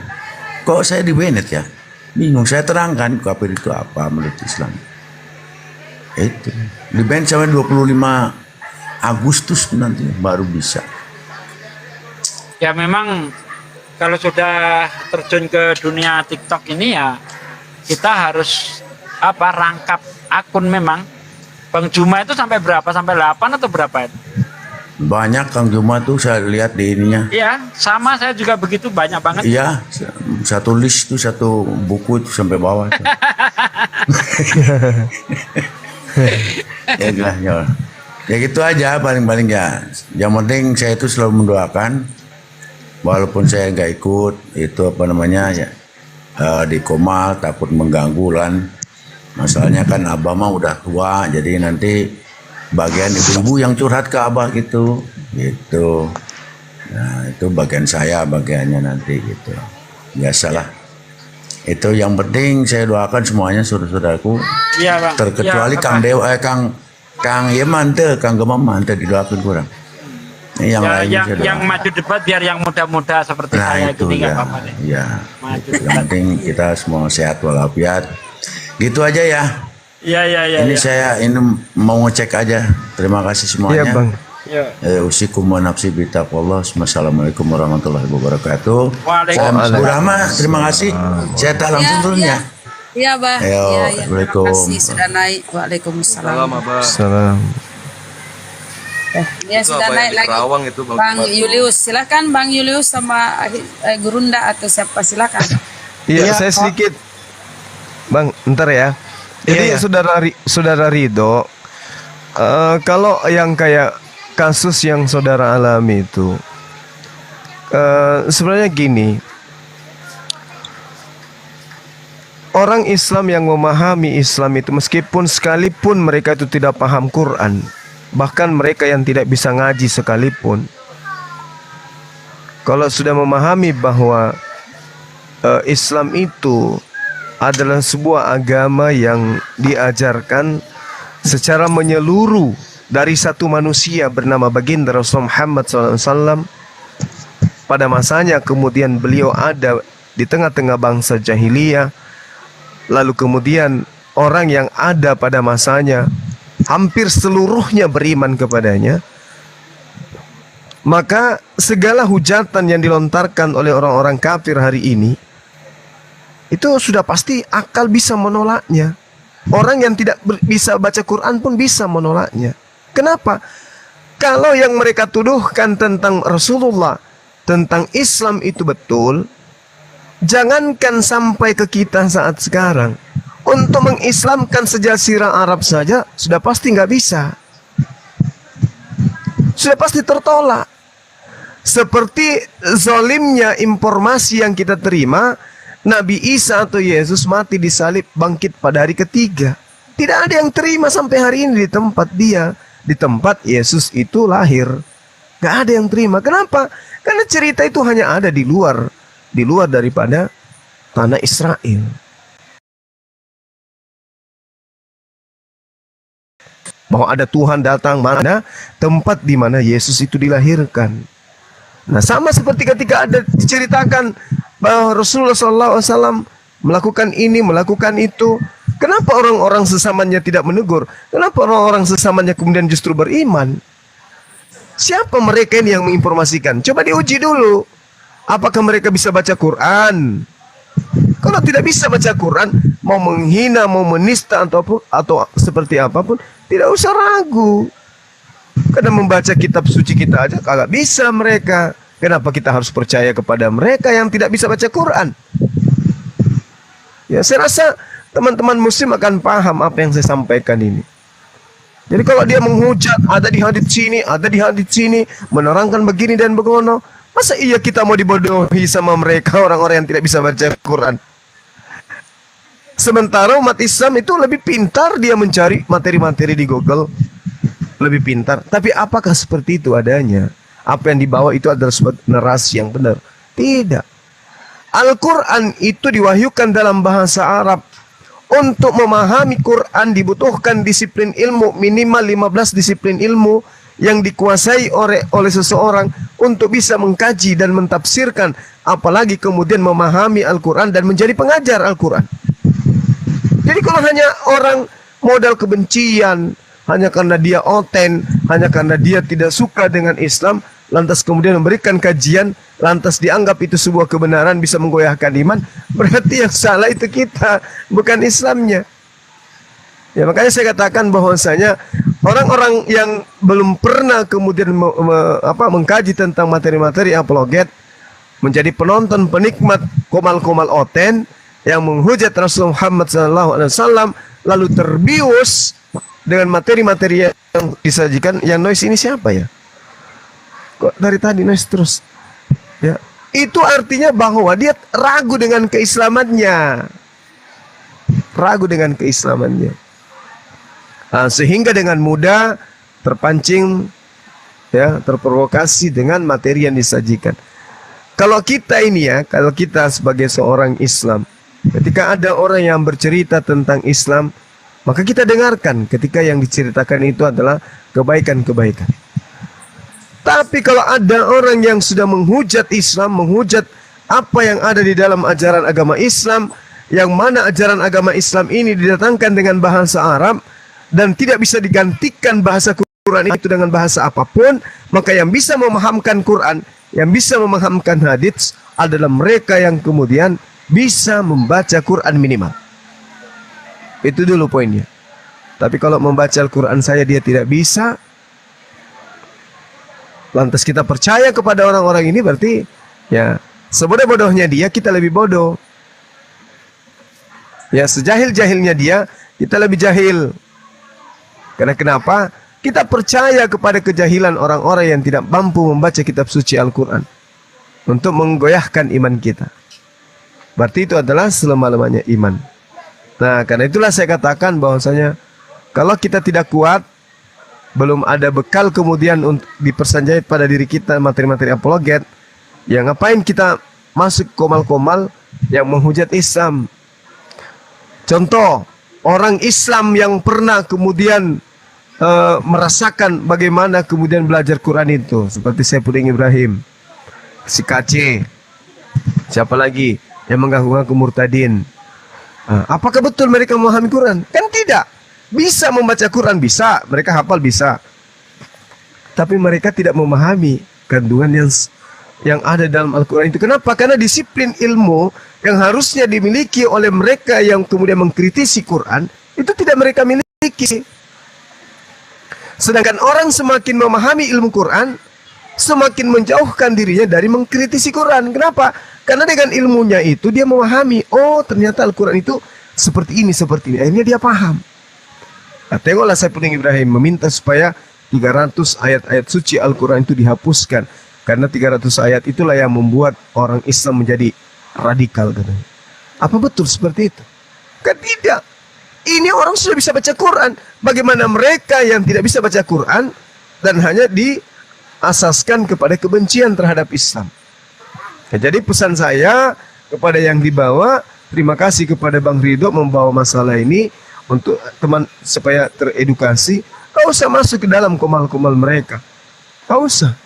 kok saya di Bennett ya? Bingung, saya terangkan kafir itu apa menurut Islam. Itu. Di Bennett sampai 25 Agustus nanti baru bisa. Ya memang kalau sudah terjun ke dunia TikTok ini ya kita harus rangkap akun memang. Bang Juma itu sampai berapa? Sampai 8 atau berapa itu? Banyak Kang Juma tuh saya lihat di ininya. Iya, sama saya juga begitu, banyak banget. Iya, satu list tuh, satu buku itu sampai bawah tuh. Ya gitu aja paling-paling ya. Yang penting saya itu selalu mendoakan, walaupun saya nggak ikut itu apa namanya ya, di Komal takut mengganggu lan. Masalahnya kan Abah mah udah tua, jadi nanti bagian ibu-ibu yang curhat ke Abah gitu. Nah itu bagian saya bagiannya nanti gitu. Biasalah. Itu yang penting saya doakan semuanya saudara-saudaraku. Iya, Bang. Terkecuali Iya, Kang Bapak. Dewa, Kang Yeman tuh, Kang Gemam tuh didoakan kurang. Ini yang lain Ya, saya yang doakan. maju debat biar yang muda-muda seperti Nah saya itu gini nggak ya, apa-apa deh. ya. Maju Yang debat. penting kita semua sehat walafiat. Gitu aja ya. Iya. Ini saya ini mau ngecek aja. Terima kasih semuanya. Iya Bang. Iya. Usikum wa nafsi bitaqwallah. Wassalamualaikum warahmatullahi wabarakatuh. Waalaikumsalam. Bu Rahma, terima kasih. Saya tak langsung turun ya. Iya, Bah. Ayo, Iya, terima Assalamualaikum. kasih sudah naik. Waalaikumsalam. Salam Abah. Salam. Dia Itu sudah apa yang naik di lagi. Kerawang itu, Bang Bang Jumat? Julius, silakan Bang Julius sama Gurunda atau siapa silakan. Iya, saya sedikit. Bang, ntar ya. Jadi saudara Ridho, kalau yang kayak kasus yang saudara alami itu, sebenarnya gini, orang Islam yang memahami Islam itu meskipun sekalipun mereka itu tidak paham Quran, bahkan mereka yang tidak bisa ngaji sekalipun, kalau sudah memahami bahwa Islam itu adalah sebuah agama yang diajarkan secara menyeluruh dari satu manusia bernama baginda Rasul Muhammad SAW pada masanya, kemudian beliau ada di tengah-tengah bangsa jahiliyah, lalu kemudian orang yang ada pada masanya hampir seluruhnya beriman kepadanya, maka segala hujatan yang dilontarkan oleh orang-orang kafir hari ini itu sudah pasti akal bisa menolaknya. Orang yang tidak bisa baca Quran pun bisa menolaknya. Kenapa? Kalau yang mereka tuduhkan tentang Rasulullah, tentang Islam itu betul, jangankan sampai ke kita saat sekarang, untuk mengislamkan sejazirah Arab saja sudah pasti nggak bisa. Sudah pasti tertolak. Seperti zolimnya informasi yang kita terima, Nabi Isa atau Yesus mati disalib bangkit pada hari ketiga. Tidak ada yang terima sampai hari ini di tempat dia, di tempat Yesus itu lahir. Gak ada yang terima. Kenapa? Karena cerita itu hanya ada di luar daripada tanah Israel. Bahwa ada Tuhan datang mana tempat di mana Yesus itu dilahirkan. Nah, sama seperti ketika ada diceritakan bahwa Rasulullah SAW melakukan ini, melakukan itu. Kenapa orang-orang sesamanya tidak menegur? Kenapa orang-orang sesamanya kemudian justru beriman? Siapa mereka ini yang menginformasikan? Coba diuji dulu. Apakah mereka bisa baca Quran? Kalau tidak bisa baca Quran, mau menghina, mau menista atau seperti apapun, tidak usah ragu. Karena membaca kitab suci kita aja kagak bisa mereka. Kenapa kita harus percaya kepada mereka yang tidak bisa baca Quran? Ya, saya rasa teman-teman muslim akan paham apa yang saya sampaikan ini. Jadi kalau dia menghujat, ada di hadits sini, ada di hadits sini, menerangkan begini dan begono, masa iya kita mau dibodohi sama mereka orang-orang yang tidak bisa baca Quran? Sementara umat Islam itu lebih pintar, dia mencari materi-materi di Google, lebih pintar. Tapi apakah seperti itu adanya? Apa yang dibawa itu adalah sebuah narasi yang benar? Tidak. Al-Quran itu diwahyukan dalam bahasa Arab. Untuk memahami Quran dibutuhkan disiplin ilmu, minimal 15 disiplin ilmu yang dikuasai oleh seseorang untuk bisa mengkaji dan mentafsirkan, apalagi kemudian memahami Al-Quran dan menjadi pengajar Al-Quran. Jadi kalau hanya orang modal kebencian, hanya karena dia oten, hanya karena dia tidak suka dengan Islam, lantas kemudian memberikan kajian, lantas dianggap itu sebuah kebenaran bisa menggoyahkan iman, berarti yang salah itu kita, bukan Islamnya. Ya makanya saya katakan bahwasanya orang-orang yang belum pernah kemudian mengkaji tentang materi-materi apologet, menjadi penonton penikmat komal-komal oten yang menghujat Rasulullah Muhammad SAW, lalu terbius dengan materi-materi yang disajikan. Yang noise ini siapa ya? Kok dari tadi noise terus? Ya, itu artinya bahwa dia ragu dengan keislamannya, ragu dengan keislamannya. Sehingga dengan mudah terpancing, ya, terprovokasi dengan materi yang disajikan. Kalau kita ini ya, kalau kita sebagai seorang Islam, ketika ada orang yang bercerita tentang Islam, maka kita dengarkan ketika yang diceritakan itu adalah kebaikan-kebaikan. Tapi kalau ada orang yang sudah menghujat Islam, menghujat apa yang ada di dalam ajaran agama Islam, yang mana ajaran agama Islam ini didatangkan dengan bahasa Arab, dan tidak bisa digantikan bahasa Quran itu dengan bahasa apapun, maka yang bisa memahamkan Quran, yang bisa memahamkan hadits adalah mereka yang kemudian bisa membaca Quran minimal. Itu dulu poinnya. Tapi kalau membaca Al-Quran saya dia tidak bisa, lantas kita percaya kepada orang-orang ini, berarti ya sebodoh-bodohnya dia, kita lebih bodoh. Ya sejahil-jahilnya dia, kita lebih jahil. Karena kenapa? Kita percaya kepada kejahilan orang-orang yang tidak mampu membaca kitab suci Al-Quran untuk menggoyahkan iman kita. Berarti itu adalah selama-lamanya iman. Nah, karena itulah saya katakan bahwasanya kalau kita tidak kuat, belum ada bekal kemudian untuk dipersanjai pada diri kita materi-materi apologet, ya ngapain kita masuk komal-komal yang menghujat Islam. Contoh, orang Islam yang pernah kemudian merasakan bagaimana kemudian belajar Quran itu, seperti Saipudin Ibrahim, si KC, siapa lagi yang mengganggu murtadin. Apakah betul mereka memahami Quran? Kan tidak. Bisa membaca Quran, bisa, mereka hafal bisa, tapi mereka tidak memahami kandungan yang ada dalam Al-Quran itu. Kenapa? Karena disiplin ilmu yang harusnya dimiliki oleh mereka yang kemudian mengkritisi Quran itu tidak mereka miliki. Sedangkan orang semakin memahami ilmu Quran, semakin menjauhkan dirinya dari mengkritisi Quran. Kenapa? Karena dengan ilmunya itu dia memahami, oh ternyata Al-Quran itu seperti ini. Akhirnya dia paham. Nah, tengoklah Saipudin Ibrahim meminta supaya 300 ayat-ayat suci Al-Quran itu dihapuskan. Karena 300 ayat itulah yang membuat orang Islam menjadi radikal, katanya. Apa betul seperti itu? Kan tidak. Ini orang sudah bisa baca Quran. Bagaimana mereka yang tidak bisa baca Quran dan hanya diasaskan kepada kebencian terhadap Islam? Ya, jadi pesan saya kepada yang dibawa, terima kasih kepada Bang Ridho membawa masalah ini untuk teman supaya teredukasi. Kau usah masuk ke dalam komal-komal mereka. Kau usah.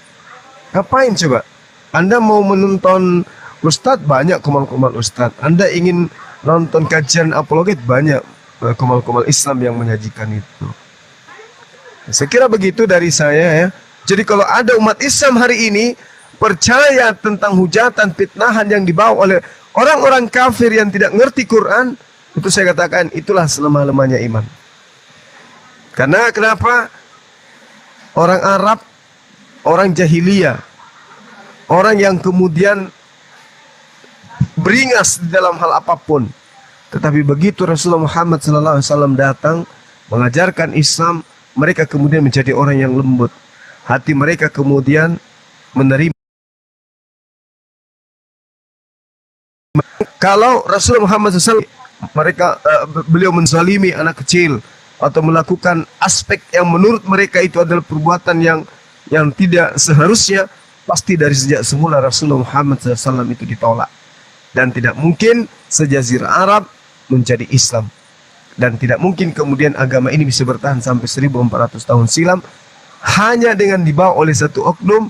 Ngapain coba? Anda mau menonton Ustadz, banyak komal-komal Ustadz. Anda ingin nonton kajian apologet, banyak komal-komal Islam yang menyajikan itu. Saya kira begitu dari saya ya. Jadi kalau ada umat Islam hari ini percaya tentang hujatan, fitnahan yang dibawa oleh orang-orang kafir yang tidak ngerti Quran, itu saya katakan itulah selama-lamanya iman. Karena kenapa? Orang Arab, orang jahiliyah, orang yang kemudian beringas di dalam hal apapun. Tetapi begitu Rasulullah Muhammad SAW datang mengajarkan Islam, mereka kemudian menjadi orang yang lembut. Hati mereka kemudian menerima. Kalau Rasulullah Muhammad SAW beliau menzalimi anak kecil atau melakukan aspek yang menurut mereka itu adalah perbuatan yang tidak seharusnya, pasti dari sejak semula Rasulullah Muhammad SAW itu ditolak. Dan tidak mungkin sejazirah Arab menjadi Islam. Dan tidak mungkin kemudian agama ini bisa bertahan sampai 1400 tahun silam hanya dengan dibawa oleh satu oknum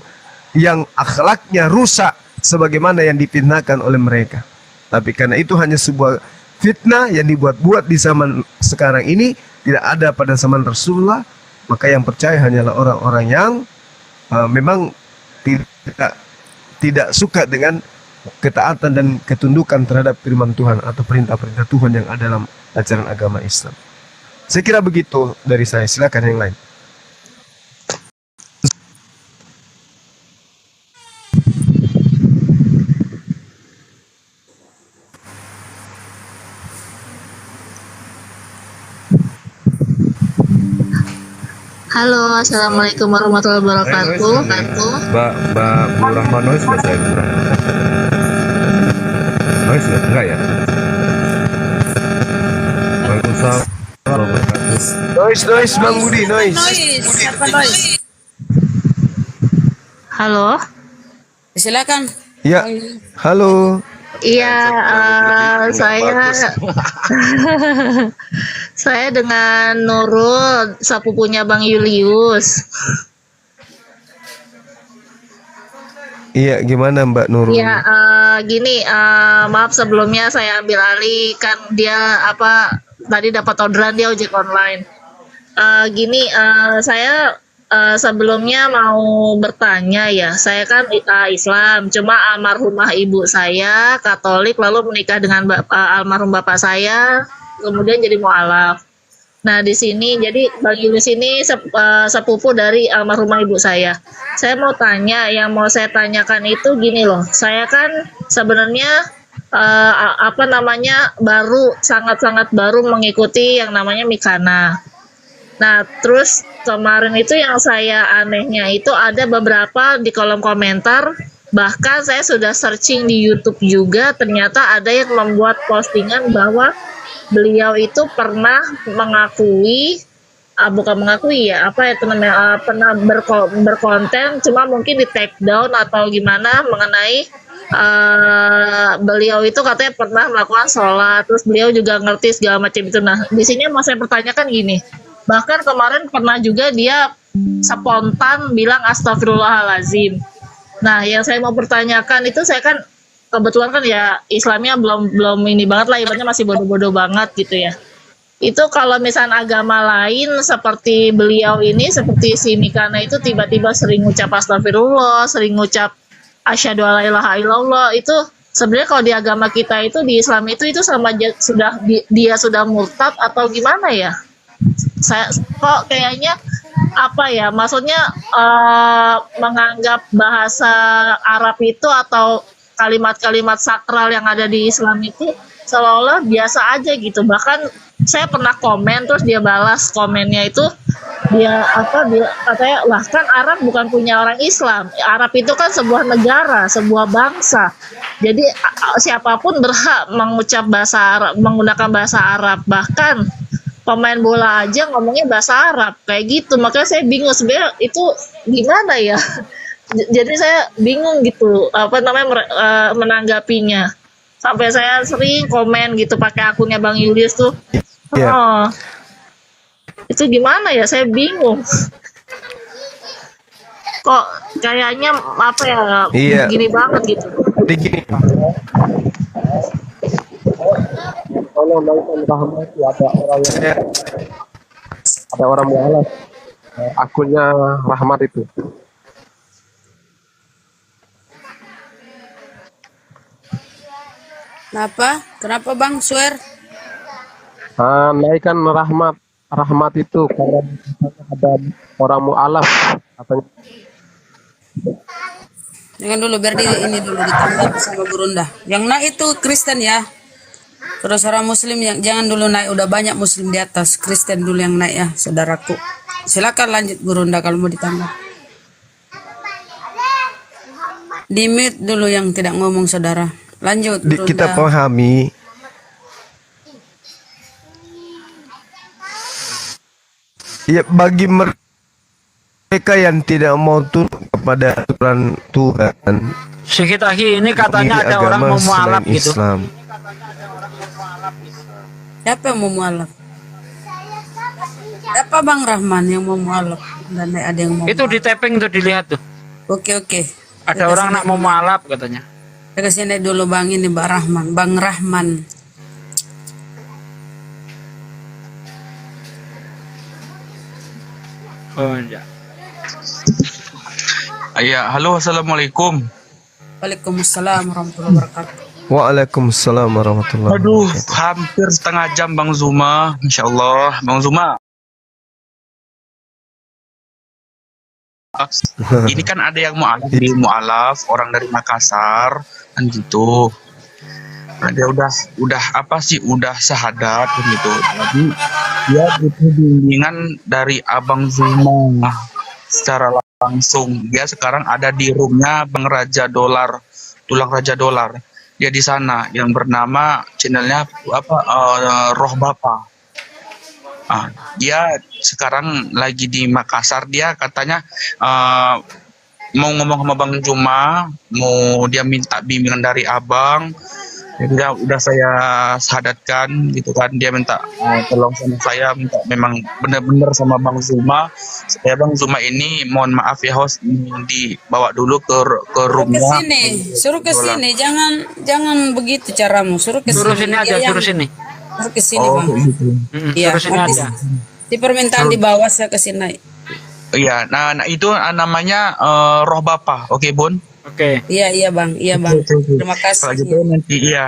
yang akhlaknya rusak sebagaimana yang difitnahkan oleh mereka. Tapi karena itu hanya sebuah fitnah yang dibuat-buat di zaman sekarang ini, tidak ada pada zaman Rasulullah, maka yang percaya hanyalah orang-orang yang memang tidak suka dengan ketaatan dan ketundukan terhadap firman Tuhan atau perintah-perintah Tuhan yang ada dalam ajaran agama Islam. Saya kira begitu dari saya. Silakan yang lain. Halo, assalamualaikum warahmatullahi wabarakatuh. Mbak Bu Rahman noise nggak saya kurang? Noise nggak? Enggak ya? Waalaikumsalam warahmatullahi wabarakatuh. Noise, Bang Budi, noise. Siapa noise? Halo, Silakan. Ya, halo. iya, saya dengan Nurul, sepupunya Bang Julius. Iya, gimana Mbak Nurul? Ya, gini, maaf sebelumnya saya ambil alih kan dia tadi dapat orderan dia ojek online. Gini, saya sebelumnya mau bertanya ya, saya kan Islam, cuma almarhumah ibu saya Katolik lalu menikah dengan almarhum bapak saya, kemudian jadi mualaf. Nah di sini jadi Bang Julius ini sepupu dari almarhumah ibu saya. Saya mau tanya, yang mau saya tanyakan itu gini loh, saya kan sebenarnya sangat-sangat baru mengikuti yang namanya Mikana. Nah, terus kemarin itu yang saya anehnya itu ada beberapa di kolom komentar, bahkan saya sudah searching di YouTube juga, ternyata ada yang membuat postingan bahwa beliau itu pernah mengakui, pernah berkonten, cuma mungkin di take down atau gimana mengenai beliau itu katanya pernah melakukan sholat, terus beliau juga ngerti segala macam itu. Nah, di sini mau saya pertanyakan gini. Bahkan kemarin pernah juga dia spontan bilang astagfirullahalazim. Nah, yang saya mau pertanyakan itu saya kan kebetulan kan ya Islamnya belum ini banget lah, ibaratnya masih bodoh-bodoh banget gitu ya. Itu kalau misalnya agama lain seperti beliau ini, seperti si Mikana itu tiba-tiba sering ngucap astagfirullah, sering ngucap asyhadu alla ilaha illallah, itu sebenarnya kalau di agama kita itu di Islam itu sama dia sudah murtad atau gimana ya? Saya kok kayaknya maksudnya menganggap bahasa Arab itu atau kalimat-kalimat sakral yang ada di Islam itu seolah-olah biasa aja gitu. Bahkan saya pernah komen terus dia balas komennya itu dia katanya lah kan Arab bukan punya orang Islam. Arab itu kan sebuah negara, sebuah bangsa. Jadi siapapun berhak mengucap bahasa Arab, menggunakan bahasa Arab. Bahkan pemain bola aja ngomongnya bahasa Arab kayak gitu. Makanya saya bingung sebenarnya itu gimana ya. Jadi saya bingung gitu menanggapinya. Sampai saya sering komen gitu pakai akunnya Bang Julius tuh. Yeah. Itu gimana ya, saya bingung. Kok kayaknya gini banget gitu. Gini. Ada orang mualaf akunnya Rahmat itu. Kenapa Bang Swear? Naikkan Rahmat itu karena ada orang mualaf katanya. Jangan dulu biar ini dulu ditanggapi sama Gurunda. Yang naik itu Kristen ya. Terus orang Muslim yang jangan dulu naik, udah banyak Muslim di atas. Kristen dulu yang naik ya, saudaraku. Silakan lanjut Gurunda kalau mau ditambah. Di mute dulu yang tidak ngomong saudara. Lanjut Gurunda. Kita pahami. Ya, bagi mereka yang tidak mau turun kepada aturan Tuhan. Sekitahi ini katanya ada orang mau mualaf gitu. Islam. Siapa yang mau mualaf? Siapa Bang Rahman yang mau mualaf? Dan ada yang mau. Itu di tapping tuh dilihat tuh. Oke. Ada orang nak mau mualaf katanya. Saya kesini dulu Bang ini Bang Rahman. Oh ya. Iya, halo, assalamualaikum. Waalaikumsalam warahmatullahi wabarakatuh. Waalaikumsalam warahmatullahi Aduh, wabarakatuh. hampir setengah jam Bang Zuma. Masya Allah, Bang Zuma. Ini kan ada yang mu'alaf, orang dari Makassar, kan gitu. Nah, dia udah apa sih, udah syahadat kan gitu. Tapi dia butuh bimbingan dari Abang Zuma secara langsung. Dia sekarang ada di roomnya Bang Raja Dolar, Tulang Raja Dolar. Dia di sana yang bernama channelnya apa Roh Bapa. Dia sekarang lagi di Makassar. Dia katanya mau ngomong sama Bang Juma, mau dia minta bimbingan dari abang. Ya, udah saya sahadatkan gitu kan. Dia minta tolong sama saya, minta memang benar-benar sama Bang Zuma. Saya Bang Zuma ini mohon maaf ya host, dibawa dulu ke roomnya. Suruh ke sini, jangan begitu caramu. Suruh ke Suruh sini. sini aja, suruh sini. Suruh ke sini, Bang. Gitu. Iya, Suruh sini nanti aja. di permintaan di bawah saya ke sini. Iya, nah itu namanya Roh Bapa. Oke, Bun? Oke. Iya, Bang. Iya, Bang. Terima kasih. Kalau gitu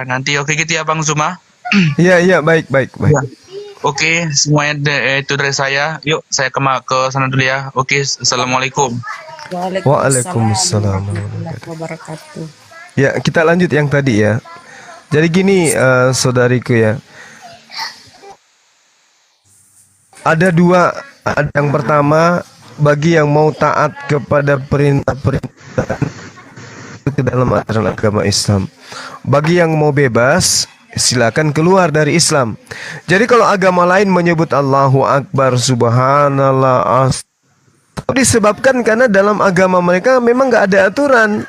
nanti oke gitu ya Bang Zuma. Iya, baik. Ya. Oke, semuanya itu dari saya. Yuk, saya ke sana dulu ya. Oke, assalamualaikum. Waalaikumsalam warahmatullahi wabarakatuh. Ya, kita lanjut yang tadi ya. Jadi gini, saudariku ya. Ada dua. Yang pertama, bagi yang mau taat kepada perintah-perintah ke dalam ajaran agama Islam. Bagi yang mau bebas, silakan keluar dari Islam. Jadi kalau agama lain menyebut Allahu Akbar, Subhanallah, disebabkan karena dalam agama mereka memang nggak ada aturan.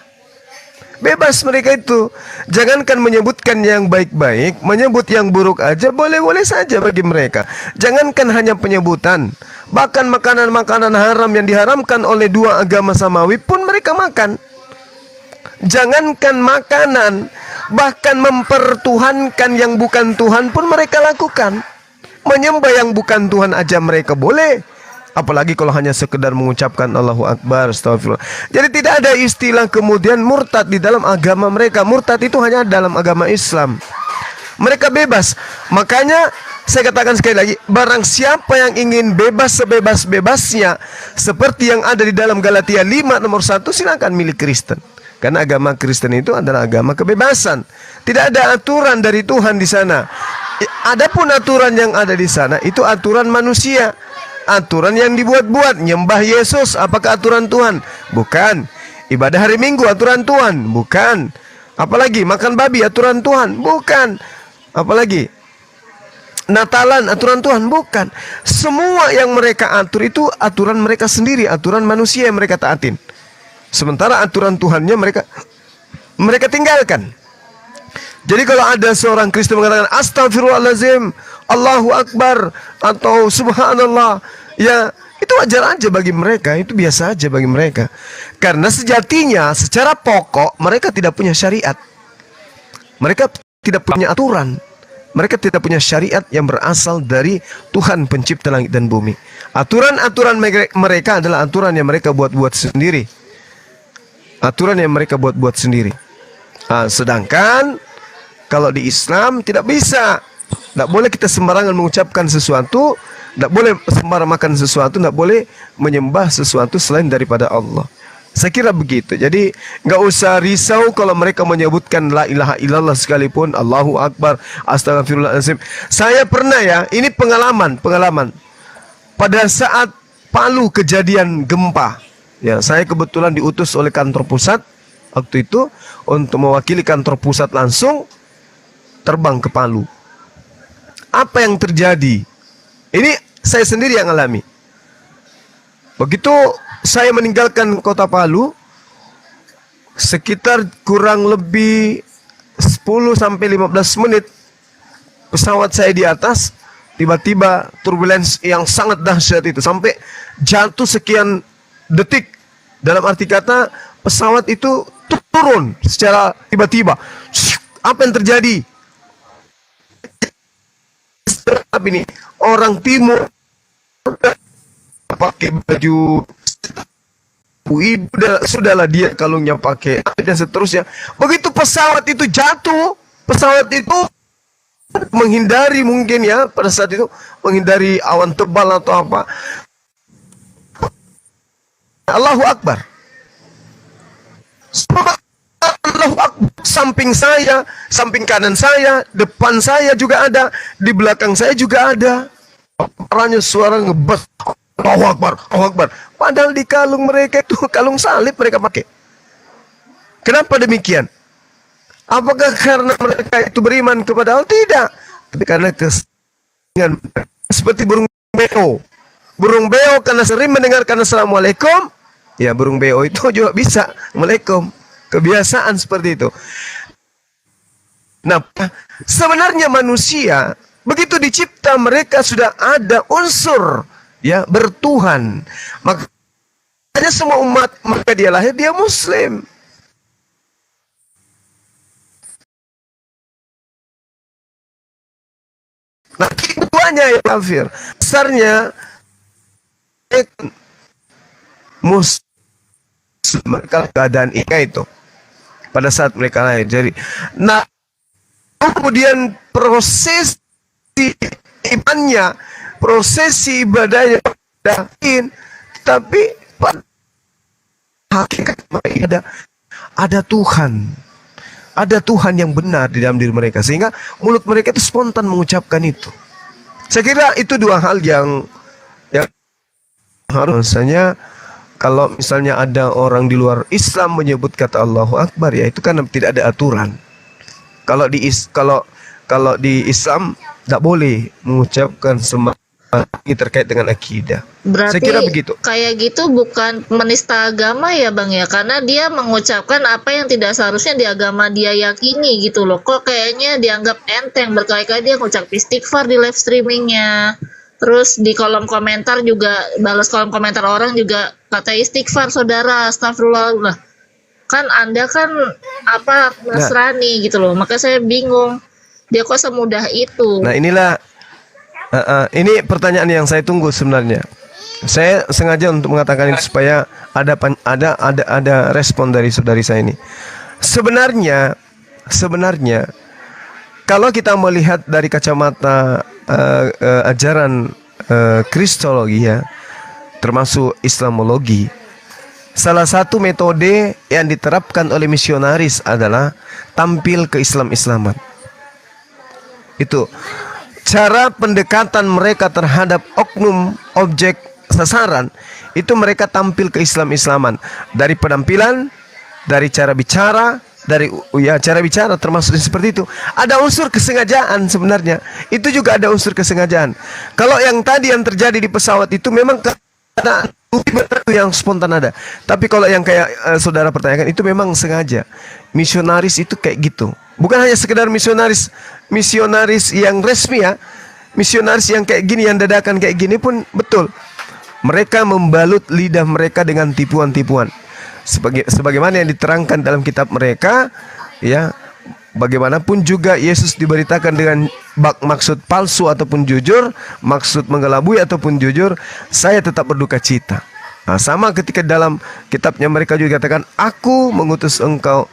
Bebas mereka itu. Jangankan menyebutkan yang baik-baik, menyebut yang buruk aja boleh-boleh saja bagi mereka. Jangankan hanya penyebutan, bahkan makanan-makanan haram yang diharamkan oleh dua agama samawi pun mereka makan. Jangankan makanan, bahkan mempertuhankan yang bukan Tuhan pun mereka lakukan. Menyembah yang bukan Tuhan aja mereka boleh. Apalagi kalau hanya sekedar mengucapkan Allahu Akbar, astagfirullah. Jadi tidak ada istilah kemudian murtad di dalam agama mereka. Murtad itu hanya dalam agama Islam. Mereka bebas. Makanya saya katakan sekali lagi, barang siapa yang ingin bebas sebebas-bebasnya seperti yang ada di dalam Galatia 5 nomor 1, silakan milih Kristen. Karena agama Kristen itu adalah agama kebebasan. Tidak ada aturan dari Tuhan di sana. Adapun aturan yang ada di sana itu aturan manusia. Aturan yang dibuat-buat. Nyembah Yesus, apakah aturan Tuhan? Bukan. Ibadah hari Minggu, aturan Tuhan? Bukan. Apalagi makan babi, aturan Tuhan? Bukan. Apalagi Natalan, aturan Tuhan? Bukan. Semua yang mereka atur itu aturan mereka sendiri, aturan manusia yang mereka taatin. Sementara aturan Tuhannya mereka tinggalkan. Jadi kalau ada seorang Kristen mengatakan astagfirullahaladzim, Allahu Akbar, atau subhanallah, ya itu wajar aja bagi mereka, itu biasa aja bagi mereka. Karena sejatinya secara pokok mereka tidak punya syariat. Mereka tidak punya aturan. Mereka tidak punya syariat yang berasal dari Tuhan pencipta langit dan bumi. Aturan-aturan mereka adalah aturan yang mereka buat-buat sendiri. Aturan yang mereka buat-buat sendiri. Sedangkan kalau di Islam tidak bisa. Tidak boleh kita sembarangan mengucapkan sesuatu, tidak boleh sembarang makan sesuatu, tidak boleh menyembah sesuatu selain daripada Allah. Saya kira begitu. Jadi nggak usah risau kalau mereka menyebutkan la ilaha illallah sekalipun, Allahu Akbar, astagfirullahaladzim. Saya pernah ya, ini pengalaman. Pada saat Palu kejadian gempa, ya saya kebetulan diutus oleh kantor pusat waktu itu untuk mewakili kantor pusat langsung terbang ke Palu. Apa yang terjadi? Ini saya sendiri yang alami. Begitu saya meninggalkan kota Palu, sekitar kurang lebih 10 sampai 15 menit pesawat saya di atas, tiba-tiba turbulence yang sangat dahsyat itu sampai jatuh sekian detik. Dalam arti kata pesawat itu turun secara tiba-tiba. Apa yang terjadi? Tapi ini orang timur pakai baju sudahlah dia kalungnya pakai dan seterusnya. Begitu pesawat itu jatuh, pesawat itu menghindari mungkin ya pada saat itu menghindari awan tebal atau apa. Allahu Akbar. Allahu Akbar. Samping saya, samping kanan saya, depan saya juga ada, di belakang saya juga ada. Suaranya suara ngebet. Allahu Akbar, Allahu Akbar. Padahal di kalung mereka itu kalung salib mereka pakai. Kenapa demikian? Apakah karena mereka itu beriman kepada Allah? Tidak. Tapi karena kesenangan seperti burung beo. Burung beo karena sering mendengarkan Assalamualaikum, ya burung beo itu juga bisa Waalaikum. Kebiasaan seperti itu. Nah, sebenarnya manusia begitu dicipta mereka sudah ada unsur ya bertuhan. Makanya semua umat maka dia lahir dia Muslim. Nah, keduanya yang kafir. Besarnya Muslim mereka keadaan itu pada saat mereka lahir. Jadi, nah kemudian proses imannya, prosesi ibadahnya dahin, tapi hakikat mereka ada Tuhan. Ada Tuhan yang benar di dalam diri mereka sehingga mulut mereka itu spontan mengucapkan itu. Saya kira itu dua hal yang harusnya kalau misalnya ada orang di luar Islam menyebut kata Allahu Akbar ya itu kan tidak ada aturan. Kalau di Islam tidak boleh mengucapkan semua terkait dengan akidah. Berarti saya kira begitu. Kayak gitu bukan menista agama ya Bang ya, karena dia mengucapkan apa yang tidak seharusnya di agama dia yakini gitu loh. Kok kayaknya dianggap enteng, berkali-kali dia ngucap istighfar di live streamingnya. Terus di kolom komentar juga, balas kolom komentar orang juga kata istighfar saudara, astagfirullah. Lah, kan Anda kan apa Nasrani gitu loh. Maka saya bingung, dia kok semudah itu. Nah inilah ini pertanyaan yang saya tunggu sebenarnya. Saya sengaja untuk mengatakan ini supaya ada respon dari saudari saya ini. Sebenarnya kalau kita melihat dari kacamata ajaran Kristologi ya, termasuk Islamologi, salah satu metode yang diterapkan oleh misionaris adalah tampil ke Islam-Islaman. Itu cara pendekatan mereka terhadap oknum objek sasaran, itu mereka tampil ke Islam-Islaman dari penampilan, dari cara bicara, dari cara bicara termasuk seperti itu. Ada unsur kesengajaan sebenarnya. Itu juga ada unsur kesengajaan. Kalau yang tadi yang terjadi di pesawat itu memang karena yang spontan ada. Tapi kalau yang kayak saudara pertanyakan itu memang sengaja. Misionaris itu kayak gitu. Bukan hanya sekedar misionaris yang resmi ya. Misionaris yang kayak gini, yang dadakan kayak gini pun betul. Mereka membalut lidah mereka dengan tipuan-tipuan. Sebagaimana yang diterangkan dalam kitab mereka, ya. Bagaimanapun juga Yesus diberitakan dengan maksud palsu ataupun jujur, maksud mengelabui ataupun jujur, saya tetap berduka cita. Nah, sama ketika dalam kitabnya mereka juga katakan, aku mengutus engkau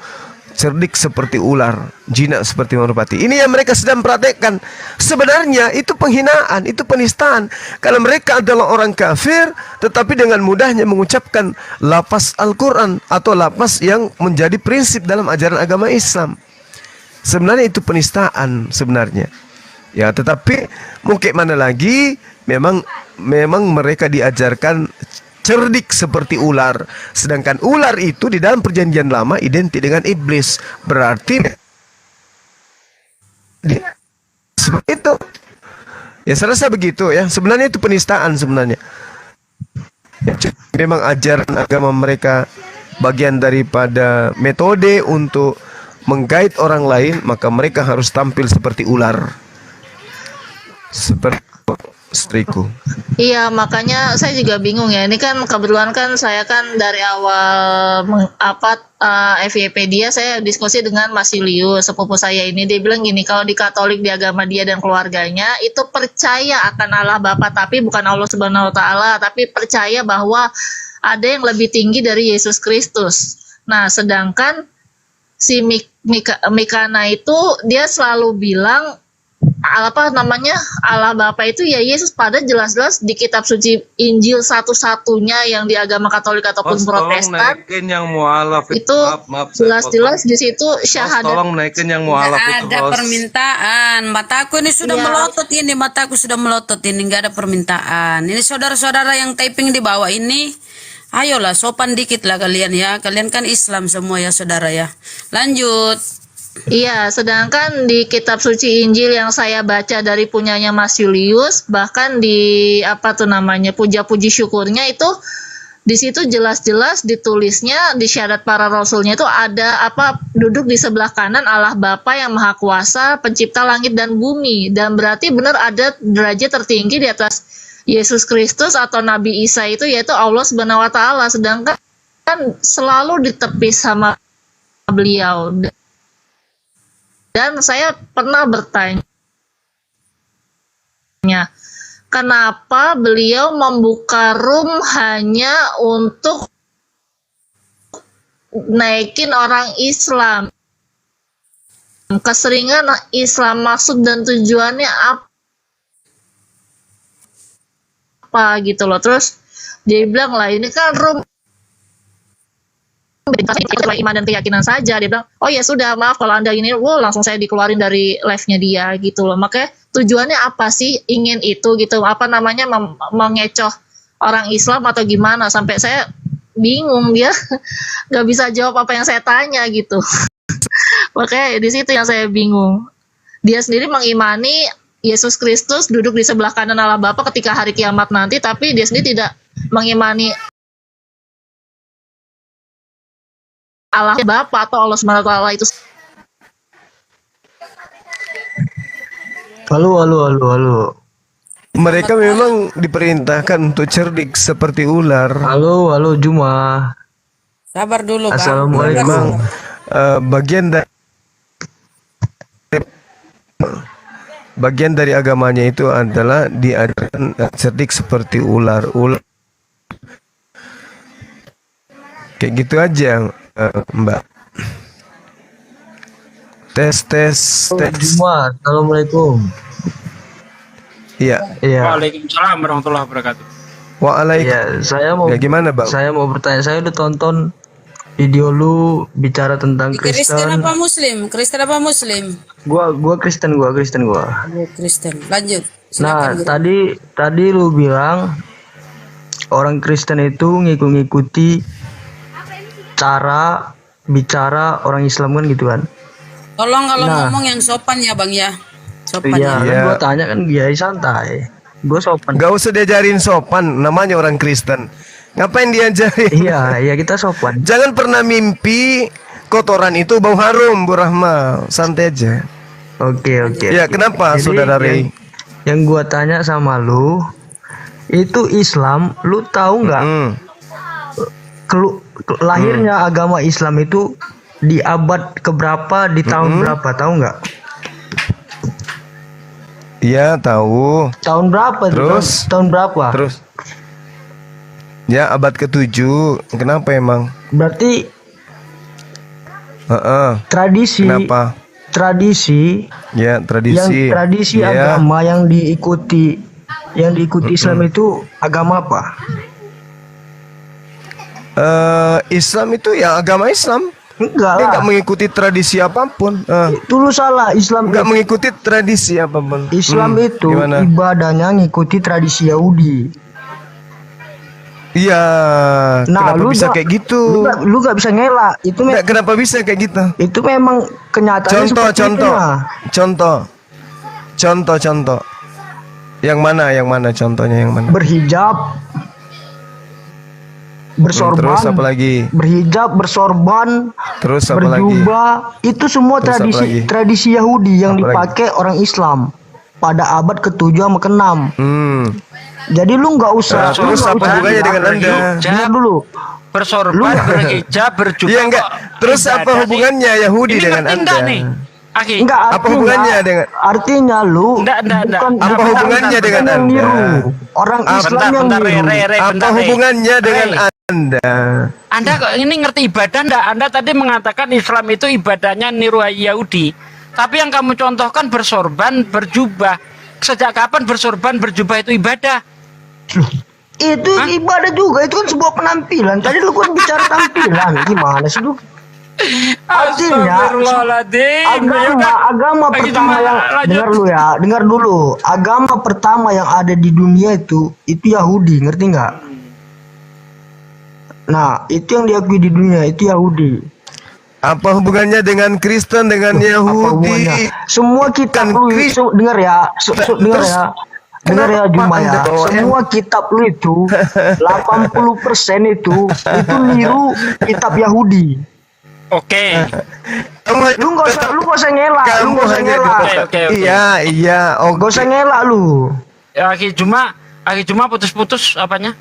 cerdik seperti ular, jinak seperti merpati. Ini yang mereka sedang praktekkan. Sebenarnya itu penghinaan, itu penistaan. Karena mereka adalah orang kafir, tetapi dengan mudahnya mengucapkan lafaz Al-Quran atau lafaz yang menjadi prinsip dalam ajaran agama Islam. Sebenarnya itu penistaan sebenarnya. Ya, tetapi mungkin mana lagi, memang mereka diajarkan cerdik seperti ular. Sedangkan ular itu di dalam perjanjian lama identik dengan iblis. Berarti seperti itu. Ya saya rasa begitu ya. Sebenarnya itu penistaan sebenarnya. Ya, memang ajaran agama mereka bagian daripada metode untuk menggait orang lain, maka mereka harus tampil seperti ular. Seperti istriku. Iya, makanya saya juga bingung ya. Ini kan kebetulan kan saya kan dari awal FYP dia saya diskusi dengan Mas Julius, sepupu saya ini. Dia bilang gini, kalau di Katolik, di agama dia dan keluarganya itu percaya akan Allah Bapa, tapi bukan Allah Subhanahu wa taala, tapi percaya bahwa ada yang lebih tinggi dari Yesus Kristus. Nah, sedangkan si Mikana itu dia selalu bilang Allah Bapa itu ya Yesus, pada jelas-jelas di kitab suci Injil satu-satunya yang di agama Katolik ataupun Tolong Protestan naikin yang mualaf itu maaf, saya jelas-jelas di situ potong. syahadat. Tolong naikin yang mualaf itu, Ada Bos. permintaan. Mataku ini sudah Iya. melotot ini. Mataku sudah melotot ini. Nggak ada permintaan. Ini saudara-saudara yang typing di bawah ini. Ayolah sopan dikit lah kalian ya. Kalian kan Islam semua ya saudara ya. Lanjut. Iya, sedangkan di kitab suci Injil yang saya baca dari punyanya Mas Julius, bahkan di puja-puji syukurnya itu di situ jelas-jelas ditulisnya di syahadat para rasulnya itu ada duduk di sebelah kanan Allah Bapa yang Maha Kuasa, pencipta langit dan bumi, dan berarti benar ada derajat tertinggi di atas Yesus Kristus atau Nabi Isa itu, yaitu Allah Subhanahu wa taala, sedangkan selalu ditepis sama beliau. Dan saya pernah bertanya, kenapa beliau membuka room hanya untuk naikin orang Islam? Keseringan Islam masuk dan tujuannya apa gitu loh. Terus dia bilang lah, ini kan room iman dan keyakinan saja. Dia bilang, oh ya sudah, maaf kalau Anda ini, langsung saya dikeluarin dari live-nya dia gitu loh. Makanya tujuannya apa sih ingin itu gitu, mengecoh orang Islam atau gimana, sampai saya bingung, dia nggak bisa jawab apa yang saya tanya gitu. Makanya di situ yang saya bingung. Dia sendiri mengimani Yesus Kristus duduk di sebelah kanan Allah Bapa ketika hari kiamat nanti, tapi dia sendiri tidak mengimani Allah Bapa atau Allah Subhanahu wa taala itu. Halo. Mereka memang diperintahkan untuk cerdik seperti ular. Halo Juma. Sabar dulu, Bang. Assalamualaikum. Memang bagian dari agamanya itu adalah diajarkan cerdik seperti ular. Kayak gitu aja, Mbak. Tes. Juma. Assalamualaikum. Iya. Waalaikumsalam warahmatullahi wabarakatuh. Waalaikumsalam. Ya, saya mau. Ya, gimana, Bang? Saya mau bertanya. Saya udah tonton video lu bicara tentang Kristen Kristen. apa Muslim? Kristen apa Muslim? Gua Kristen. Oh, Kristen. Lanjut. Nah, Silakan, tadi lu bilang orang Kristen itu ngikuti cara bicara orang Islam kan gitu kan. Tolong kalau Nah. ngomong yang sopan ya Bang ya. Sopan Iya, ya. kan gua tanya kan biaya santai. Gua sopan. Gak usah diajarin sopan, namanya orang Kristen. Ngapain diajarin? Iya, kita sopan. Jangan pernah mimpi kotoran itu bau harum, Bu Rahma. Santai aja. Oke. Ya, kenapa, Jadi, Saudara Rey? Yang gua tanya sama lu, itu Islam, lu tahu nggak? Lahirnya agama Islam itu di abad keberapa, di tahun berapa, tahu nggak? Iya, tahu. Tahun berapa? Terus? Tahun berapa? Terus? Ya, abad ke-7. Kenapa emang? Berarti tradisi. Kenapa? Tradisi. Ya, tradisi. Yang tradisi Ya. agama yang diikuti Islam itu agama apa? Islam itu ya agama Islam. Enggak Dia lah. nggak mengikuti tradisi apapun. Itu lu salah. Islam nggak mengikuti tradisi apapun. Islam itu gimana? ibadahnya ngikuti tradisi Yahudi. Iya. Nah, kenapa bisa kayak gitu? Lu gak bisa ngelak. Itu kenapa bisa kayak gitu? Itu memang kenyataannya seperti itu, nah. Contoh. Yang mana contohnya yang mana? Berhijab, bersorban, Terus apa lagi? berhijab, bersorban, Terus apa lagi? berjubah, itu semua Terus apa lagi? tradisi Yahudi yang Apa dipakai orang Islam pada abad ke-7 sama ke-6. Jadi lu nggak usah. Terus apa hubungannya dengan Anda? Dengar dulu. Bersorban, berhijab, berjubah. Iya enggak. Terus apa hubungannya Yahudi Ini dengan ngerti Anda? enggak nih? Aki. Enggak, Apa hubungannya dengan? Artinya lu Enggak. Apa hubungannya dengan yang Anda? niru. Orang Islam yang niru. Apa hubungannya dengan Anda Anda kok ini ngerti ibadah enggak? Anda tadi mengatakan Islam itu ibadahnya niru Yahudi. Tapi yang kamu contohkan bersorban, berjubah. Sejak kapan bersorban, berjubah itu ibadah? Itu ibadah juga, itu kan sebuah penampilan. Tadi lu kan bicara tampilan, gimana sih lu? Artinya agama pertama yang dengar dulu. Agama pertama yang ada di dunia itu Yahudi, ngerti nggak? Nah, itu yang diakui di dunia itu Yahudi. Apa hubungannya dengan Kristen dengan Yahudi? Semua kitab lu dengar ya, dengar ya. Dengar ya Juma ya, semua kitab lu itu 80% itu niru kitab Yahudi. Oke. Lu nggak usah ngelak, Iya. Oh, nggak usah ngelak lu. Ya, Aki Juma putus-putus apanya?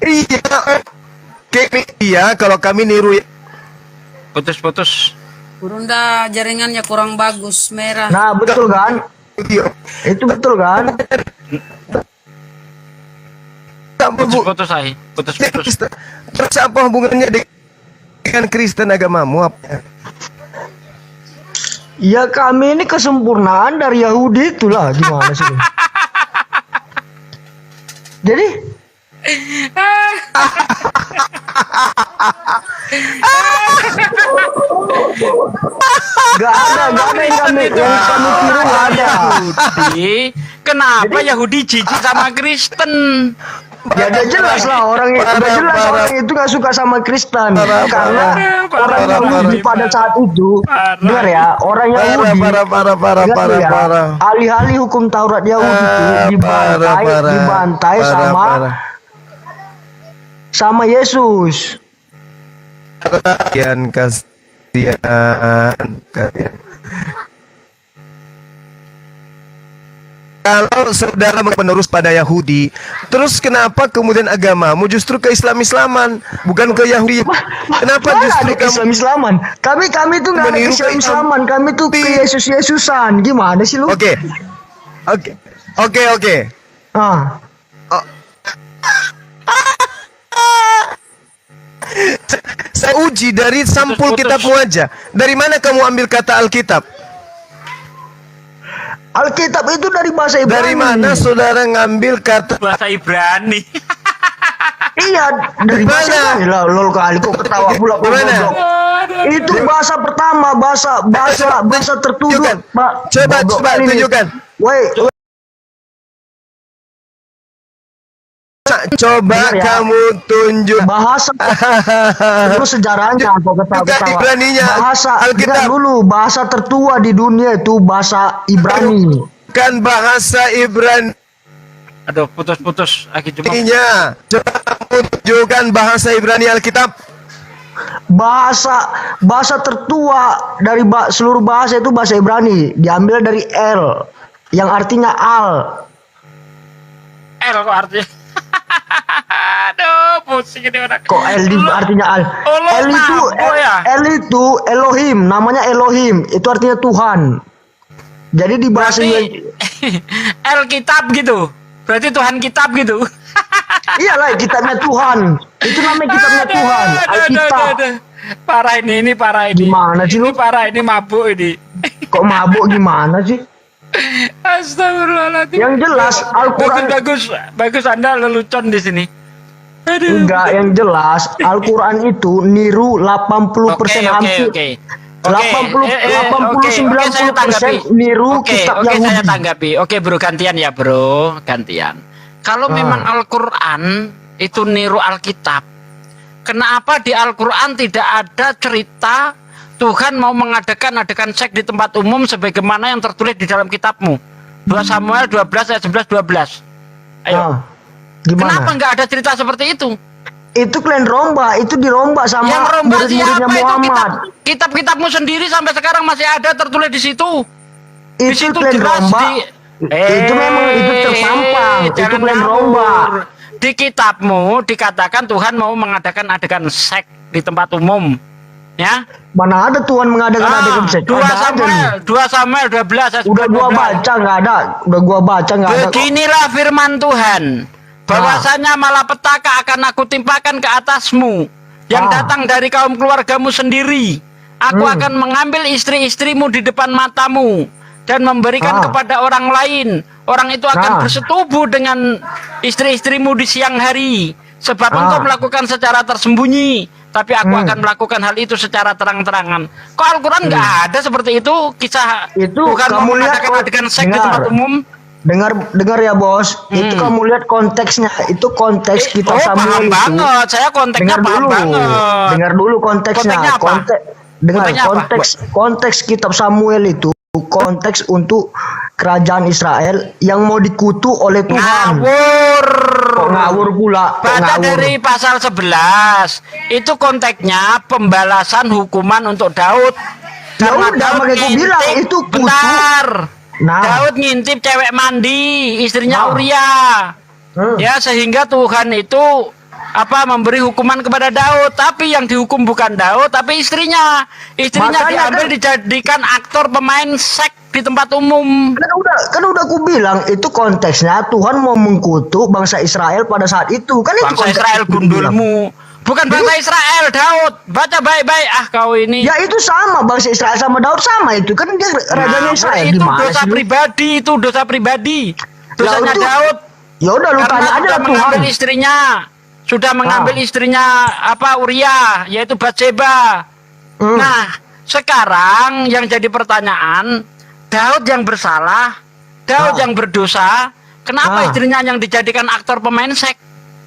Iya, kalau kami niru putus-putus. Burunda jaringannya kurang bagus, merah. Nah, betul kan? Itu betul kan? Putus-putus. Terus apa hubungannya dengan Kristen agamamu? Apa? Ya kami ini kesempurnaan dari Yahudi itulah, gimana sih? Jadi Gak ada yang kami tiru, gak ada. Kenapa Yahudi jijik sama Kristen? Ya udah jelas lah orang itu gak suka sama Kristen karena orang Yahudi pada saat itu, dengar ya, orang Yahudi alih-alih hukum Taurat Yahudi itu dibantai sama Yesus. Kasihan. Kalau saudara menerus pada Yahudi, terus kenapa kemudian agamamu justru ke Islam-Islaman, bukan ke Yahudi? Kenapa justru ke Islam-Islaman? Kami tuh nggak ada ke Islam-Islaman, kami tuh ke Yesus-Yesusan. Gimana sih lu? Oke. Saya uji dari sampul kitabmu aja. Dari mana kamu ambil kata Alkitab? Alkitab itu dari bahasa Ibrani. Dari mana saudara ngambil kata bahasa Ibrani? Iya, dari bahasa Ibrani. Lol kali kok ketawa pula. Itu bahasa pertama, bahasa tertuduh. Coba tunjukkan. Coba kamu tunjuk bahasa itu sejarahnya apa ketawa. Bahasa Alkitab dulu, bahasa tertua di dunia itu bahasa Ibrani. Kan bahasa Ibrani. Aduh, putus-putus lagi cuma. Coba tunjukkan bahasa Ibrani Alkitab. Bahasa tertua dari seluruh bahasa itu bahasa Ibrani, diambil dari El yang artinya al. El kok artinya? Aduh, pusing ini orang. Kok El artinya al? El itu Elohim, namanya Elohim, itu artinya Tuhan. Jadi di bahasa El kitab gitu. Berarti Tuhan kitab gitu. Iyalah, kitabnya Tuhan. Itu namanya kitabnya Tuhan. Alkitab. Parah ini parah ini. Gimana sih lu? Ini parah, ini mabuk ini. Kok mabuk gimana sih? Astagfirullahaladzim. Yang jelas Al-Quran bagus Anda lelucon di sini. Aduh. Enggak, yang jelas Al-Quran itu niru 80% hampir. 80-90% niru kitab Yahudi. Saya tanggapi. Oke, bro, gantian ya, bro. Gantian. Kalau memang Al-Quran itu niru Alkitab, kenapa di Al-Quran tidak ada cerita Tuhan mau mengadakan seks di tempat umum sebagaimana yang tertulis di dalam kitabmu? 2 Samuel 12 ayat 11-12. Ayo. Gimana? Kenapa nggak ada cerita seperti itu? Itu kalian romba, itu diromba sama murid-muridnya Muhammad. Kitab-kitabmu sendiri sampai sekarang masih ada tertulis di situ. Di Itu situ kalian jelas romba. Itu memang itu terpampang. Itu kalian romba. Di kitabmu dikatakan Tuhan mau mengadakan adegan seks di tempat umum. Ya. Mana ada Tuhan mengadakan adegan seks? 2 Samuel 12. Udah gua baca nggak ada. Beginilah firman Tuhan. Bahwasanya malapetaka akan aku timpakan ke atasmu yang datang dari kaum keluargamu sendiri. Aku akan mengambil istri-istrimu di depan matamu dan memberikan kepada orang lain. Orang itu akan bersetubuh dengan istri-istrimu di siang hari, sebab engkau melakukan secara tersembunyi, tapi aku akan melakukan hal itu secara terang-terangan. Kok Al-Quran nggak ada seperti itu? Kisah Itu bukan kamu lihat mengadakan adegan seks di tempat umum. Dengar ya bos, itu kamu lihat konteksnya, itu konteks kitab Samuel paham itu. banget, saya konteksnya paham banget. Dengar dulu konteksnya. Konteksnya apa? Konteksnya apa? Konteks kitab Samuel itu konteks untuk kerajaan Israel yang mau dikutuk oleh Tuhan. Ngawur. Kok ngawur pula? Kok Baca ngawur? dari pasal 11. Itu konteksnya pembalasan hukuman untuk Daud. Ya Karena udah, Daud makanya aku ngintip- bilang itu kutuk. Bentar. Nah. Daud ngintip cewek mandi, istrinya Uria. Ya, sehingga Tuhan itu memberi hukuman kepada Daud, tapi yang dihukum bukan Daud tapi istrinya. Istrinya Makanya diambil dijadikan aktor pemain seks di tempat umum. Kan udah aku bilang itu konteksnya Tuhan mau mengkutuk bangsa Israel pada saat itu. Kan itu Bangsa konteks Israel itu gundulmu. Bukan bangsa Israel, Daud. Baca baik-baik. Kau ini. Ya itu sama, bangsa Israel sama Daud sama itu. Kan dia rajanya Israel. Itu Gimana dosa sih lu? pribadi, itu dosa pribadi. Dosanya itu- Daud. Ya udah lu Karena tanya aja sudah lah mengambil Tuhan. istrinya. Sudah mengambil istrinya Uria, yaitu Batseba. Nah, sekarang yang jadi pertanyaan, Daud yang bersalah, Daud yang berdosa, kenapa istrinya yang dijadikan aktor pemain seks?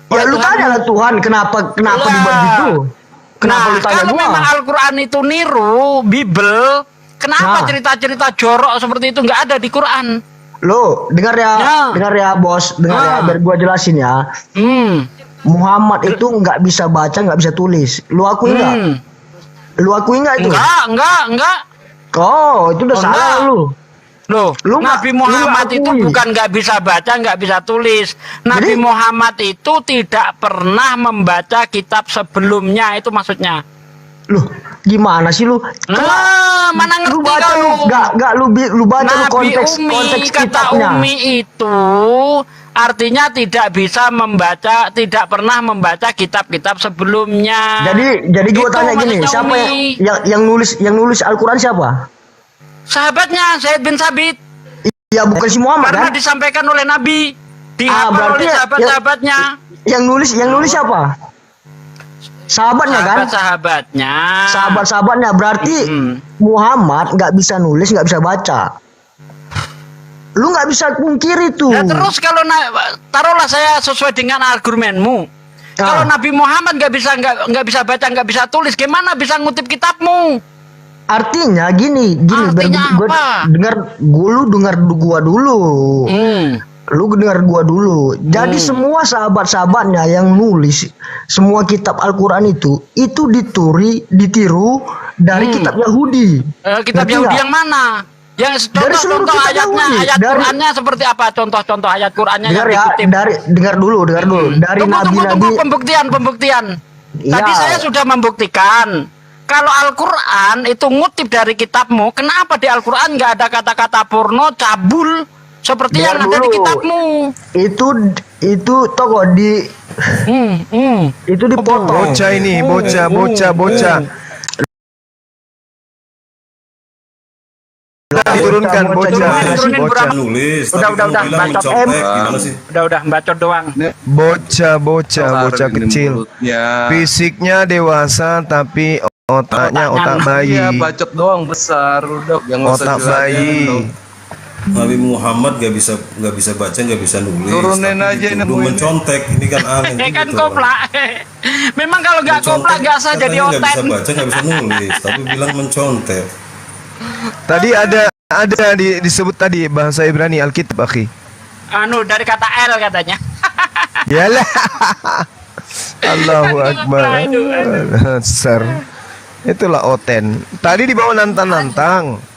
Ya lu tanya lah Tuhan, kenapa dibuat gitu? Kenapa lu tanya kalau gua? memang Al-Quran itu niru Bible, kenapa cerita-cerita jorok seperti itu nggak ada di Quran? Lo dengar ya bos, dengar ya, biar gua jelasin ya. Muhammad itu nggak bisa baca, nggak bisa tulis. Lu akui nggak? Lu akui nggak itu? Enggak. Oh, itu udah salah lu. Loh, Nabi Muhammad itu bukan nggak bisa baca, nggak bisa tulis. Nabi Muhammad itu tidak pernah membaca kitab sebelumnya, itu maksudnya. Loh, gimana sih lu? Mana ngerti lu baca kau? lu lu baca lu Nabi konteks kata kitabnya. Umi itu artinya tidak bisa membaca, tidak pernah membaca kitab-kitab sebelumnya. Jadi gua Itu tanya gini, maksudnya siapa Umi. yang nulis Al-Qur'an siapa? Sahabatnya Zaid bin Sabit. Ya bukan si Muhammad Karena kan? disampaikan oleh Nabi, dihafal berarti oleh sahabat-sahabatnya. Yang nulis siapa? Sahabatnya kan? Sahabat-sahabatnya. Sahabat-sahabatnya berarti Muhammad nggak bisa nulis, nggak bisa baca. Lu nggak bisa pungkiri tuh. Ya terus kalau taruhlah saya sesuai dengan argumenmu. Kalau Nabi Muhammad nggak bisa baca, nggak bisa tulis, gimana bisa ngutip kitabmu? Artinya gini, Artinya gua apa? dengar gua dulu. Lu dengar gua dulu. Jadi semua sahabat-sahabatnya yang nulis semua kitab Al-Qur'an itu ditiru dari kitab Yahudi. Kitab Ngerti Yahudi nggak? yang mana? Yang Dari seluruh contoh kitab ayatnya, Yahudi. ayat Qurannya seperti apa? Contoh-contoh ayat Qurannya Dengar yang ya, dikutip. dengar dulu. Dari Tunggu, nabi-nabi. pembuktian. Tadi Ya. saya sudah membuktikan. Kalau Al-Quran itu ngutip dari kitabmu, kenapa di Al-Quran nggak ada kata-kata porno, cabul, seperti Dengar yang ada di dulu. kitabmu? Itu toko di itu dipotong. Bocah ini, bocah. Diturunkan bocah. Nulis, Udah, tapi kamu bilang bacot. mencontek, gimana sih? Udah, bacot doang. Bocah kecil. Fisiknya dewasa tapi otaknya otak bayi. Iya, bacot doang besar udah yang Otak bayi. Nabi Muhammad gak bisa baca, gak bisa nulis. Turunin tapi aja dituduh ini. mencontek, ini kan aneh. Kan gitu. koplak. Memang kalau nggak koplak nggak sah jadi Katanya gak bisa oten. baca, gak bisa nulis, tapi bilang mencontek. Tadi ada disebut tadi bahasa Ibrani Alkitab, akhi. Dari kata L katanya. Yalah. Allahu Akbar. Besar. Itulah oten. Tadi dibawa nantang-nantang.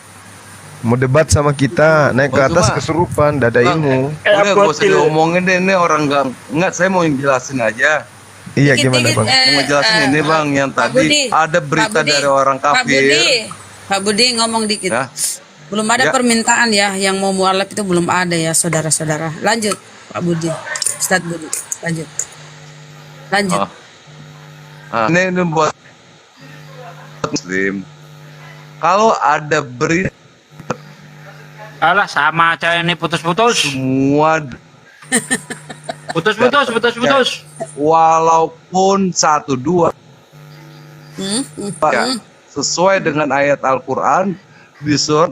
Mau debat sama kita, naik ke atas kesurupan, dada ilmu. Udah gak usah diomongin deh, ini orang enggak, saya mau jelasin aja. Iya, gimana Bang? Mau jelasin ini Bang, yang tadi Budi, ada berita Pak Budi, dari orang kafir. Pak Budi ngomong dikit. Ya. Belum ada Ya. permintaan ya yang mau mualaf itu belum ada ya saudara-saudara. Lanjut Pak Budi. Ustaz Budi. Lanjut. Oh. Nah, ini buat Muslim. Kalau ada berita Alah sama aja ini putus-putus. semua Putus-putus. walaupun 1 2 ya, sesuai dengan ayat Al-Quran di surat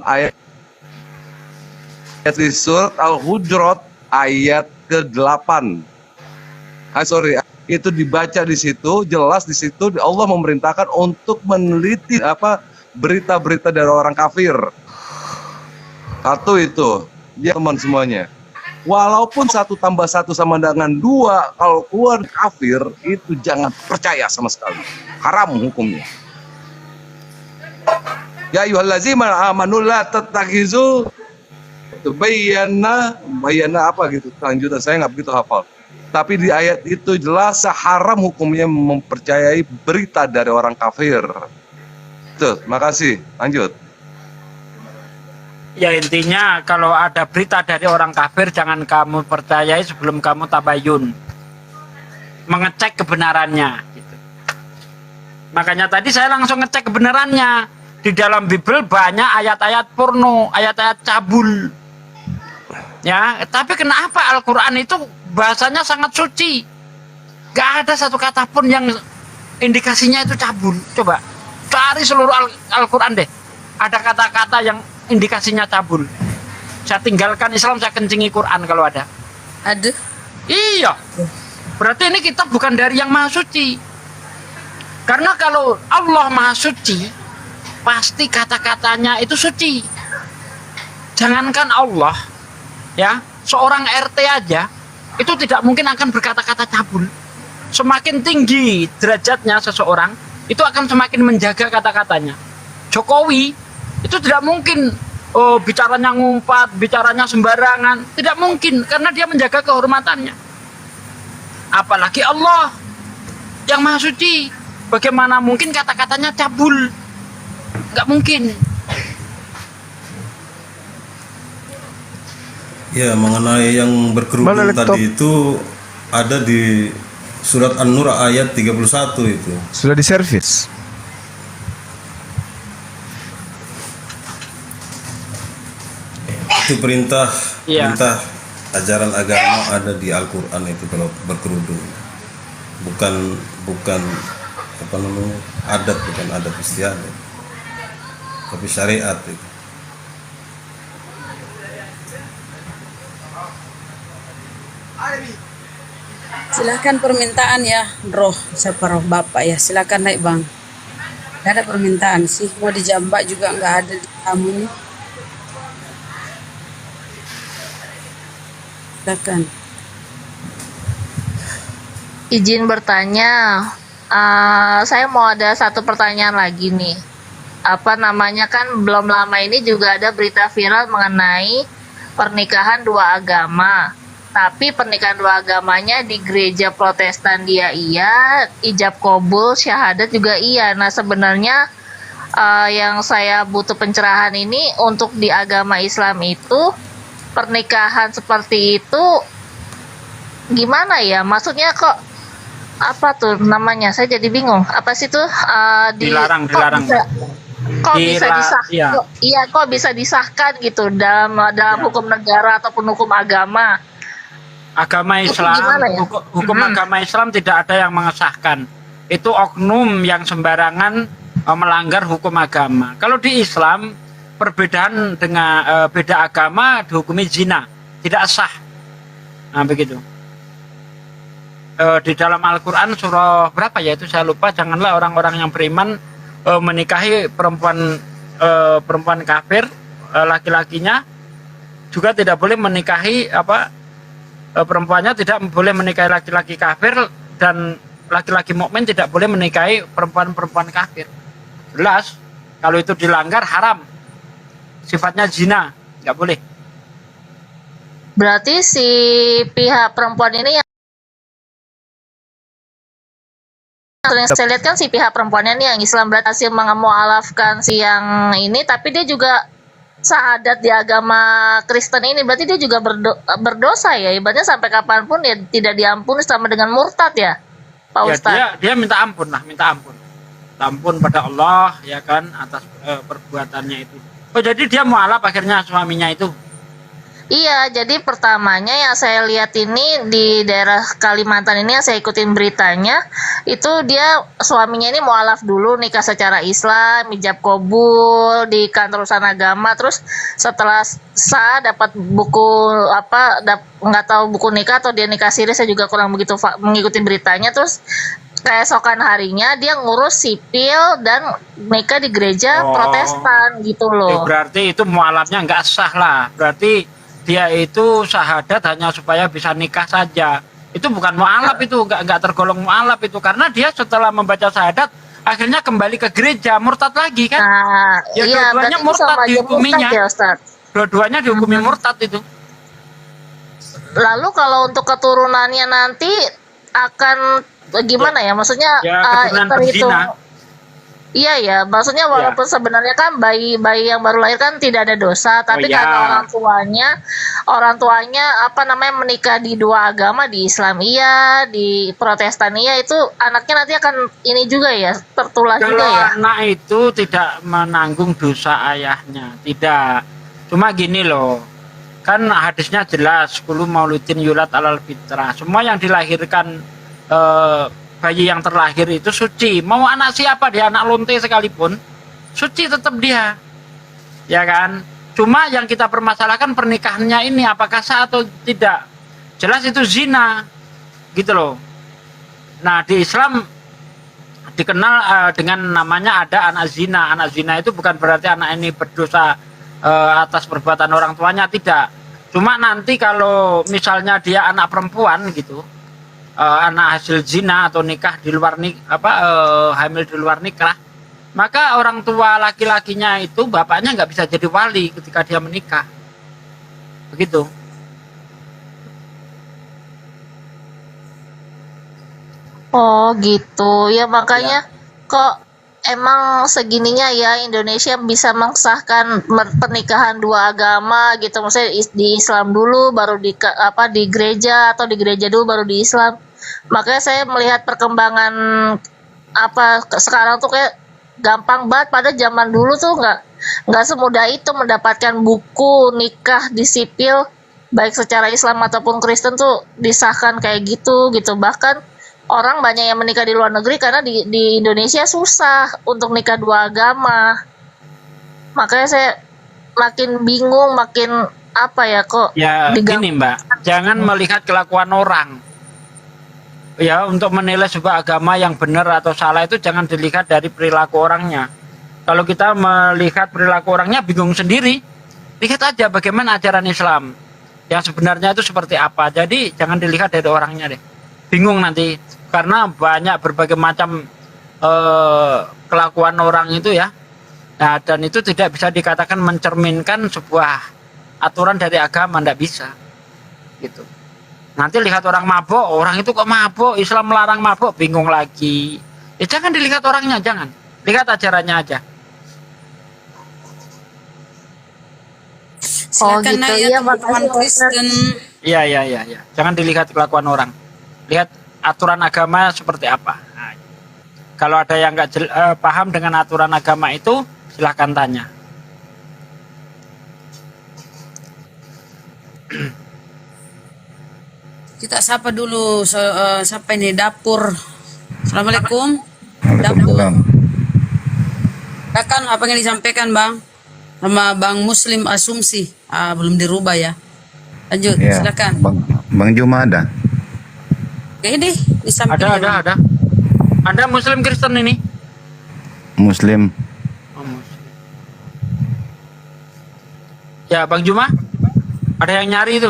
Al-Hujurat ayat ke-8. Itu dibaca di situ, jelas di situ Allah memerintahkan untuk meneliti berita-berita dari orang kafir. Satu itu, ya teman semuanya. Walaupun 1 tambah 1 sama dengan 2, kalau keluar kafir itu jangan percaya sama sekali. Haram hukumnya. Ya ayyuhallazina amanu la tattakhizu bayana apa gitu. Lanjutan saya nggak begitu hafal. Tapi di ayat itu jelas haram hukumnya mempercayai berita dari orang kafir. Tuh, makasih. Lanjut. Ya intinya kalau ada berita dari orang kafir jangan kamu percayai sebelum kamu tabayun, mengecek kebenarannya gitu. Makanya tadi saya langsung ngecek kebenarannya. Di dalam Bible banyak ayat-ayat porno, ayat-ayat cabul. Ya, tapi kenapa Al-Quran itu bahasanya sangat suci? Gak ada satu kata pun yang indikasinya itu cabul. Coba cari seluruh Al-Quran deh. Ada kata-kata yang indikasinya cabul. Saya tinggalkan Islam, saya kencingi Quran kalau ada. Aduh. Iya. Berarti ini kitab bukan dari yang maha suci. Karena kalau Allah maha suci, pasti kata-katanya itu suci. Jangankan Allah, ya, seorang RT aja itu tidak mungkin akan berkata-kata cabul. Semakin tinggi derajatnya seseorang, itu akan semakin menjaga kata-katanya. Jokowi itu tidak mungkin bicaranya ngumpat, bicaranya sembarangan, tidak mungkin karena dia menjaga kehormatannya. Apalagi Allah yang maha suci, bagaimana mungkin kata-katanya cabul? Nggak mungkin. Ya, mengenai yang berkerudung tadi itu ada di surat An-Nur ayat 31 itu. Sudah diservis. Itu perintah Iya. perintah ajaran agama ada di Al-Qur'an itu kalau berkerudung. Bukan apa namanya? Bukan adat istiadat. Tapi syariat itu. Silakan permintaan ya, roh siapa roh bapak ya, silakan naik bang. Gak ada permintaan sih, mau dijambak juga nggak ada di kamu nih. Silakan. Izin bertanya, saya mau ada satu pertanyaan lagi nih. Apa namanya, kan belum lama ini juga ada berita viral mengenai pernikahan 2 agama. Tapi pernikahan 2 agamanya di gereja Protestan dia iya, ijab kabul, syahadat juga iya. Nah sebenarnya yang saya butuh pencerahan ini untuk di agama Islam itu pernikahan seperti itu gimana ya? Maksudnya kok apa tuh namanya? Saya jadi bingung. Apa sih tuh Dilarang. Kok bisa disahkan? Iya. Iya, kok bisa disahkan gitu dalam hukum negara ataupun hukum agama? Agama Itu Islam, gimana ya? hukum agama Islam tidak ada yang mengesahkan. Itu oknum yang sembarangan melanggar hukum agama. Kalau di Islam perbedaan dengan beda agama dihukumi zina, tidak sah. Nah begitu. Di dalam Al-Quran surah berapa ya itu saya lupa. Janganlah orang-orang yang beriman menikahi perempuan kafir, laki-lakinya juga tidak boleh menikahi perempuannya tidak boleh menikahi laki-laki kafir, dan laki-laki mukmin tidak boleh menikahi perempuan-perempuan kafir. Jelas kalau itu dilanggar haram, sifatnya zina, nggak boleh. Berarti si pihak perempuan ini yang sering saya lihat kan si pihak perempuannya nih yang Islam berhasil mengamualafkan si yang ini, tapi dia juga syahadat di agama Kristen ini, berarti dia juga berdosa ya, ibaratnya sampai kapanpun ya tidak diampuni sama dengan murtad ya. Pak Ya Ustadz? dia minta ampun lah, minta ampun. Minta ampun pada Allah ya kan atas perbuatannya itu. Oh jadi dia mualaf akhirnya suaminya itu. Iya, jadi pertamanya yang saya lihat ini di daerah Kalimantan ini yang saya ikutin beritanya, itu dia suaminya ini mualaf dulu, nikah secara Islam, hijab kabul di kantor urusan agama, terus setelah sah dapat buku apa, nggak tahu buku nikah atau dia nikah siri, saya juga kurang begitu mengikuti beritanya, terus keesokan harinya dia ngurus sipil dan nikah di gereja Protestan gitu loh. Berarti itu mualafnya nggak sah lah. Berarti dia itu syahadat hanya supaya bisa nikah saja. Itu bukan mualaf, itu nggak tergolong mualaf itu, karena dia setelah membaca syahadat akhirnya kembali ke gereja, murtad lagi kan? Nah, Ya iya, dua-duanya berarti murtad sama aja dihukuminya. murtad ya, Ustaz? Dua-duanya dihukumi murtad itu. Lalu kalau untuk keturunannya nanti akan gimana ya? Maksudnya Ya, keturunan terhitung. berzina. Iya ya, maksudnya walaupun sebenarnya kan bayi yang baru lahir kan tidak ada dosa, tapi iya. karena orang tuanya apa namanya menikah di dua agama, di Islam iya, di Protestan iya, itu anaknya nanti akan ini juga ya, tertular Kalau juga ya. anak itu tidak menanggung dosa ayahnya, tidak. Cuma gini loh, kan hadisnya jelas, kullu mauludin yulad alal fitrah. Semua yang dilahirkan bayi yang terlahir itu suci. Mau anak siapa dia, anak lonte sekalipun, suci tetap dia. Ya kan? Cuma yang kita permasalahkan pernikahannya ini apakah sah atau tidak. Jelas itu zina. Gitu loh. Nah, di Islam dikenal dengan namanya ada anak zina. Anak zina itu bukan berarti anak ini berdosa atas perbuatan orang tuanya, tidak. Cuma nanti kalau misalnya dia anak perempuan gitu, anak hasil zina atau nikah di luar hamil di luar nikah, maka orang tua laki-lakinya itu bapaknya nggak bisa jadi wali ketika dia menikah, begitu. Oh gitu ya, makanya kok emang segininya ya Indonesia bisa mengesahkan pernikahan dua agama gitu, maksudnya di Islam dulu baru di gereja, atau di gereja dulu baru di Islam. Makanya saya melihat perkembangan sekarang tuh kayak gampang banget, pada zaman dulu tuh nggak semudah itu mendapatkan buku nikah di sipil baik secara Islam ataupun Kristen tuh disahkan kayak gitu. Bahkan orang banyak yang menikah di luar negeri karena di Indonesia susah untuk nikah dua agama. Makanya saya makin bingung, makin kok Ya gini Mbak, jangan melihat kelakuan orang. Ya, untuk menilai sebuah agama yang benar atau salah itu jangan dilihat dari perilaku orangnya. Kalau kita melihat perilaku orangnya bingung sendiri, lihat aja bagaimana ajaran Islam yang sebenarnya itu seperti apa. Jadi jangan dilihat dari orangnya deh, bingung nanti, karena banyak berbagai macam kelakuan orang itu ya. Nah, dan itu tidak bisa dikatakan mencerminkan sebuah aturan dari agama, tidak bisa gitu. Nanti lihat orang mabuk, orang itu kok mabuk, Islam melarang mabuk, bingung lagi. Ya jangan dilihat orangnya, jangan. Lihat ajarannya aja. Silakan gitu ya, ya, teman-teman makasih Kristen. Iya. Jangan dilihat kelakuan orang. Lihat aturan agama seperti apa. Nah, kalau ada yang nggak paham dengan aturan agama itu, silahkan tanya. Kita sapa dulu siapa ini dapur. Assalamualaikum. Dapur. Silakan apa yang disampaikan Bang? Sama Bang Muslim Asumsi. Belum dirubah ya. Lanjut, Ya, silakan. Bang Juma ada? Ini di samping Ada. Anda Muslim Kristen ini? Muslim. Ya, Bang Juma. Ada yang nyari itu.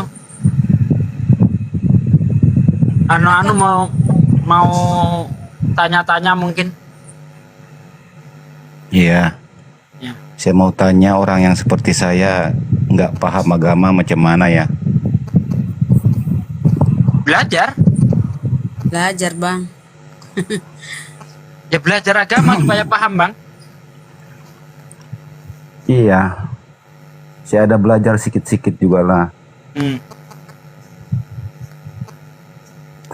Anu mau tanya-tanya mungkin. Iya. Ya. Saya mau tanya, orang yang seperti saya nggak paham agama macam mana ya? Belajar Bang. Ya belajar agama supaya paham Bang. Iya. Saya ada belajar sikit-sikit juga lah. Hmm.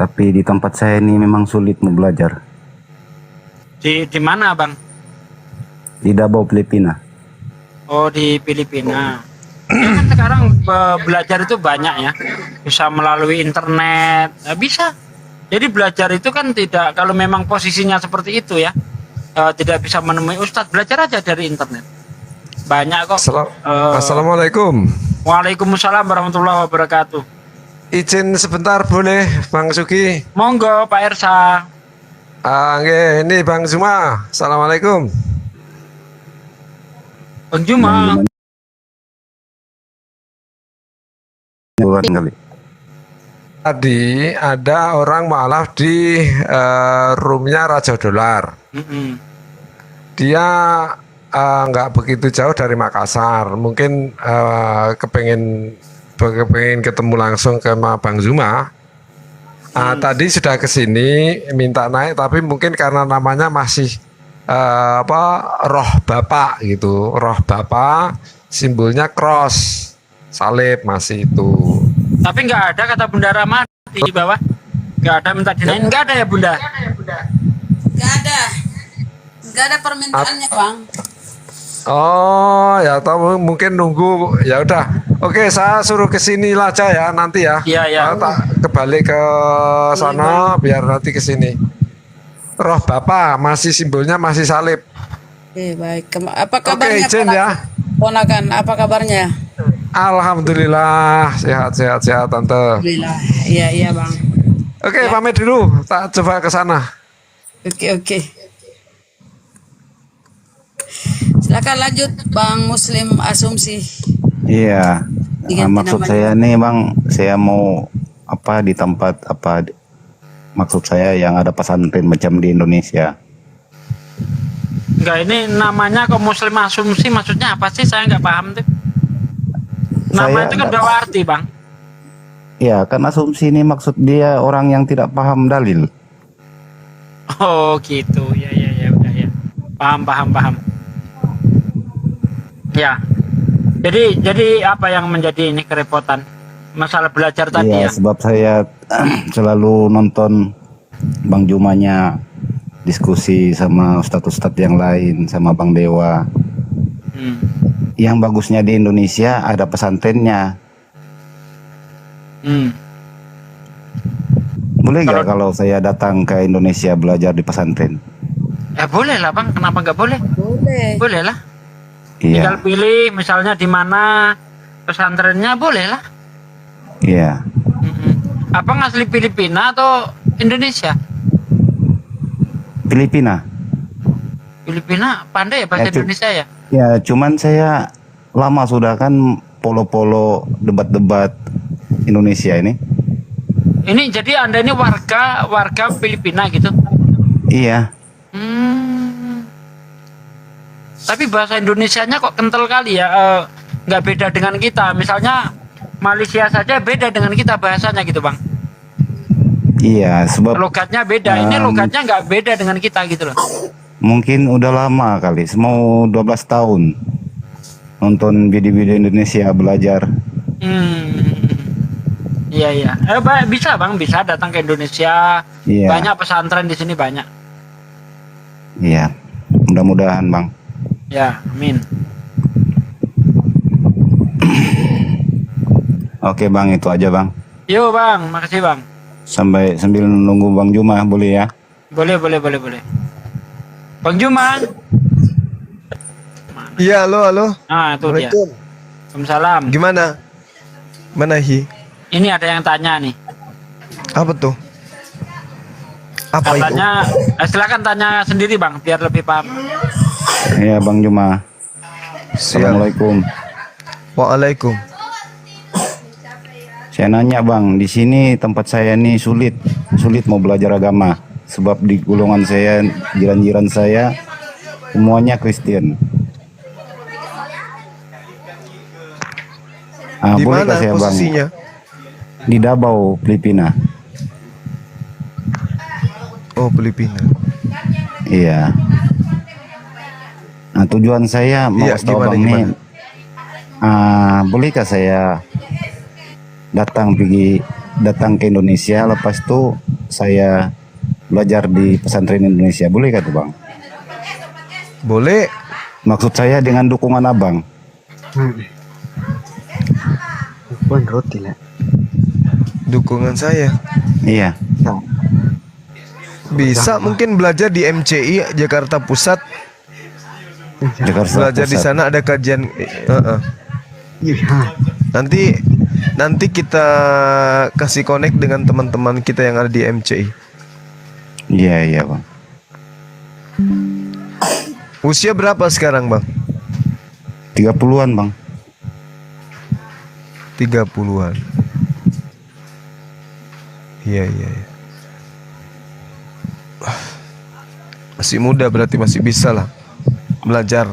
Tapi Tapi di tempat saya ini memang sulit mau belajar. Di mana, Bang? Di Davao, Filipina. Oh, di Filipina. Ya kan sekarang belajar itu banyak ya. Bisa melalui internet. Nah, bisa. Jadi belajar itu kan tidak, kalau memang posisinya seperti itu ya, tidak bisa menemui ustadz, belajar aja dari internet. Banyak kok. Assalamualaikum. Waalaikumsalam warahmatullahi wabarakatuh. Izin sebentar boleh, Bang Sugi? Monggo, Pak Ersa. Nggih, ini Bang Zuma. Assalamualaikum. Bang Juma. Kali. Tadi ada orang mualaf di roomnya Raja Dolar. Dia nggak begitu jauh dari Makassar. Mungkin kepengen ketemu langsung ke Bang Zuma. Tadi sudah kesini minta naik, tapi mungkin karena namanya masih roh bapak gitu, roh bapak, simbolnya cross, salib masih itu. Tapi nggak ada kata Bunda Rahma di bawah. Nggak ada minta dinaik. Nggak ada ya Bunda? Nggak ada. Nggak ada permintaannya, Bang. Oh ya, tahu mungkin nunggu. Ya udah. Oke, saya suruh ke sini aja ya nanti ya. Iya ya. Tak kebalik ke sana biar nanti ke sini. Roh Bapak masih simbolnya masih salib. Oke, baik. Apa kabarnya? Oke, izin ya. Ponakan, apa kabarnya? Alhamdulillah sehat Tante. Alhamdulillah. Iya Bang. Oke, pamit dulu. Tak coba ke sana. Oke. Silakan lanjut Bang Muslim Asumsi. Iya. Maksud namanya. saya nih Bang, saya mau di tempat maksud saya yang ada pesantren macam di Indonesia. Enggak, ini namanya kok Muslim Asumsi, maksudnya apa sih? Saya nggak paham tuh. Nama itu kan bawa arti, Bang. Ya, kan asumsi ini maksud dia orang yang tidak paham dalil. Oh, gitu. Ya, udah ya. Paham. Ya. Jadi apa yang menjadi ini kerepotan? Masalah belajar tadi Iya, ya. sebab saya selalu nonton Bang Jumanya diskusi sama ustadz-ustadz yang lain, sama Bang Dewa. Yang bagusnya di Indonesia ada pesantrennya. Boleh nggak kalau saya datang ke Indonesia belajar di pesantren? Ya boleh lah Bang, kenapa nggak boleh? Boleh lah. Iya. Tinggal pilih misalnya di mana pesantrennya, boleh lah. Iya. Apa asli Filipina atau Indonesia? Filipina. Filipina pandai ya bahasa Indonesia ya? Ya, cuman saya lama sudah kan polo-polo debat-debat Indonesia ini. Ini jadi Anda ini warga Filipina gitu? Iya. Tapi bahasa Indonesianya kok kental kali ya, nggak beda dengan kita. Misalnya Malaysia saja beda dengan kita bahasanya gitu Bang. Iya, sebab logatnya beda. Ini logatnya nggak beda dengan kita gitu loh. mungkin udah lama kali, mau 12 tahun nonton video-video Indonesia belajar. Iya. Bisa Bang, bisa datang ke Indonesia. Iya. Banyak pesantren di sini banyak. Iya, mudah-mudahan Bang. Ya, amin. Oke Bang, itu aja Bang. Yo Bang, makasih Bang. Sambil nunggu Bang Juma boleh ya? Boleh. Bang Juma. Iya, halo. Nah, itu dia. Waalaikumsalam. Gimana? Mana Hi? Ini ada yang tanya nih. Apa tuh? Apa Katanya, silakan tanya sendiri Bang, biar lebih paham. Iya Bang Juma. Assalamualaikum. Waalaikum. Saya nanya Bang, di sini tempat saya nih sulit mau belajar agama. Sebab di golongan saya, jiran-jiran saya semuanya Kristen. Di boleh mana saya posisinya? Bang? Di Davao, Filipina. Oh, Filipina. Iya. Nah, tujuan saya mau tahu Bang nih, bolehkah saya datang pergi datang ke Indonesia, lepas itu saya belajar di pesantren Indonesia, boleh kan tuh Bang? Boleh. Maksud saya dengan dukungan Abang. Dukungan saya. Iya. Bisa mungkin belajar di MCI Jakarta Pusat. Jakarta Belajar di Pusat. sana ada kajian. Nanti kita kasih connect dengan teman-teman kita yang ada di MCI. Iya Bang. Usia berapa sekarang Bang? 30-an Bang. 30-an. Iya. Masih muda berarti masih bisa lah belajar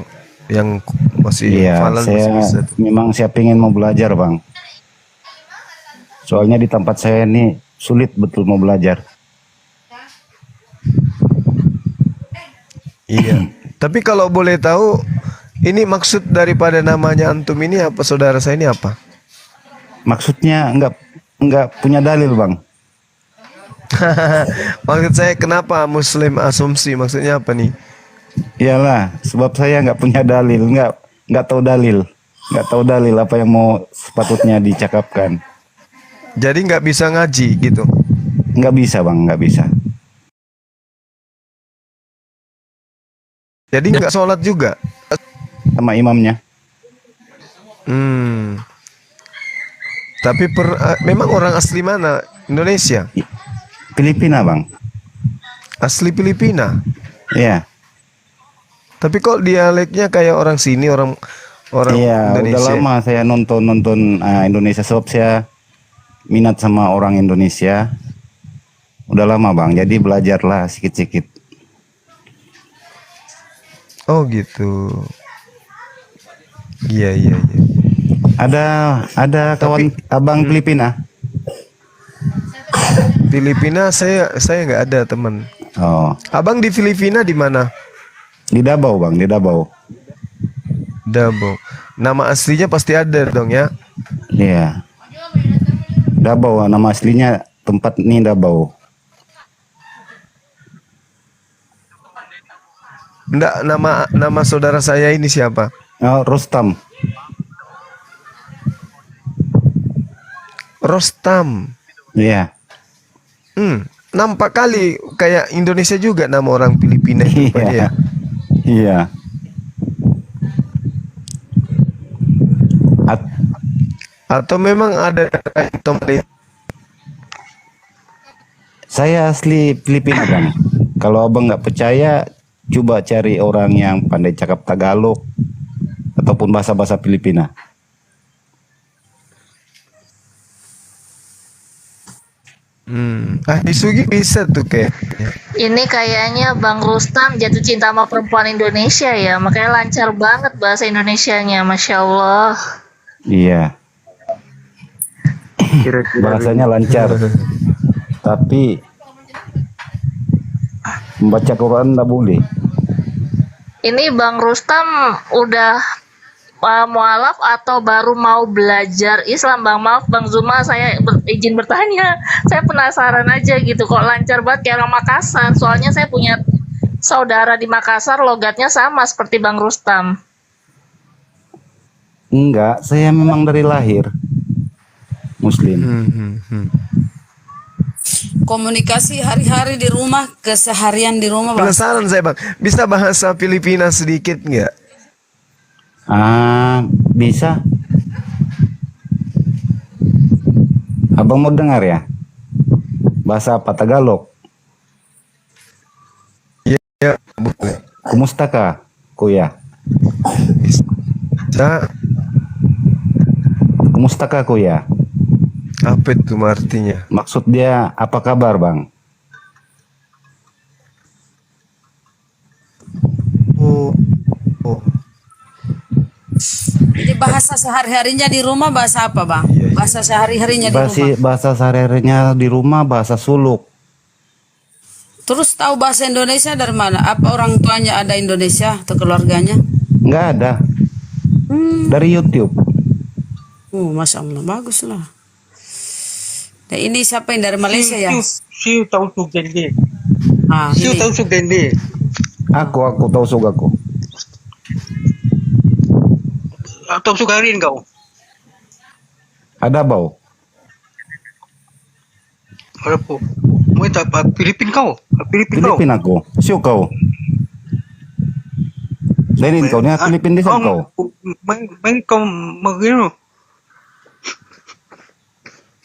yang masih Iya, hafalan masih saya bisa tuh. memang saya pengen mau belajar Bang. Soalnya di tempat saya ini sulit betul mau belajar. Iya. Tapi kalau boleh tahu, ini maksud daripada namanya antum ini apa, saudara saya ini apa? Maksudnya enggak punya dalil Bang. Maksud saya kenapa Muslim asumsi, maksudnya apa nih? Iyalah, sebab saya nggak punya dalil, nggak tahu dalil apa yang mau sepatutnya dicakapkan. Jadi nggak bisa ngaji gitu? Nggak bisa Bang, nggak bisa. Jadi nggak sholat juga? Sama imamnya. Tapi memang orang asli mana? Indonesia? Filipina Bang. Asli Filipina? Iya. Tapi kok dialeknya kayak orang sini, orang Iya, udah Indonesia? lama saya nonton Indonesia, sebab saya minat sama orang Indonesia. Udah lama Bang, jadi belajarlah sikit-sikit. Oh gitu. Iya. Ada kawan abang Filipina? Filipina saya nggak ada teman. Oh. Abang di Filipina di mana? Di Davao Bang, di Davao. Davao. Nama aslinya pasti ada dong ya? Iya. Davao, nama aslinya tempat ini Davao. Enggak, nama saudara saya ini siapa? Oh, Rustam. Rostam. Iya. Nampak kali kayak Indonesia juga nama orang Filipina itu Pak, ya. Iya. Atau memang ada Saya asli Filipina Bang. Kalau abang nggak percaya, coba cari orang yang pandai cakap Tagalog ataupun bahasa-bahasa Filipina. Di Sugi bisa tuh kayak. Ini kayaknya Bang Rustam jatuh cinta sama perempuan Indonesia ya, makanya lancar banget bahasa Indonesianya, Masya Allah. Iya. Bahasanya lancar. Tapi membaca Quran nggak boleh. Ini Bang Rustam udah mualaf atau baru mau belajar Islam Bang? Maaf Bang Zuma, saya izin bertanya. Saya penasaran aja gitu, kok lancar banget kayak orang Makassar. Soalnya saya punya saudara di Makassar, logatnya sama seperti Bang Rustam. Enggak, saya memang dari lahir Muslim. Komunikasi hari-hari di rumah, keseharian di rumah Bang. Penasaran saya Bang, bisa bahasa Filipina sedikit nggak? Bisa. Abang mau dengar ya? Bahasa apa? Tagalog? Iya, boleh. Kumusta ka, kuya? Bisa. Kumusta ka, kuya? Apa itu artinya? Maksud dia apa kabar Bang? Oh. Jadi bahasa sehari-harinya di rumah bahasa apa Bang? Bahasa sehari-harinya di rumah. Bahasa sehari-harinya di rumah bahasa Suluk. Terus tahu bahasa Indonesia dari mana? Apa orang tuanya ada Indonesia atau keluarganya? Nggak ada. Dari YouTube. Masya Allah, bagus lah. Dan ini siapa yang dari Malaysia ya? Siu tahu su gende. Ah, Siu ini. tahu su gende. Aku tahu aku. Tahu su garin kau. Ada bau. Apa? Mau itu apa? Filipin kau. Filipin aku. Siu kau. Lenin kau ni Filipin di sana kau. Main kau magino.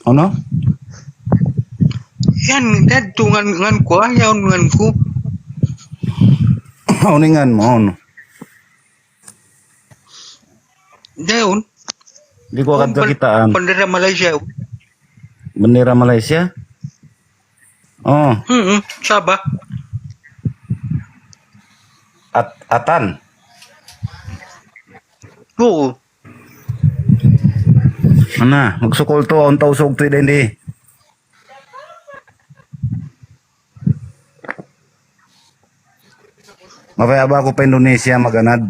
Ano? Yan, dad tu ngan ko ayaw ngan ko. Uningan mo. Daun. Di ko akan kakitaan. Bendera Malaysia. Bendera Malaysia? Oh. Sabah. Atan. Oo. Mana, magsukol to ang tausog to din di. Mapaya ba ako pa Indonesia maganad?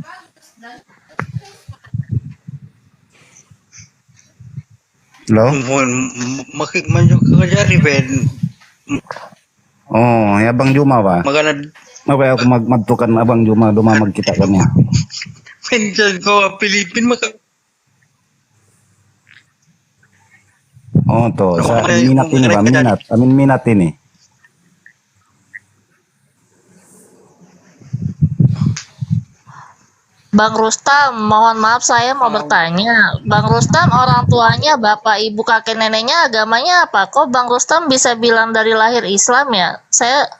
Hello? Manyo kajari ben. Oh, ya Abang Juma ba? Maganad. Mapaya ako magtukan Abang Juma, dumamag kita kanya. Penjan ko Pilipin maka. Oh, to. Sa minat ini ba? Minat. Minat ini. Bang Rustam, mohon maaf saya mau bertanya. Bang Rustam, orang tuanya, bapak, ibu, kakek, neneknya agamanya apa? Kok Bang Rustam bisa bilang dari lahir Islam ya? Saya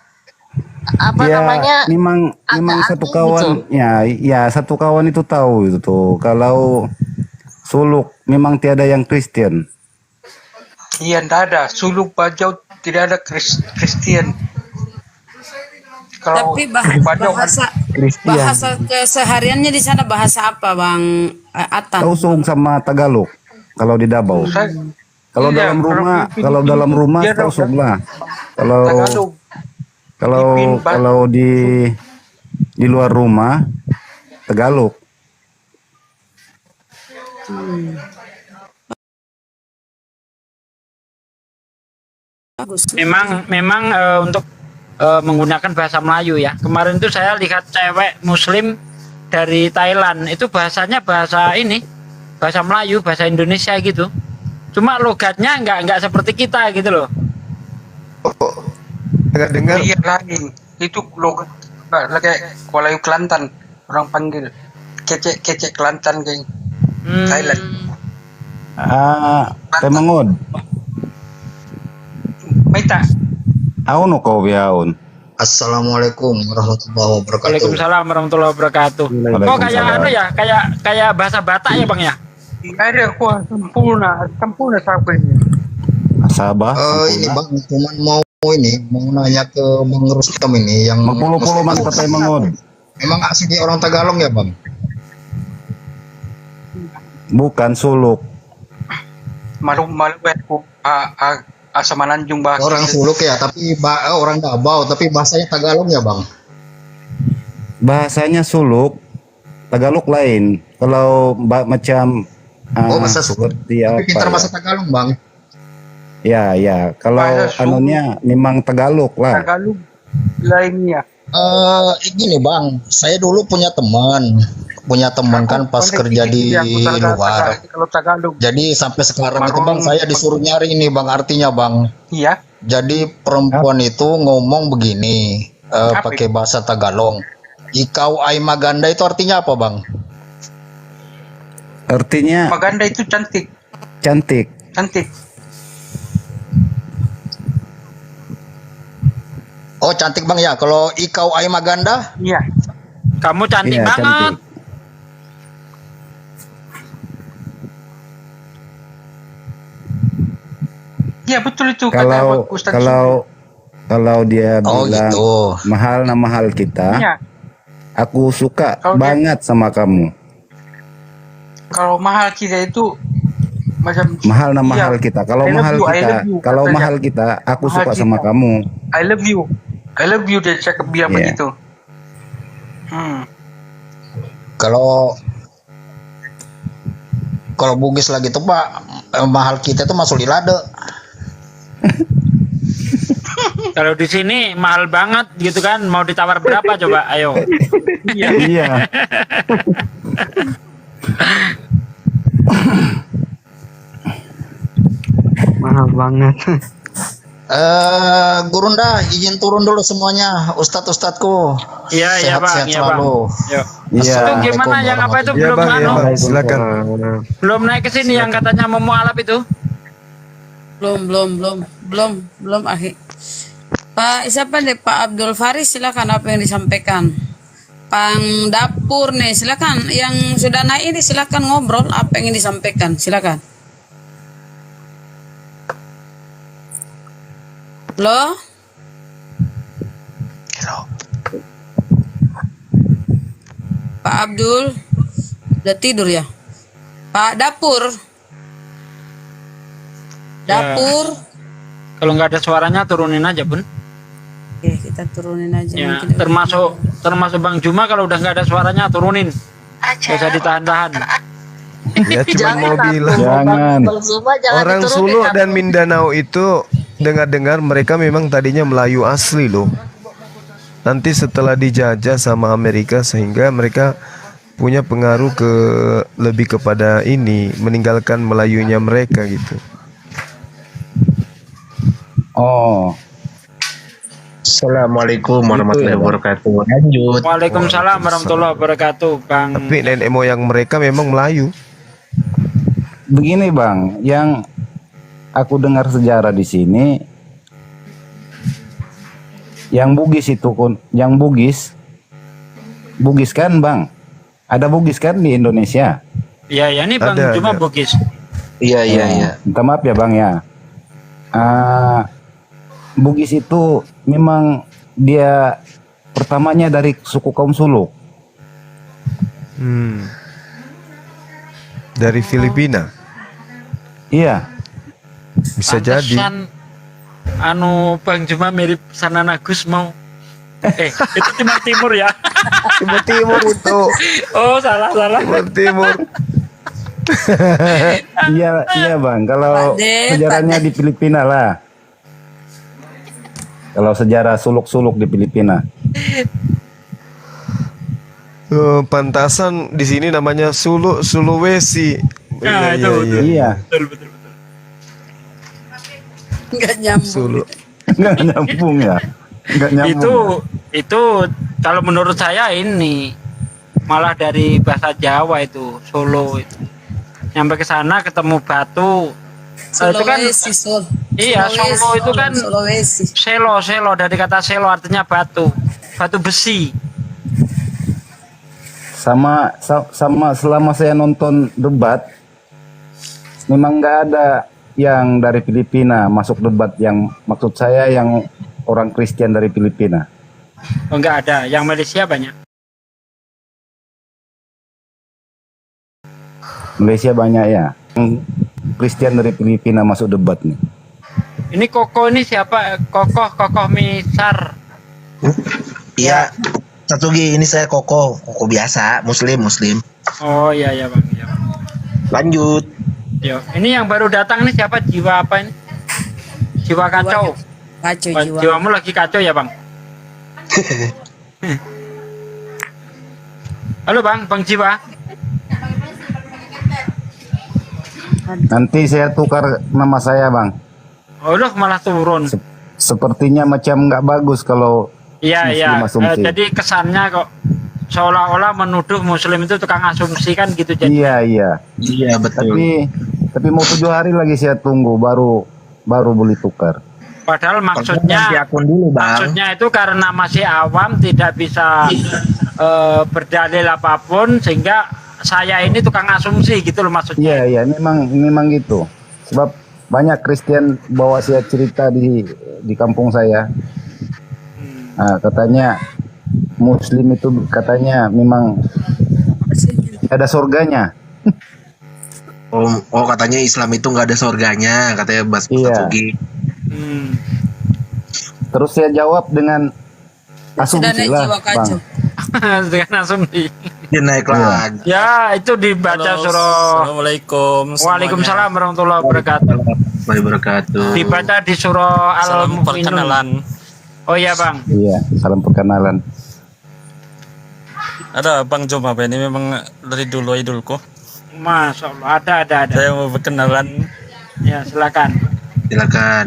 namanya? Memang satu kawan gitu. Ya satu kawan itu tahu itu tuh. Kalau Suluk memang tiada yang Kristen. Iya, tidak ada. Suluk Bajau tidak ada Kristen. Tapi bahasa kesehariannya di sana bahasa apa, Bang Atan? Tausung sama Tagalog kalau di Davao. Kalau dalam rumah tausung lah. Kalau di luar rumah Tagalog. Memang untuk menggunakan bahasa Melayu ya. Kemarin itu saya lihat cewek Muslim dari Thailand itu bahasanya bahasa Melayu, bahasa Indonesia gitu. Cuma logatnya nggak seperti kita gitu loh. Dengar. Iya lain. Itu logat kayak Kuala Kelantan orang panggil kecek Kelantan kayak Thailand. Temangod. Maita. Aun kau biaun. Assalamualaikum warahmatullahi wabarakatuh. Waalaikumsalam warahmatullahi wabarakatuh. Oh kayak kayak bahasa Batak ya Bang ya? Ada kuah sempurna sabarnya. Sabah. Ini Bang, cuman mau nanya ke Bang Rustam ini yang Mengpuluh-puluh Bang kata Mangod. Memang asli orang Tagalog ya Bang? Bukan Suluk. Malu Asa Mananjung bahasa orang Suluk ya, tapi orang Davao, tapi bahasanya Tagalog ya Bang? Bahasanya Suluk, Tagalog lain. Kalau macam bahasa Suluk. Tapi pintar bahasa Tagalog Bang. Ya. Kalau anunya memang Tagalog lah. Tagalog lainnya. Gini Bang, saya dulu punya teman kan pas kerja di luar. Jadi sampai sekarang itu Bang saya disuruh nyari ini Bang artinya Bang. Iya. Jadi perempuan itu ngomong begini pakai bahasa Tagalog. Ikau ai maganda itu artinya apa Bang? Artinya maganda itu cantik. Cantik. Oh cantik Bang ya. Kalau ikau ai maganda? Iya. Kamu cantik banget. Cantik. Iya betul itu. Kalau dia bilang gitu. mahal kita, ya. Aku suka banget sama kamu. Kalau mahal kita itu macam mahal kita. Kalau mahal kita, aku suka sama kamu. I love you dia cakap biar begitu. Kalau Bugis lagi tuh Pak, mahal kita tuh masuk di lade. Kalau di sini mahal banget gitu kan, mau ditawar berapa coba? Ayo. Iya. Mahal banget. Gurunda izin turun dulu semuanya, ustadz-ustadzku. Iya, iya Bang, Sehat-sehat iya Bang. selalu. Yuk. Iya. Itu gimana yang apa itu Iya belum bang, ya anu? bang, silakan. Belum naik ke sini yang katanya mau mualaf itu? Belum akhir. Pak siapa nih Pak Abdul Faris, silakan apa yang disampaikan. Pang dapur nih, silakan yang sudah naik ini silakan ngobrol apa yang ingin disampaikan, silakan. Loh? Pak Abdul udah tidur ya? Pak Dapur. Kalau nggak ada suaranya turunin aja Bun. Oke, kita turunin aja. Ya, Mungkin termasuk Bang Juma kalau udah nggak ada suaranya turunin. Nggak usah ditahan-tahan. Ya cuma mau Jangan, bilang. Jangan. Bang Zuma jangan Orang diturunin, Sulu Bang. dan Mindanao itu dengar-dengar mereka memang tadinya Melayu asli loh. Nanti setelah dijajah sama Amerika sehingga mereka punya pengaruh lebih kepada ini, meninggalkan Melayunya mereka gitu. Oh. Assalamualaikum warahmatullahi wabarakatuh. Lanjut. Waalaikumsalam warahmatullahi wabarakatuh, Bang. Tapi nenek moyang mereka memang Melayu. Begini Bang, yang aku dengar sejarah di sini, yang Bugis itu yang Bugis kan Bang, ada Bugis kan di Indonesia? Iya, ya ini Bang Ada, Juma ada. Bugis. Iya. Minta maaf ya Bang ya. Bugis itu memang dia pertamanya dari suku kaum Suluk. Dari Filipina. Iya. Bisa jadi. Pantesan, anu Bang Juma mirip Sanana Gus mau. Itu Timur ya. Timur itu. Oh, salah. Timur Timur. Iya Bang, kalau Pak De, sejarahnya di Filipina lah. Kalau sejarah suluk-suluk di Filipina. Pantasan di sini namanya Sulawesi. Nah, itu betul. Iya. Betul. nggak nyambung. Sulu. Nggak nyambung ya. Nggak nyambung. Itu kalau menurut saya ini malah dari bahasa Jawa itu Solo itu. Nyampe ke sana ketemu batu. Itu kan Sulawesi, iya, Solo itu kan Sulawesi. selo dari kata selo artinya batu besi. Sama selama saya nonton debat, memang nggak ada yang dari Filipina masuk debat, yang maksud saya yang orang Kristen dari Filipina. Oh, enggak ada, yang Malaysia banyak. Malaysia banyak ya. Yang Kristen dari Filipina masuk debat nih. Ini Koko ini siapa? Kokoh Misar. Iya, satu G, ini saya Koko biasa, Muslim. Oh iya Bang. Iya. Lanjut. Yo, ini yang baru datang nih siapa? Jiwa apa ini? Jiwa kacau. Kacau Oh, jiwa. jiwamu lagi kacau ya Bang? Halo Bang Jiwa. Nanti saya tukar nama saya Bang. Oh loh, malah turun. Sepertinya macam nggak bagus kalau Iya. Muslim asumsi. Jadi kesannya kok seolah-olah menuduh Muslim itu tukang asumsi kan gitu jadi. Iya. Iya betul. Tapi mau 7 hari lagi saya tunggu baru boleh tukar. Padahal Ganti maksudnya akun dulu Bang. maksudnya itu karena masih awam tidak bisa berdalil apapun sehingga saya ini tukang asumsi gitu loh maksudnya. Iya, memang gitu. Sebab banyak Kristen bawa saya cerita di kampung saya. Nah, katanya Muslim itu katanya memang ada surganya. Oh katanya Islam itu nggak ada surganya, katanya Bas Sugi. Terus saya jawab dengan asumsi lah, Bang. Dengan asumsi. Dia naik lagi. Ya, itu dibaca surah. Assalamualaikum. Waalaikumsalam warahmatullahi wabarakatuh. Dibaca di surah Salam Al-Mu'minun. perkenalan. Oh iya Bang. Iya, salam perkenalan. Ada Bang Joma ini memang dari dulu idolku. Masya Allah, ada. Saya mau berkenalan. Ya silakan. Silakan.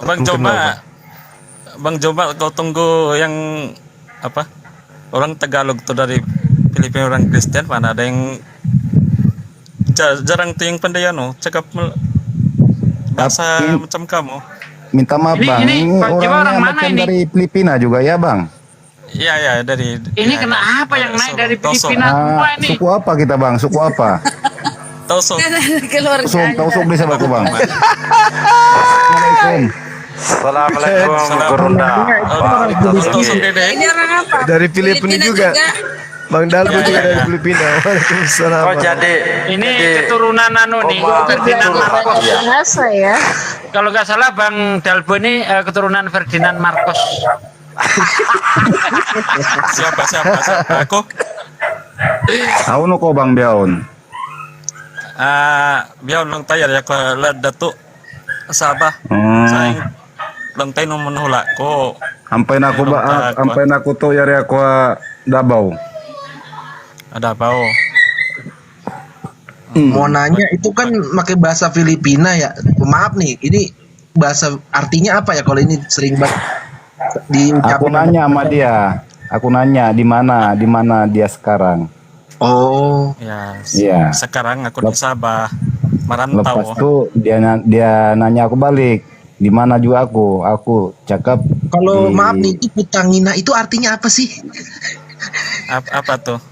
Bang Joma, Bang Joma, kau tunggu yang apa? Orang Tagalog tuh dari Filipina, orang Kristen, mana ada yang jarang tuh yang pandai cakap bahasa macam kamu. Minta maaf Bang, ini Pak Jiwa orang mana macam ini? dari Filipina juga ya Bang? Iya dari. Ini kenapa yang naik dari Filipina semua ini? Suku apa kita Bang? Suku apa? Tausuk. Tausuk bisa baku Bang. Assalamualaikum. Assalamualaikum Gurunda. Ini orang apa? Dari Filipina juga. Bang Dalbo juga dari Filipina. Waalaikumsalam. Oh jadi ini keturunan nih, Ferdinand Marcos. Biasa ya. Kalau nggak salah Bang Dalbo ini keturunan Ferdinand Marcos. Siapa? Aku? Aku kok Bang Biaon. Biaon lang tayo ya ko Datuk Sabah. Sayang lang tayo nung manhula ko. Sampai aku tuh yari aku Dabau. Ada bau. Mau nanya itu kan pakai bahasa Filipina ya. Maaf nih, ini bahasa artinya apa ya kalau ini sering banget diucapkan? Aku nanya sama dia. Aku nanya di mana dia sekarang. Oh. Ya. Iya. Sekarang aku di Sabah, merantau. Lepas itu dia nanya aku balik. Di mana juga aku cakap. Kalau maaf nih, itu putangina itu artinya apa sih? Apa tuh?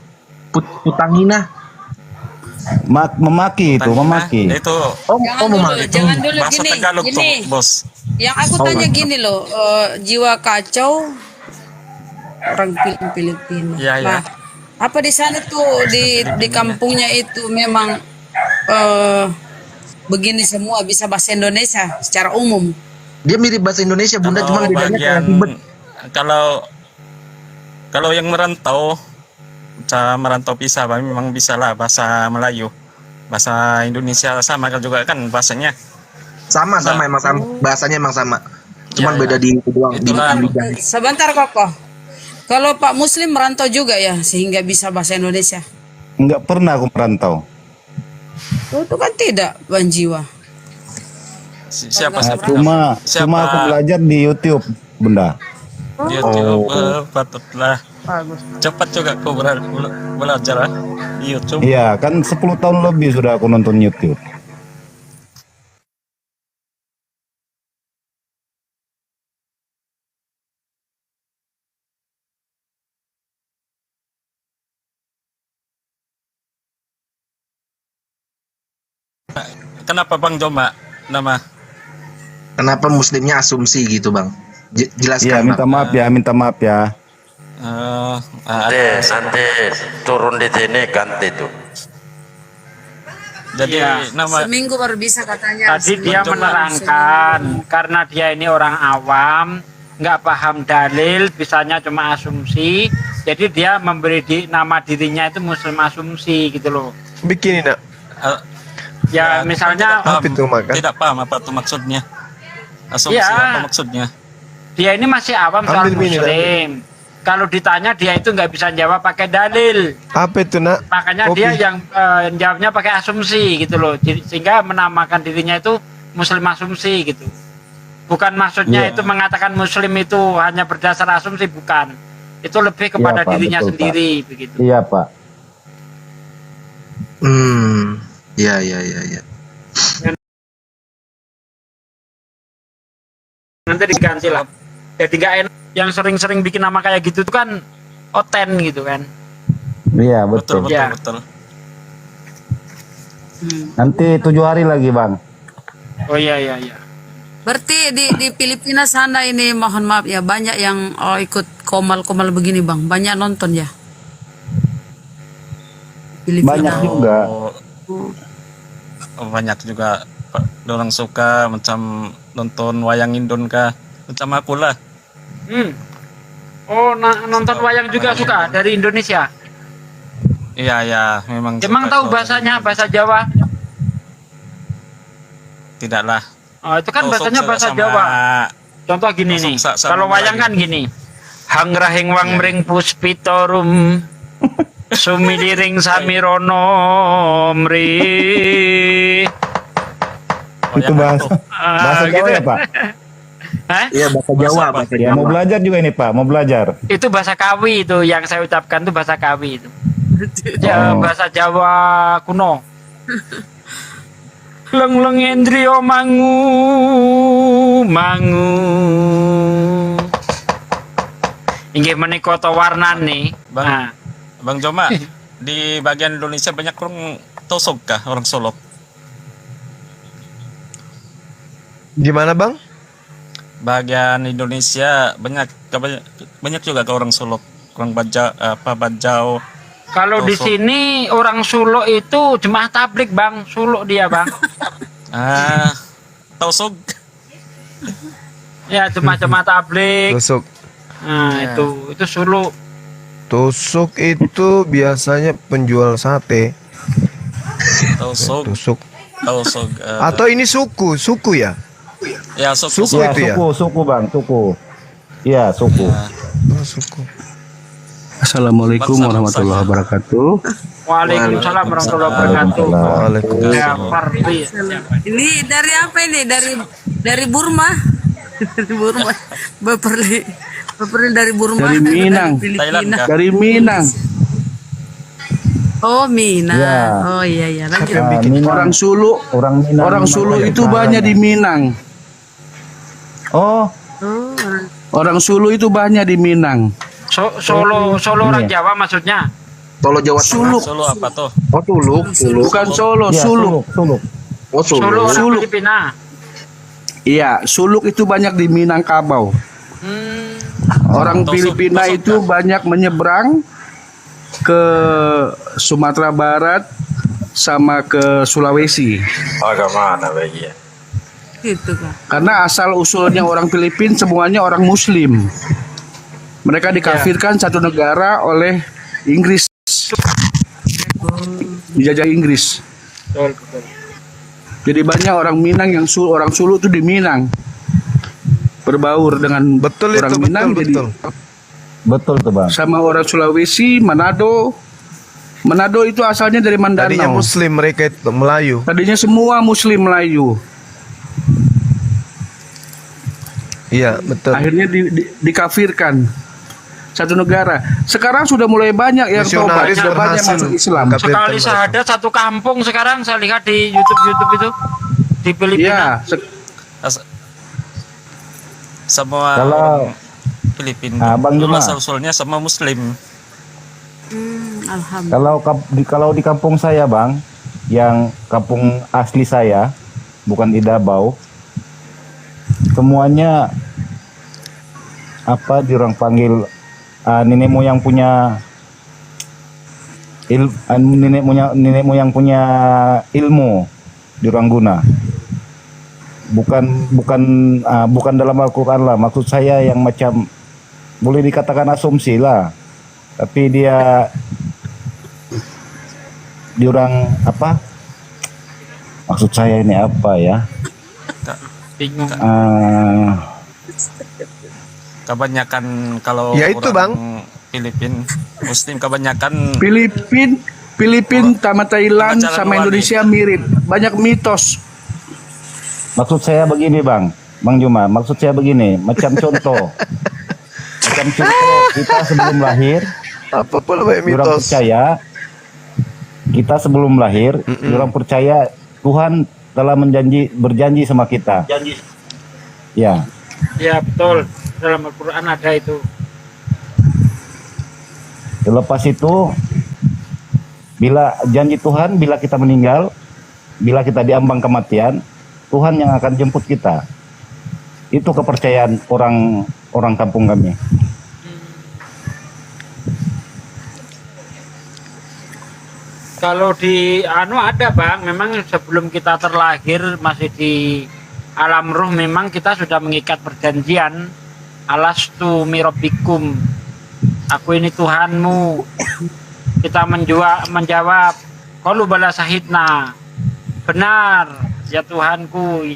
Putangina. Memaki itu, memaki. Itu. Jangan dulu Bahasa gini. Tagalog tuh, Bos. Yang aku tanya gini loh, jiwa kacau orang Filipina. Iya. Nah, apa di sana tuh di kampungnya itu memang begini semua bisa bahasa Indonesia secara umum? Dia mirip bahasa Indonesia Bunda, cuma bedanya kayak ribet. Kalau yang merantau bisa memang bisa lah bahasa Melayu, bahasa Indonesia sama juga kan bahasanya. Sama emang sama, bahasanya emang sama. Cuman beda di doang. Sebentar Koko. Kalau Pak Muslim merantau juga ya sehingga bisa bahasa Indonesia? Enggak pernah aku merantau. Itu kan tidak, Bang Jiwa. Siapa? Cuma aku belajar di YouTube, Bunda. YouTube patutlah. Cepat juga kau belajar di YouTube. Iya, kan 10 tahun lebih sudah aku nonton YouTube. Kenapa Bang Joma nama? Kenapa Muslimnya asumsi gitu Bang? Jelaskan. Iya, minta maaf ya. Nanti turun di sini ganti tuh. Jadi nama seminggu baru bisa katanya. Tadi dia menerangkan karena dia ini orang awam, nggak paham dalil, bisanya cuma asumsi. Jadi dia memberi nama dirinya itu Muslim asumsi gitu loh. Bikin nak. Ya misalnya tidak paham apa tuh maksudnya. Asumsi apa maksudnya? Dia ini masih awam soal Muslim. Kalau ditanya dia itu nggak bisa jawab pakai dalil. Apa itu nak? Makanya dia yang jawabnya pakai asumsi gitu loh. Sehingga menamakan dirinya itu Muslim asumsi gitu. Bukan maksudnya itu mengatakan Muslim itu hanya berdasar asumsi, bukan. Itu lebih kepada Pak, dirinya betul, sendiri Pak. begitu. Iya Pak. Iya. Nanti diganti lah. Jadi nggak enak. Yang sering-sering bikin nama kayak gitu tuh kan oten gitu kan. Iya betul. Betul. Nanti 7 hari lagi Bang. Oh iya. Berarti di Filipina sana ini mohon maaf ya banyak yang ikut komal-komal begini Bang. Banyak nonton ya. Filipina. Banyak juga. Banyak juga orang suka macam nonton wayang Indon kah, macam aku lah. Oh, nonton wayang juga suka dari Indonesia? Iya, memang. Emang tahu bahasanya, bahasa Jawa? Tidaklah. Oh, itu kan Tosok bahasanya juga bahasa sama- Jawa. Contoh gini Tosok nih. sama Kalau wayang Melayu. kan gini. Hangrahing wang mring puspitorum sumidiring samirono mri. Itu bahasa bahasa Jawa gitu ya, Pak? Hah? Iya, bahasa Jawa, bahasa Ya, mau belajar juga ini, Pak. Mau belajar. Itu bahasa Kawi itu yang saya ucapkan itu bahasa Kawi itu. Ya, Oh. bahasa Jawa kuno. Leng endrio mangu mangu. Inggih menika to warnane. Bang, Nah, Bang Joma, di bagian Indonesia banyak orang Tosok kah, orang Solo? Gimana bang? Bagian Indonesia banyak juga ke orang Solo, orang Bajau. kalau di Tosok. sini orang Solo itu jemaah tablik, Bang. Solo dia, Bang. Tosok. Ya, jemaah tablik. Tusuk. Nah, Ya. itu Solo. Tusuk itu biasanya penjual sate. Tosok. Tusuk. Tosok. Atau ini suku ya? Ya, suku. Suku Ya, itu ya? suku Bang, suku. Iya, suku. Oh, suku. Assalamualaikum warahmatullahi wabarakatuh. Waalaikumsalam warahmatullahi wabarakatuh. Ya, Parti. Ini dari apa ini? Dari Burma. Dari Burma. Baperli dari Burma. Dari Minang. Filipina. Dari Minang. Oh, Minang. Ya. Oh iya lanjut. Orang Sulu. Orang Sulu itu banyak di Minang. Oh, Orang Sulu itu banyak di Minang. Solo orang Jawa maksudnya. Solo Jawa Tengah. Suluk. Solo apa tuh? Oh, Tuluk. Bukan Solo, ya, Suluk. Suluk. Oh, Solo Solo. orang Suluk. Filipina. Iya, Suluk itu banyak di Minangkabau. Orang Tosok- Filipina Tosok itu banyak menyeberang ke Sumatera Barat sama ke Sulawesi. Gitu kan. Karena asal usulnya orang Filipina semuanya orang Muslim. Mereka dikafirkan satu negara oleh Inggris. Dijajah Inggris. Jadi banyak orang Minang yang orang Sulu itu di Minang. Berbaur dengan Betul orang itu, Minang betul. Betul tuh, Bang. sama orang Sulawesi, Manado. Manado itu asalnya dari Mindanao. Tadinya Muslim, mereka itu Melayu. Tadinya semua Muslim Melayu. Iya, betul. Akhirnya dikafirkan satu negara. Sekarang sudah mulai banyak yang tobat, Misionaris sudah banyak berhasil masuk Islam. Sekali syahadat satu kampung sekarang saya lihat di YouTube itu di Filipina. Iya, Semua Kalau- orang Filipina. Bang Juma. Asal-usulnya sama Muslim. Alhamdulillah. Kalau di kampung saya, Bang, yang kampung asli saya, bukan di Davao, semuanya apa diorang panggil nenek moyang punya nenek moyang punya ilmu diorang guna. Bukan dalam Al-Qur'an lah, maksud saya yang macam boleh dikatakan asumsi lah. Tapi diorang apa? Maksud saya ini apa ya? Bingung. Kebanyakan kalau Ya itu, orang Bang. Filipin Muslim kebanyakan Filipin sama Thailand Pengajaran sama wali. Indonesia mirip. Banyak mitos. Maksud saya begini, Bang Juma, maksud saya begini, macam contoh. Macam contoh kita sebelum lahir, Apa pula banyak orang mitos? percaya kita sebelum lahir, orang percaya Tuhan telah berjanji sama kita. Ya. Ya betul, dalam Al-Quran ada itu. Lepas itu, bila janji Tuhan, bila kita meninggal, bila kita diambang kematian, Tuhan yang akan jemput kita. Itu kepercayaan orang kampung kami. Kalau di ada Bang, memang sebelum kita terlahir masih di alam ruh memang kita sudah mengikat perjanjian. Alastu mirabbikum. Aku ini Tuhanmu. Kita menjawab, qalu bala sahidna. Benar, ya Tuhanku.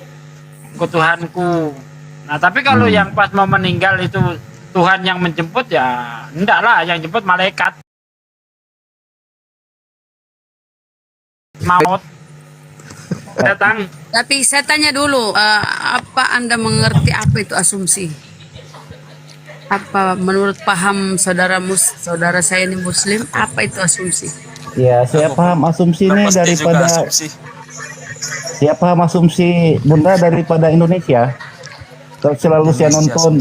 Engkau Tuhanku. Nah, tapi kalau yang pas mau meninggal itu Tuhan yang menjemput, ya enggak lah, yang jemput malaikat. Maut datang. Tapi saya tanya dulu, apa Anda mengerti apa itu asumsi? Apa menurut paham saudara saya ini Muslim, apa itu asumsi? Ya, saya paham asumsi ini daripada saya paham asumsi Bunda daripada Indonesia. Selalu saya nonton,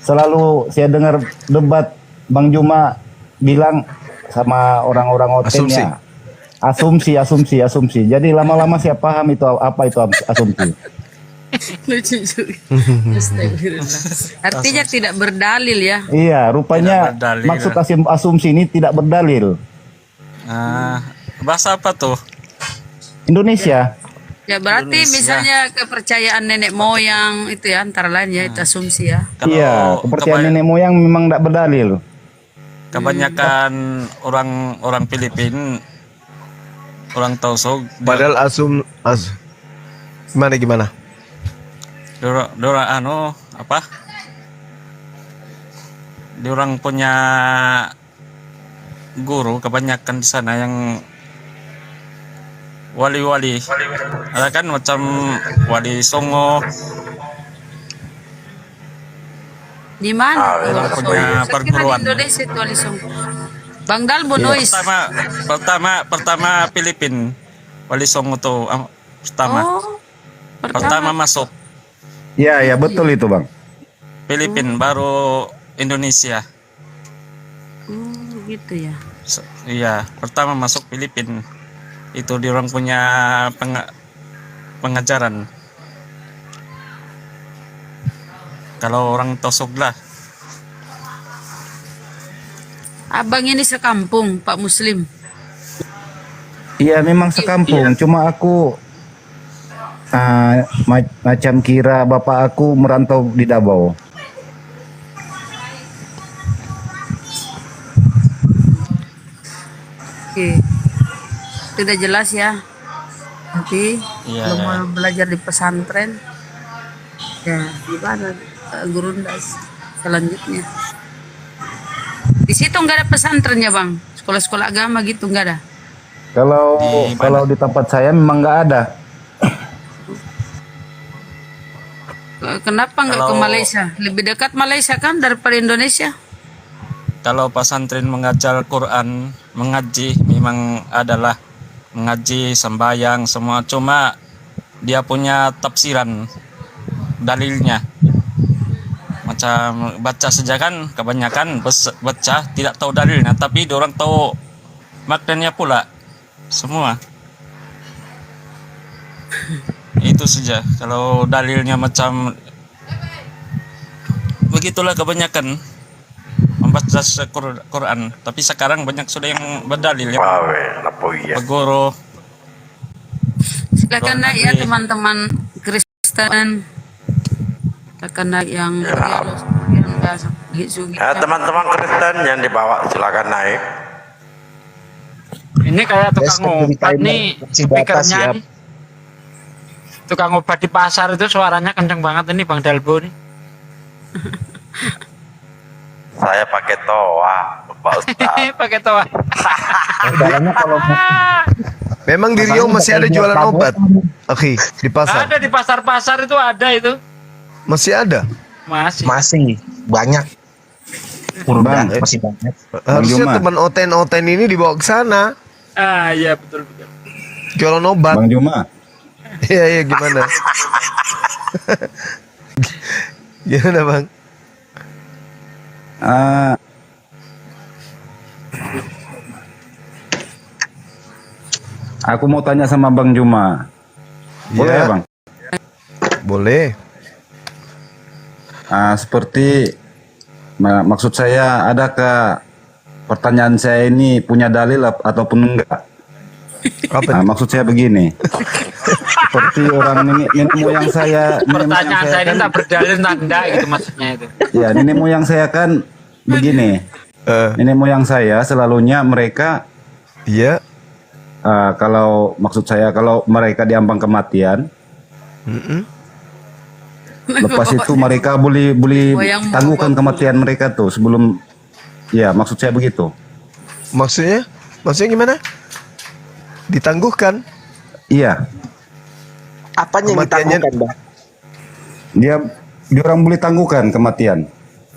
selalu saya dengar debat Bang Juma bilang sama orang-orang OTN ya. Asumsi. Jadi lama-lama saya paham itu apa itu asumsi. Lucu juga. Astagfirullah. Artinya tidak berdalil ya? Iya, rupanya maksud asumsi ini tidak berdalil. Bahasa apa tuh? Indonesia. Ya berarti misalnya kepercayaan nenek moyang itu ya antara lain ya itu asumsi ya. Iya, kepercayaan nenek moyang memang tidak berdalil. Kebanyakan orang Filipina, orang Tausug. Padahal gimana? Dora apa? Diorang punya guru kebanyakan di sana yang wali-wali. Ada kan macam Wali Songo. Di mana? Punya perguruan. Di Indonesia itu Wali Songo. Bang Dalbo Nois. Pertama Filipin. Wali Songo tuh pertama. Pertama masuk. Ya betul itu Bang. Filipin baru Indonesia. Gitu ya. Iya, pertama masuk Filipin. Itu diorang punya pengajaran. Kalau orang Tosog lah. Abang ini sekampung Pak Muslim. Iya memang sekampung. Cuma aku macam kira bapak aku merantau di Davao. Oke. Tidak jelas ya. Nanti kalau mau belajar di pesantren ya gimana Gurundas selanjutnya. Di situ nggak ada pesantrennya Bang. Sekolah-sekolah agama gitu nggak ada. Kalau di tempat saya memang nggak ada. Kenapa nggak ke Malaysia? Lebih dekat Malaysia kan daripada Indonesia? Kalau pesantren mengajar Quran, mengaji memang adalah mengaji, sembahyang semua, cuma dia punya tafsiran dalilnya. Macam baca saja kan kebanyakan baca tidak tahu dalilnya, tapi orang tahu maknanya pula semua. Itu saja. Kalau dalilnya macam begitulah kebanyakan membaca Quran. Tapi sekarang banyak sudah yang berdalil ya. Begoro. Silakan naik ya teman-teman Kristen. Silakan naik yang teman-teman Kristen yang dibawa silakan naik. Ini kayak tukang obat nih speakernya nih. Tukang obat di pasar itu suaranya kenceng banget ini Bang Dalbo nih. Saya pakai toa, Pak Ustaz. Pakai toa. Memang di Riau masih ada jualan obat. Oke, di pasar. Ada di pasar-pasar itu ada itu. Masih ada? Masih banyak. Bang, masih banyak. Harusnya teman oten ini dibawa ke sana. Iya betul. Jualan obat. Bang Juma. Iya gimana? Gimana Bang? Aku mau tanya sama Bang Juma. Boleh ya Bang? Boleh. Seperti maksud saya, adakah pertanyaan saya ini punya dalil ataupun enggak? Maksud saya begini. Seperti orang nenek moyang saya. Pertanyaan saya ini tak berdalil enggak gitu maksudnya itu. Ya, nenek moyang saya kan begini. Nenek moyang saya selalunya mereka kalau maksud saya kalau mereka diambang kematian, Lepas itu mereka boleh Yang tangguhkan kematian mereka tuh sebelum, ya maksud saya begitu. Maksudnya gimana? Ditangguhkan? Iya. Apanya yang Kematiannya- ditangguhkan, Bang? Dia orang boleh tangguhkan kematian.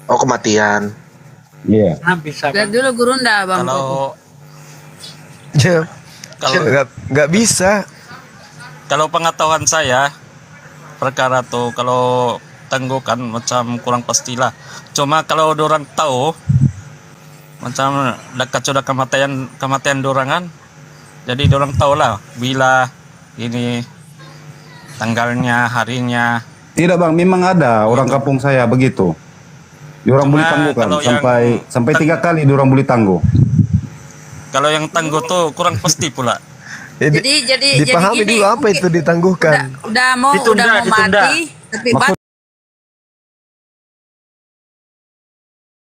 Oh, kematian. Iya. Nah, bisa. Lihat dulu Gurunda Bang. Kalau Ya, kalau nggak bisa. kalau pengetahuan saya perkara tuh kalau tangguhkan macam kurang pastilah. Cuma kalau orang tahu macam dekat sudah kematian dorangan, jadi orang tahu lah bila ini tanggalnya, harinya. Tidak bang, memang ada orang kampung saya begitu. Diorang Cuma boleh tangguhkan kalau yang sampai 3 kali diorang boleh tangguh. Kalau yang tangguh tuh kurang pasti pula. Jadi Dipahami gini, dulu apa itu ditangguhkan. udah mau Ditunda. mati, tapi Maksud-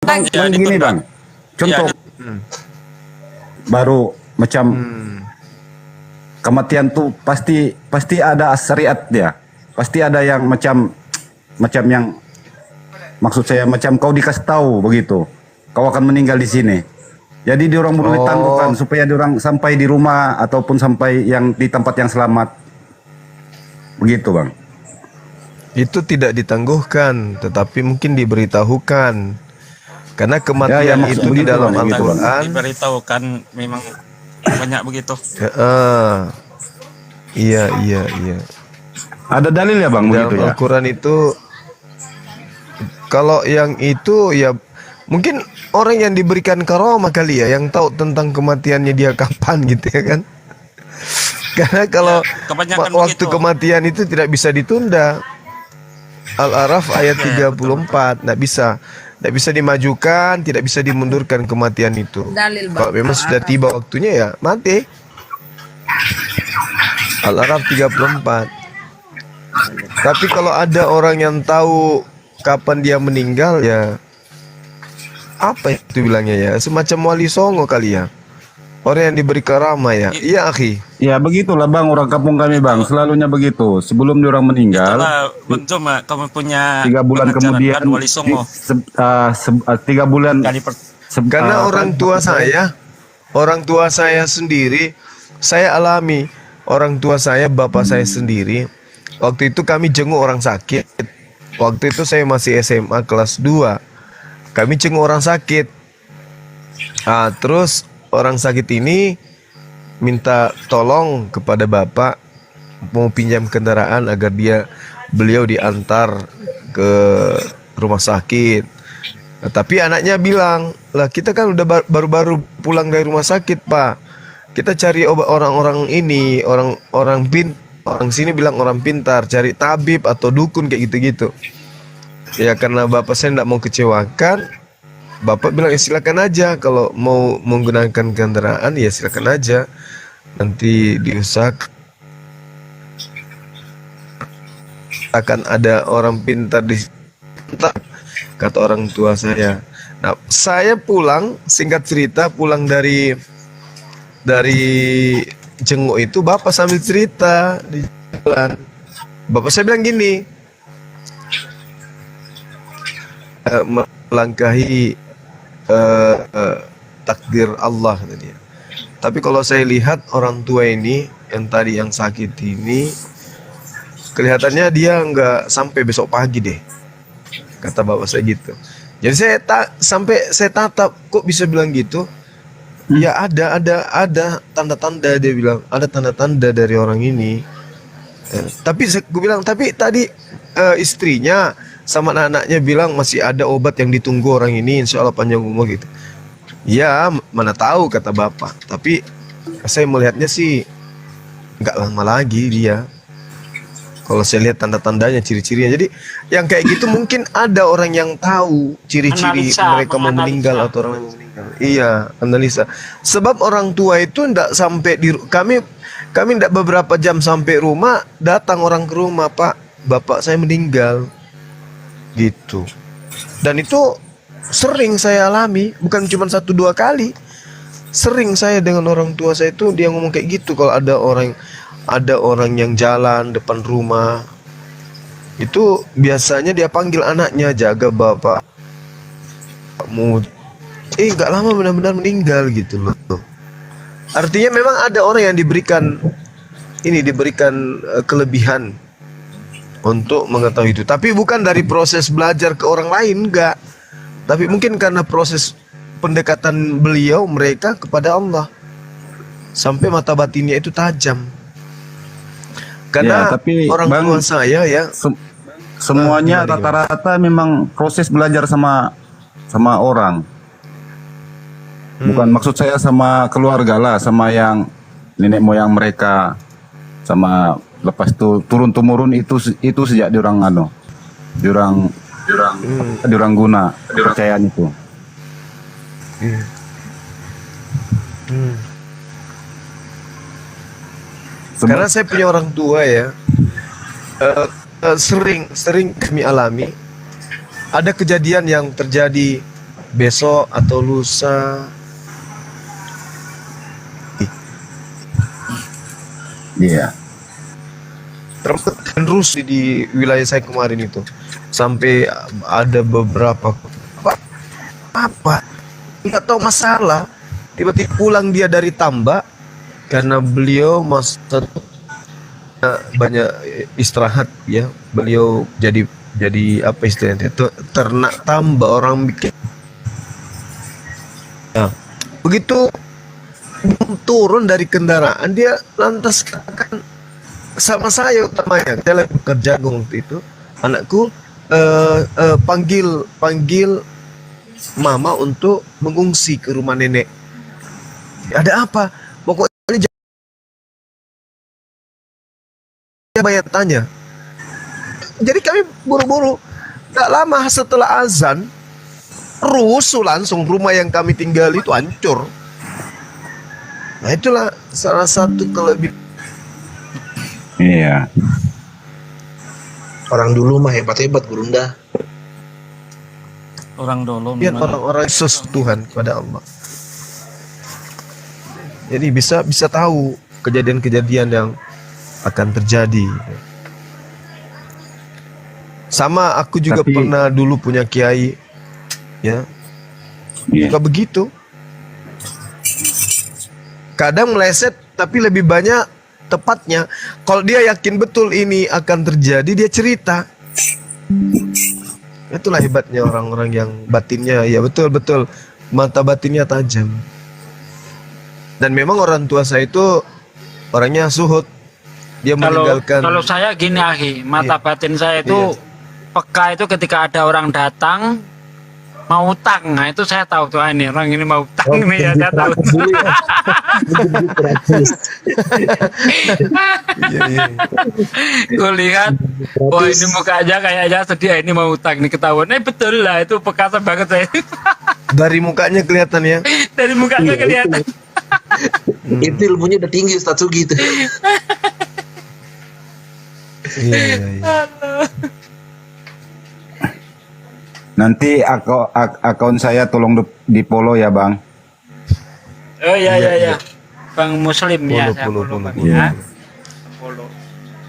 Ya, Bang gini bang, contoh baru macam kematian tuh pasti ada syariat dia, pasti ada yang macam yang maksud saya macam kau dikasih tahu begitu, kau akan meninggal di sini. Jadi diorang boleh tangguhkan supaya diorang sampai di rumah ataupun sampai yang di tempat yang selamat, begitu bang. Itu tidak ditangguhkan, tetapi mungkin diberitahukan. Karena kematian Ya, maksud itu di begitu, dalam Bang, gitu, Bang. Al-Quran. Diberitahukan memang banyak begitu. Iya. Ada dalil ya bang Dalam begitu ya? Al-Quran itu, kalau yang itu ya mungkin orang yang diberikan karamah kali ya, yang tahu tentang kematiannya dia kapan gitu ya kan. Karena kalau kebanyakan waktu begitu. kematian itu tidak bisa ditunda. Al-Araf ayat 34, tidak bisa dimajukan, tidak bisa dimundurkan kematian itu. Dalil, Bang. Kalau memang sudah tiba waktunya ya mati. Al-Araf 34. Tapi kalau ada orang yang tahu kapan dia meninggal ya, apa itu bilangnya ya, semacam wali songo kali ya, orang yang diberi karamah ya. Iya akhi. Ya begitulah bang, orang kampung kami bang, selalunya begitu. Sebelum diorang meninggal, Itulah Bang Joma, kamu punya 3 bulan pengajaran kemudian, kan, Wali Songo. 3 bulan. Karena orang tua saya sendiri, saya alami. Orang tua saya, bapak saya sendiri, waktu itu kami jenguk orang sakit. Waktu itu saya masih SMA kelas 2. Kami jenguk orang sakit. Terus orang sakit ini minta tolong kepada bapak, mau pinjam kendaraan agar beliau diantar ke rumah sakit. Tapi anaknya bilang, lah kita kan udah baru-baru pulang dari rumah sakit pak, kita cari obat orang-orang ini, orang sini bilang orang pintar, cari tabib atau dukun kayak gitu-gitu. Ya karena bapak saya tidak mau kecewakan, bapak bilang ya silakan aja, kalau mau menggunakan kendaraan ya silakan aja, nanti diusahakan akan ada orang pintar di kata orang tua saya. Nah, saya pulang, singkat cerita, pulang dari jenguk itu, bapak sambil cerita di jalan. Bapak saya bilang gini, melangkahi takdir Allah kata dia. Tapi kalau saya lihat orang tua ini yang tadi yang sakit ini, kelihatannya dia nggak sampai besok pagi deh, kata bapak saya gitu. Jadi saya tatap, kok bisa bilang gitu? Ya ada tanda-tanda, dia bilang ada tanda-tanda dari orang ini. Tapi gue bilang, tapi tadi istrinya sama anak-anaknya bilang masih ada obat yang ditunggu orang ini, insya Allah panjang umur gitu. Ya mana tahu kata bapak. Tapi saya melihatnya sih nggak lama lagi dia. Kalau saya lihat tanda-tandanya, ciri-cirinya. Jadi yang kayak gitu mungkin ada orang yang tahu ciri-ciri mereka mau meninggal atau orang yang meninggal. Iya, analisa. Sebab orang tua itu ndak sampai di kami ndak beberapa jam sampai rumah, datang orang ke rumah, Pak, bapak saya meninggal. Gitu. Dan itu sering saya alami, bukan cuma 1-2 kali. Sering saya dengan orang tua saya itu dia ngomong kayak gitu, kalau ada orang yang jalan depan rumah, Itu biasanya dia panggil anaknya, jaga bapakmu. Nggak lama benar-benar meninggal gitu loh. Artinya memang ada orang yang diberikan kelebihan untuk mengetahui itu. Tapi bukan dari proses belajar ke orang lain, enggak. Tapi mungkin karena proses pendekatan mereka kepada Allah. Sampai mata batinnya itu tajam. Karena Ya, tapi orang Bang, tua saya ya semuanya gimana? rata-rata memang proses belajar sama orang. Bukan maksud saya sama keluarga lah, sama yang nenek moyang mereka, sama lepas itu turun temurun itu sejak diorang diorang guna kepercayaan itu. Karena saya punya orang tua ya, sering kami alami ada kejadian yang terjadi besok atau lusa. Iya. Terus di wilayah saya kemarin itu sampai ada beberapa apa nggak tahu masalah, tiba-tiba pulang dia dari tambak karena beliau banyak istirahat ya, beliau jadi apa istilahnya itu ternak tambak orang bikin. Nah, begitu turun dari kendaraan dia lantas katakan sama saya utamanya, saya lagi bekerja waktu itu, anakku panggil mama untuk mengungsi ke rumah nenek. Ada apa? Pokoknya dia banyak tanya. Jadi kami buru-buru. Gak lama setelah azan, rusuh langsung rumah yang kami tinggal itu hancur. Nah itulah salah satu kelebihan. Iya. Orang dulu mah hebat-hebat Gurunda. Orang dulu Lihat memang orang-orang Yesus Tuhan kepada Allah. Jadi bisa tahu kejadian-kejadian yang akan terjadi. Sama aku juga pernah dulu punya kiai, ya, juga begitu. Kadang meleset, tapi lebih banyak tepatnya. Kalau dia yakin betul ini akan terjadi, dia cerita. Itulah hebatnya orang-orang yang batinnya, ya betul-betul mata batinnya tajam. Dan memang orang tua saya itu orangnya suhud. Dia meninggalkan. Kalau saya gini Akhi, mata batin saya itu peka itu ketika ada orang datang mau utang. Nah itu saya tahu tuh, ini orang ini mau utang nih ya, saya tahu. Gue lihat, wah ini mukanya kayaknya sedih, ini mau utang, ini ketahuan. Betul lah, itu peka banget saya. Dari mukanya kelihatan ya. Dari mukanya kelihatan. Itu ilmunya udah tinggi Ustaz Sugi itu. Nanti akun saya tolong di follow ya Bang. Oh ya. Bang Muslim ya, saya follow Bang ya. Follow.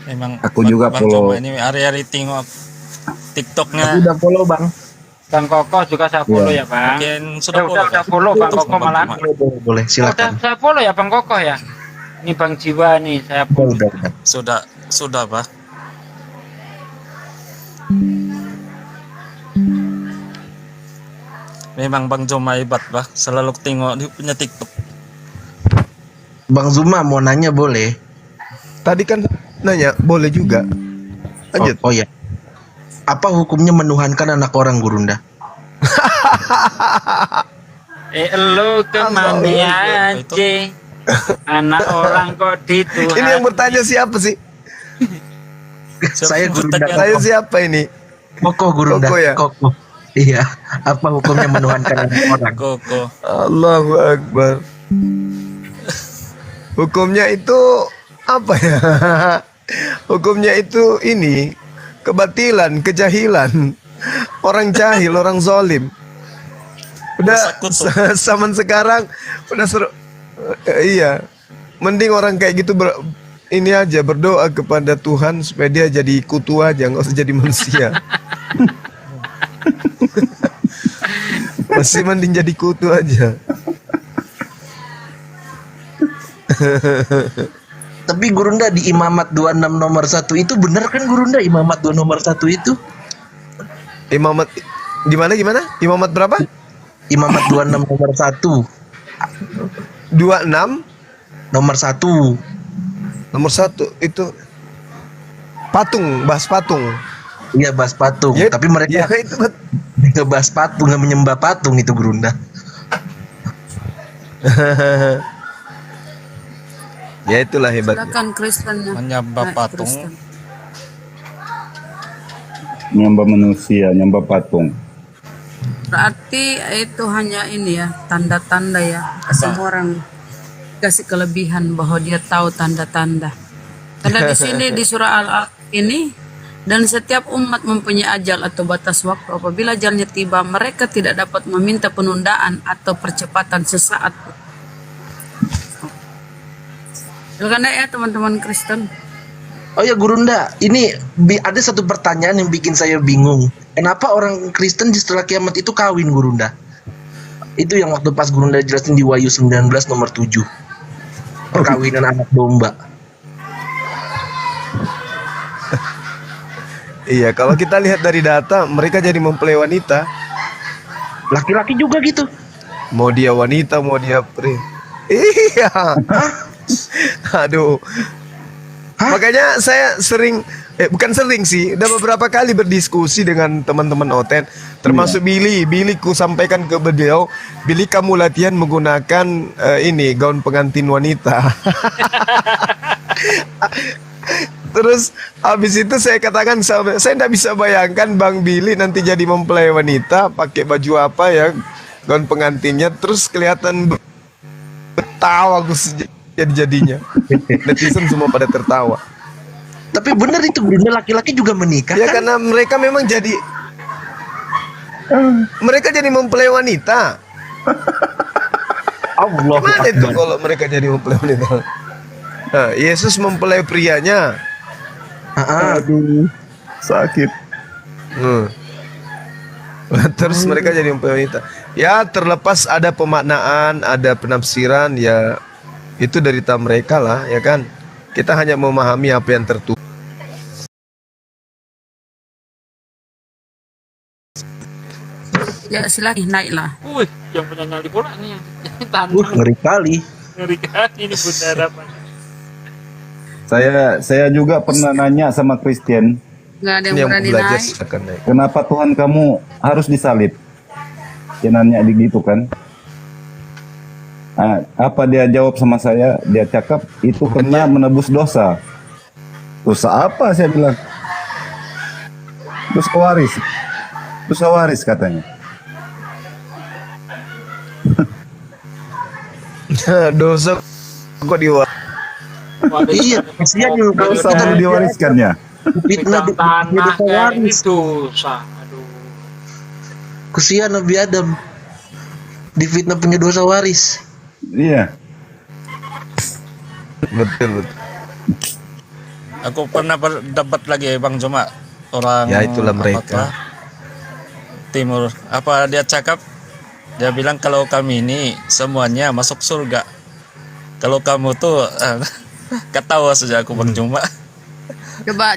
memang Aku juga Bang follow. Joma ini hari-hari tengok TikToknya. Aku udah follow Bang. Bang Koko juga saya follow ya Bang. Mungkin sudah Udah follow Bang Koko malah. Boleh, silakan. Udah saya follow ya Bang Koko ya. Ini Bang Jiwa nih saya follow. Sudah Pak. Memang Bang Joma hebat Bah, selalu tengok dia punya TikTok. Bang Zuma mau nanya boleh? Tadi kan nanya, boleh juga. Lanjut. Oh ya. Apa hukumnya menuhankan anak orang Gurunda? Lo kemana aja? Anak orang kok dituhan. Ini yang bertanya siapa sih? Saya Gurunda. Saya siapa ini? Koko Gurunda. Koko ya? Koko. Iya. Apa hukumnya menuhankan anak orang? Koko. Allahu Akbar. Hukumnya itu apa ya? Hukumnya itu ini kebatilan, kejahilan. Orang jahil, orang zolim. Udah zaman sekarang udah seru. Iya. Mending orang kayak gitu ini aja berdoa kepada Tuhan supaya dia jadi kutu aja, nggak usah jadi manusia. Masih mending jadi kutu aja. Tapi Gurunda di Imamat 26 nomor 1 itu benar kan Gurunda, Imamat 2 nomor 1 itu? Imamat gimana? Imamat berapa? Imamat 26 nomor 1. 26 nomor 1. Nomor 1 itu patung, bahas patung. Iya, bahas patung. Ya, tapi mereka ya, itu ngebahas patung, nggak menyembah patung itu Gurunda. Ya itulah hebatnya. Silakan Kristennya. Menyembah patung. Kristen. Nyembah manusia, nyembah patung. Berarti itu hanya ini ya, tanda-tanda ya. Semua orang kasih kelebihan bahwa dia tahu tanda-tanda. Karena di sini di surah Al-Alaq ini, dan setiap umat mempunyai ajal atau batas waktu. Apabila ajalnya tiba, mereka tidak dapat meminta penundaan atau percepatan sesaat. Silakan ya teman-teman Kristen. Oh ya Gurunda, ini ada satu pertanyaan yang bikin saya bingung. Kenapa orang Kristen setelah kiamat itu kawin Gurunda? Itu yang waktu pas Gurunda jelasin di Wahyu 19 nomor 7. Perkawinan anak domba. Iya, kalau kita lihat dari data, mereka jadi mempelai wanita. Laki-laki juga gitu. Mau dia wanita, mau dia pria. Iya. Aduh. Makanya saya sering, bukan sering sih, udah beberapa kali berdiskusi dengan teman-teman Oten, termasuk Billy. Billy ku sampaikan ke beliau, Billy kamu latihan menggunakan ini gaun pengantin wanita. Terus habis itu saya katakan, saya tidak bisa bayangkan Bang Billy nanti jadi mempelai wanita, pakai baju apa ya, gaun pengantinnya, terus kelihatan tertawa jadinya. Netizen semua pada tertawa. Tapi benar itu benar, laki-laki juga menikah ya kan? Karena mereka memang jadi mempelai wanita. Allah. Gimana itu kalau mereka jadi mempelai wanita? Nah, Yesus mempelai prianya. Aduh, sakit. Terus mereka jadi mempelai wanita. Ya terlepas ada pemaknaan, ada penafsiran, ya itu dari mereka lah, ya kan. Kita hanya memahami apa yang tertulis. Ya silakan naiklah. Wih, yang punya nyali bola nih yang ngeri kali. Ngeri kali ini Bunda Harapan. Saya juga pernah nanya sama Christian, Nggak ada yang berani naik. kenapa Tuhan kamu harus disalib? Dia nanya gitu kan. Apa dia jawab sama saya? Dia cakap itu karena menebus dosa. Dosa apa saya bilang? Dosa waris katanya. Dosa kok Iya, kasihan dosa mau diwariskannya. Fitnah dosa waris. Aduh. Kasihan Nabi Adam difitnah punya dosa waris. Iya. Betul. Aku pernah berdebat lagi Bang Joma, orang Ya itulah mereka. Timur. Apa dia cakap? Dia bilang kalau kami ini semuanya masuk surga. Kalau kamu tuh ketawa saja aku Bang Joma. Coba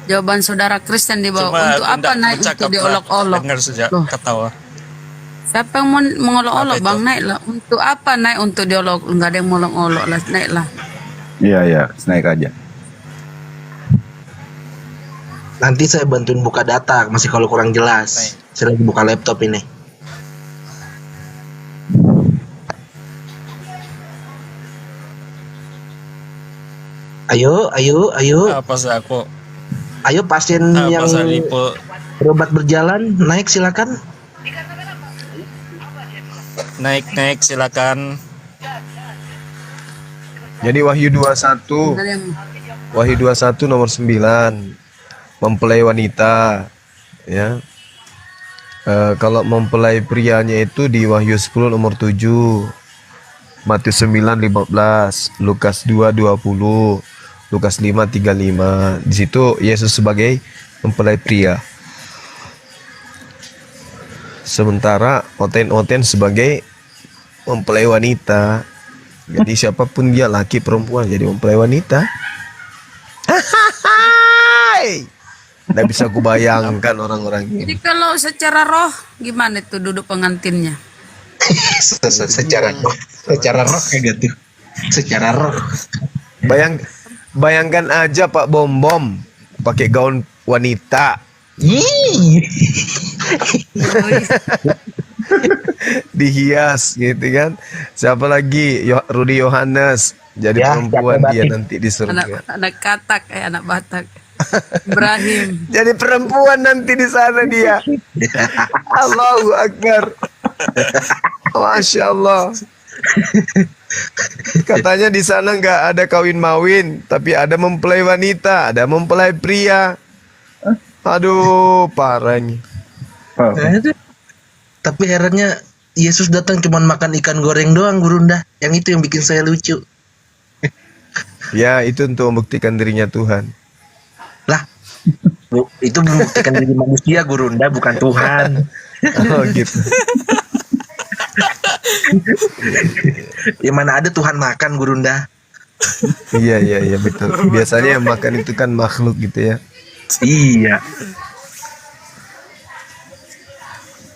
jawaban saudara Kristen di bawah. Cuma Untuk apa naik untuk diolok-olok? Dengar saja ketawa. Siapa yang mau mengolok-olok Bang, naiklah. Untuk apa naik untuk diolok? Enggak ada yang mau olok lah, naiklah. Iya, naik aja. Nanti saya bantuin buka data, masih kalau kurang jelas. Saya lagi buka laptop ini. Ayo. Apa sih aku? Ayo pasien yang berobat berjalan, naik silakan. Naik silakan. Jadi Wahyu 21 nomor 9 mempelai wanita, ya. Kalau mempelai prianya itu di Wahyu 10 nomor 7. Matius 9:15, Lukas 2:20, Lukas 5:35. Di situ Yesus sebagai mempelai pria. Sementara oten-oten sebagai mempelai wanita. Jadi siapapun dia, laki perempuan, jadi mempelai wanita. Nggak bisa kubayangkan orang-orang ini. Jadi kalau secara roh gimana itu duduk pengantinnya? secara roh kayak gitu. Secara roh. Bayangkan aja Pak Bom Bom pakai gaun wanita. Dihias gitu kan. Siapa lagi? Rudi Yohanes jadi perempuan dia nanti di surga. Anak katak kayak anak Batak. Ibrahim. Jadi perempuan nanti di sana dia. Allahu Akbar. Masya Allah. Katanya di sana nggak ada kawin mawin, tapi ada mempelai wanita, ada mempelai pria. Aduh, parah ini. Tapi herannya Yesus datang cuma makan ikan goreng doang, Gurunda. Yang itu yang bikin saya lucu. Ya, itu untuk membuktikan dirinya Tuhan. Lah, itu membuktikan diri manusia, Gurunda, bukan Tuhan. Oh gitu. Ya mana ada Tuhan makan, Gurunda. Iya betul. Biasanya yang makan itu kan makhluk gitu ya. Iya.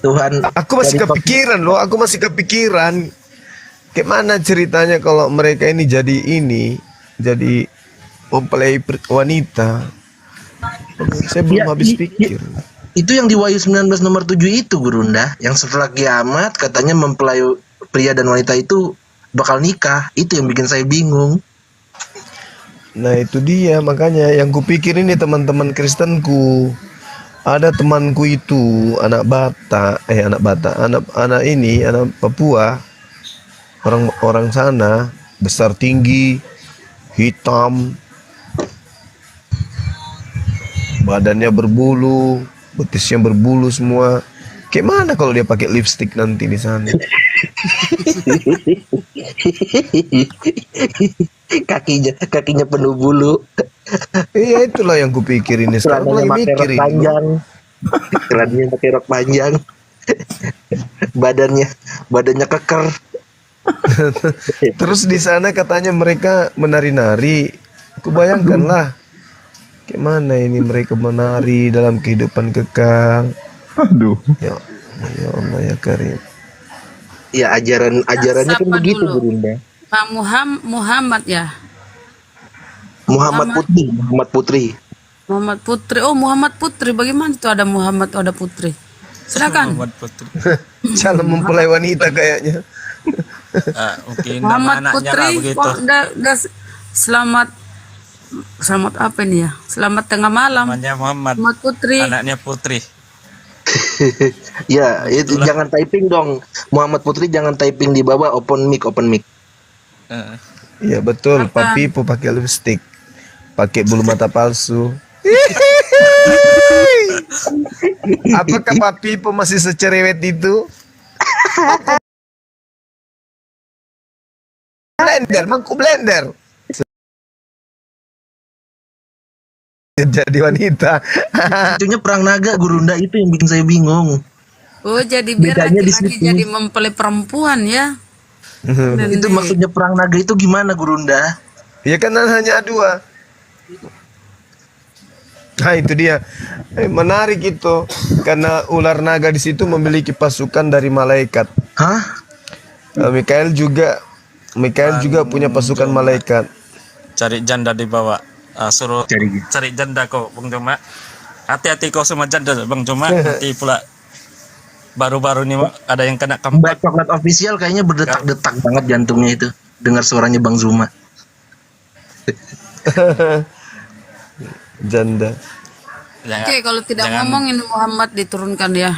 Tuhan. Aku masih kepikiran loh. Aku masih kepikiran. Gimana ceritanya kalau mereka ini jadi mempelai wanita. Saya belum habis pikir. Itu yang di Wahyu 19 nomor 7 itu, Gurunda, yang setelah kiamat katanya mempelai pria dan wanita itu bakal nikah. Itu yang bikin saya bingung. Nah itu dia, makanya yang kupikir ini teman-teman Kristenku. Ada temanku itu anak Papua, orang sana, besar tinggi, hitam, badannya berbulu, betisnya berbulu semua. Kayak mana kalau dia pakai lipstick nanti di sana? kakinya penuh bulu. Iya, itulah yang kupikir ini. Sekarang lagi mikir ini. Celananya pakai rok panjang. badannya keker. Terus di sana katanya mereka menari-nari. Kubayangkanlah, gimana ini mereka menari dalam kehidupan kekal. Aduh. Ya Allah ya Karim. Ya ajarannya kan begitu, Bunda. Pak Muhammad ya. Muhammad Putri. Oh, Muhammad Putri. Bagaimana itu ada Muhammad, ada Putri? Silakan. Muhammad Putri. Calon mempelai wanita kayaknya. Mungkin nama Muhammad anaknya Putri. lah begitu. Udah selamat apa ini ya? Selamat tengah malam. Namanya Muhammad Putri. Anaknya Putri. Ya, itu jangan typing dong. Muhammad Putri jangan typing di bawah, open mic. Iya betul, Papi pakai lipstick, pakai bulu mata palsu. Apakah Papi masih secerewet itu? Mangku blender. Jadi wanita. Itunya perang naga, Gurunda, itu yang bikin saya bingung. Oh, jadi biar Bedanya di laki-laki situ. jadi mempelai perempuan ya. Itu maksudnya perang naga itu gimana, Gurunda? Ya kan hanya dua. Nah itu dia, menarik itu, karena ular naga di situ memiliki pasukan dari malaikat. Hah? Mikael juga punya pasukan malaikat. Cari janda di bawah. Suruh cari janda kok, Bang Joma. Hati-hati kau sama janda, Bang Joma. Nanti pula baru-baru ini ada yang kena Mbak Coklat Official kayaknya berdetak-detak banget jantungnya itu dengar suaranya Bang Zuma. Janda. Oke, kalau tidak ngomongin Muhammad diturunkan ya.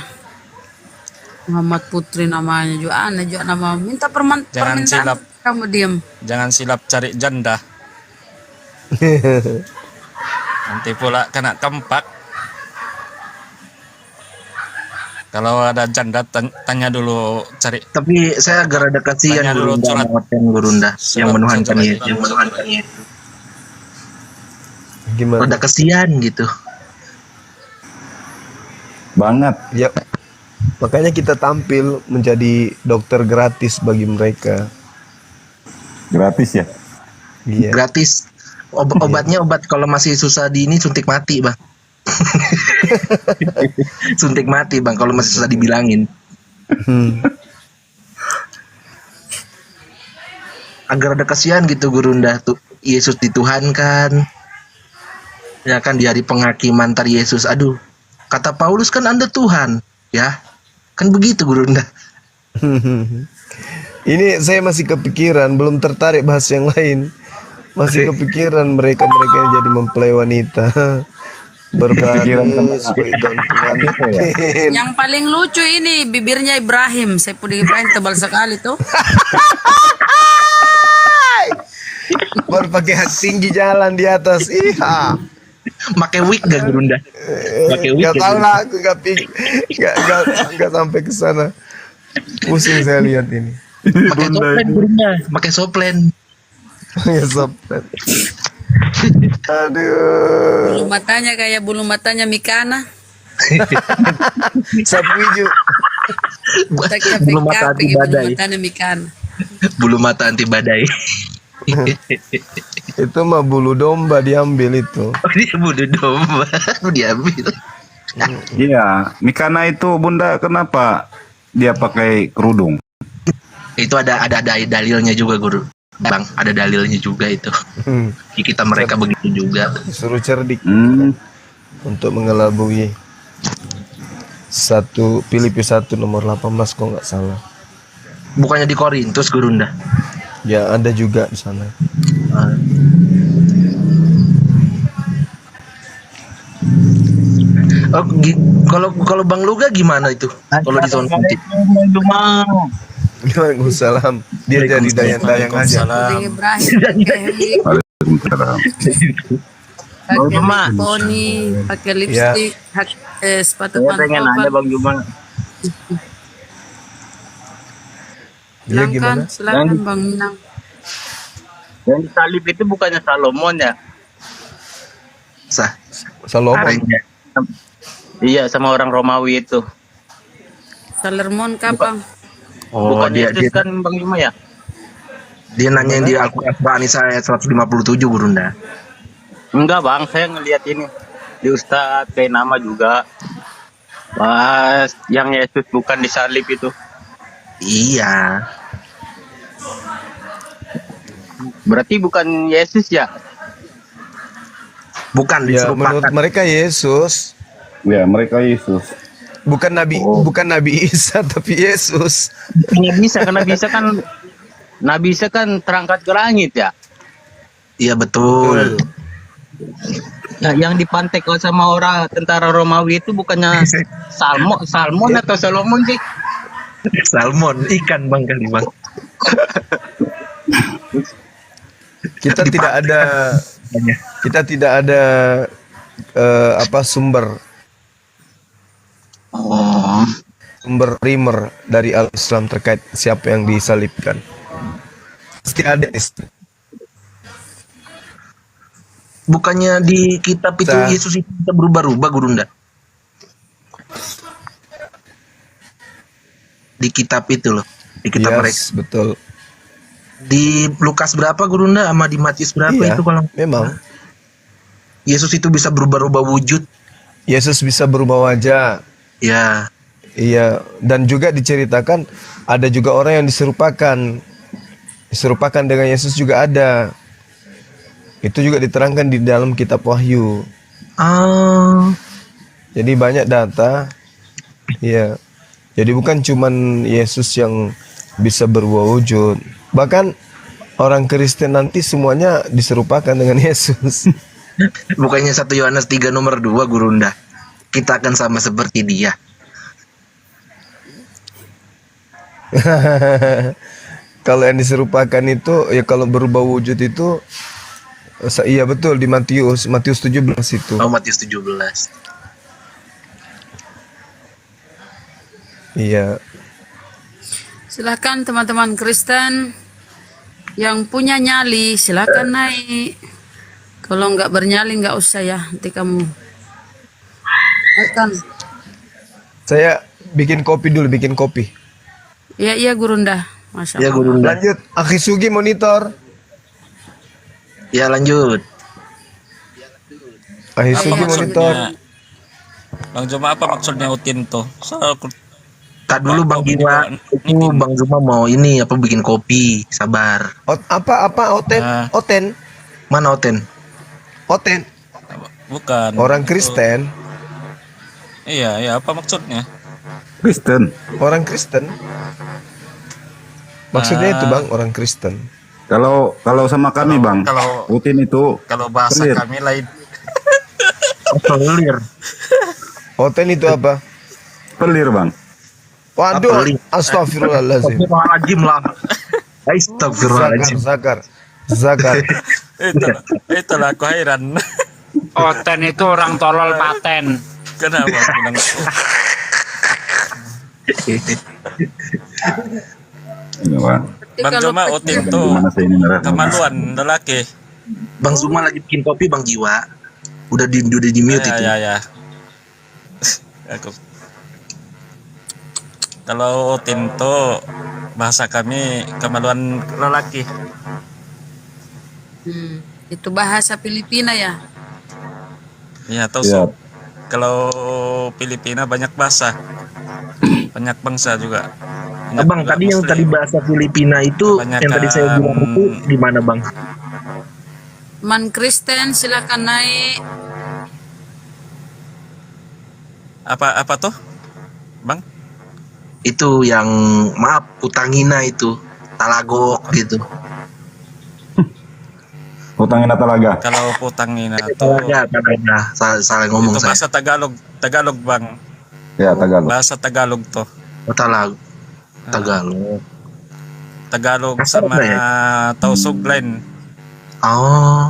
Muhammad Putri namanya juga aneh juga nama. Minta permintaan silap. Kamu diam. Jangan silap cari janda. Nanti pula kena kempak. Kalau ada janda tanya dulu cari. Tapi saya agak ada kasihan Tanya dulu Gurunda surat. sama Gurunda yang Surat menuhankan surat Yesus. itu. Gimana? Ada kasihan gitu. Banget. Ya. Makanya kita tampil menjadi dokter gratis bagi mereka. Gratis ya? Iya. Gratis. Obatnya obat kalau masih susah di ini suntik mati, Bang. Suntik mati, Bang, kalau masih susah dibilangin. Agar ada kasihan gitu Gurunda tuh. Yesus dituhankan. Ya kan di hari penghakiman tar Yesus. Aduh. Kata Paulus kan Anda Tuhan, ya. Kan begitu Gurunda. Ini saya masih kepikiran, belum tertarik bahas yang lain. Masih kepikiran mereka-mereka yang jadi mempelai wanita. Berbaris dan pengantin. Yang paling lucu ini bibirnya Ibrahim. Saipul Ibrahim tebal sekali tuh. Baru pakai hak tinggi jalan di atas. Iya. Pakai wig gak Gurunda? Pakai wig. Gak tahu lah, aku gak sampai ke sana. Pusing saya lihat ini. Pakai soplen Gurunda. Pakai soplen. Ya soplen. Aduh. Bulu matanya kayak bulu matanya Mikana. Sapu hijau. Bulu mata anti Bulu badai. matanya Mikana. Bulu mata anti badai. Itu mah bulu domba diambil itu. Oh, dia bulu domba diambil. Iya, Mikana itu Bunda kenapa dia pakai kerudung? Itu ada dalilnya juga Guru. Bang, ada dalilnya juga itu. Di kita mereka begitu juga. Suruh cerdik untuk mengelabui. Filipi 1 nomor 18 kok nggak salah. Bukannya di Korintus Gurunda? Ya ada juga di sana. Oh, kalau Bang Luga gimana itu? Kalau di zona nanti. Waalaikumsalam. Dia jadi dayang-dayang aja. Pakai poni, pakai lipstick, sepatu Saya pengen nanya pantofel. Bang Juma. Iya Silakan, gimana? silakan Bang Minang. Yang disalib itu bukannya Salomon ya? Salomon. Iya, sama orang Romawi itu. Salermon kapan? Oh, Bukan dia Yesus kan Bang Juma ya? dia nanya di Al-Qur'an saya 157 Gurunda. Enggak Bang, saya ngelihat ini di Ustadz kayak nama juga. Pas yang Yesus bukan disalib itu. Iya. Berarti bukan Yesus ya? Bukan Ya, menurut mereka Yesus. Ya, mereka Yesus. Bukan Nabi Isa tapi Yesus. Nabi Isa kan terangkat ke langit ya. Iya betul. Nah, yang dipantek sama orang tentara Romawi itu bukannya Salmon atau Salomon sih? Salmon, ikan Bang kali Bang. Kita tidak ada sumber sumber primer dari Al-Islam terkait siapa yang disalibkan. Pasti ada. Bukannya di kitab itu Yesus itu bisa berubah-ubah Gurunda? Di kitab itu loh, di kitab mereka. Betul. Di Lukas berapa Gurunda sama di Matius berapa Iya, itu kalau memang Yesus itu bisa berubah-ubah wujud. Yesus bisa berubah wajah. Ya. Iya, dan juga diceritakan ada juga orang yang diserupakan dengan Yesus juga ada. Itu juga diterangkan di dalam kitab Wahyu. Jadi banyak data. Iya. Jadi bukan cuman Yesus yang bisa berubah wujud. Bahkan orang Kristen nanti semuanya diserupakan dengan Yesus. Bukannya 1 Yohanes 3 nomor 2 Gurunda. Kita akan sama seperti dia. Kalau yang diserupakan itu ya kalau berubah wujud itu iya betul di Matius 17 itu. Oh, Matius 17. Iya. Silakan teman-teman Kristen yang punya nyali, silakan naik. Kalau nggak bernyali nggak usah ya, nanti kamu akan. Saya bikin kopi dulu, bikin kopi. Iya Gurunda, masya Ya Allah. Gurunda. Lanjut, Akhi Sugi monitor. Ya lanjut. Akhi Apa Sugi monitor. maksudnya? Bang Juma, apa maksudnya Utin tuh? Soal Tak dulu Bang Jiwa, itu Bang Juma mau ini apa bikin kopi, sabar. Apa Oten? Oten? Mana Oten? Oten. bukan. Orang Kristen. Iya, apa maksudnya? Kristen. Orang Kristen. Maksudnya itu Bang, orang Kristen. Kalau sama kami Bang, kalau- Utin itu Kalau bahasa pelir. kami lain. Pelir. Oten itu apa? Pelir Bang. Waduh, Pelir. astagfirullahaladzim. Astagfirullahaladzim lah. Astagfirullahaladzim. Zakar. Itulah aku heran. Oten itu orang tolol paten. Kenapa bilang? Ini Bang. Bang Juma, Utin tuh Gimana saya ini merah? kemaluan lelaki. Bang Zuma lagi bikin kopi Bang Jiwa. Udah di mute itu. Ya. Aku. Kalau Utin tuh bahasa kami kemaluan lelaki. Itu bahasa Filipina ya. Ya, tahu Ya. Kalau Filipina banyak bahasa. Banyak bangsa juga. Banyak Abang juga tadi yang Muslim. tadi bahasa Filipina itu Kebanyakan- yang tadi saya bilang itu di mana Bang? Man Kristen silakan naik. Apa tuh? Bang? Itu yang maaf Utangina itu Talagok gitu. Utangin Talaga. Kalau Putangina tuh Talaga. Salah ngomong itu saya. bahasa Tagalog Bang. Ya, Tagalog. Bahasa Tagalog tuh. Tagalog Kasar sama apa ya? Tausug lain. Oh.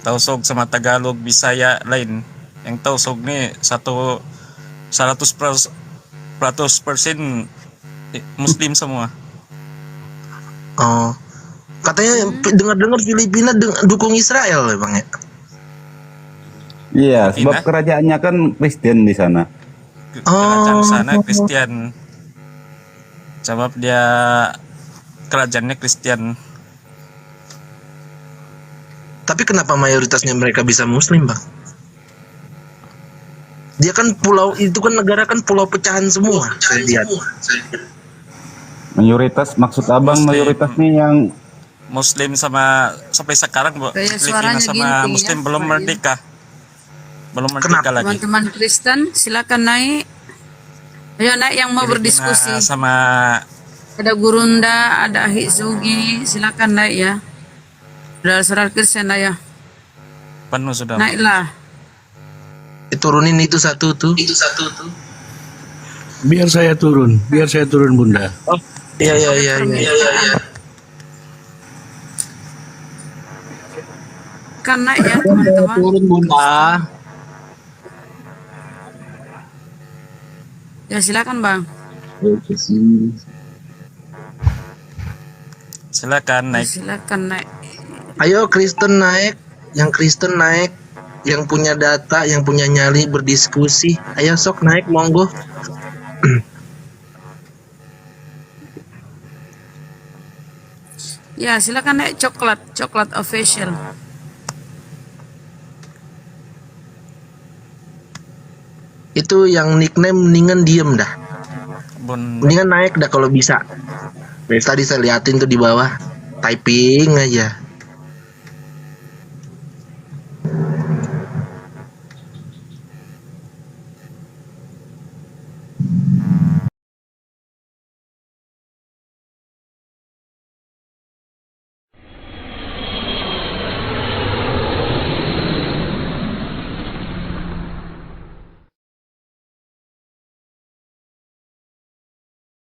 Tausug sama Tagalog Bisaya lain. Yang Tausug nih 100% Muslim semua. Oh. Katanya dengar-dengar Filipina dukung Israel ya Bang ya? Iya, sebab Filipina? kerajaannya kan Kristen di sana. Kerajaan sana Kristen. Sebab dia kerajaannya Kristen. Tapi kenapa mayoritasnya mereka bisa Muslim Bang? Dia kan pulau itu kan negara kan pulau pecahan semua. Saya lihat. Mayoritas maksud Abang Muslim. mayoritas nih yang Muslim sama sampai sekarang Kayak Filipina suaranya sama gini, Muslim ya, belum Pak, merdeka. Belum merdeka lagi. Teman-teman Kristen silakan naik. Ayo naik yang mau Filipina berdiskusi. sama Ada Gurunda, ada Akhi Sugi, silakan naik ya. Saudara-saudara Kristen lah ya. penuh sudah. Naiklah. Turunin itu satu tuh. Biar saya turun Bunda. Oh, iya. Kan naik ya teman-teman. Turun Bunda. Ya silakan Bang. Silakan naik. Silakan naik. Ayo Kristen naik, yang Kristen naik, yang punya data, yang punya nyali berdiskusi. Ayo sok naik monggo. Ya silakan naik coklat official. Itu yang nickname mendingan diem dah. Bun, Mendingan naik dah kalau bisa. Dari tadi saya liatin tuh di bawah. Typing aja.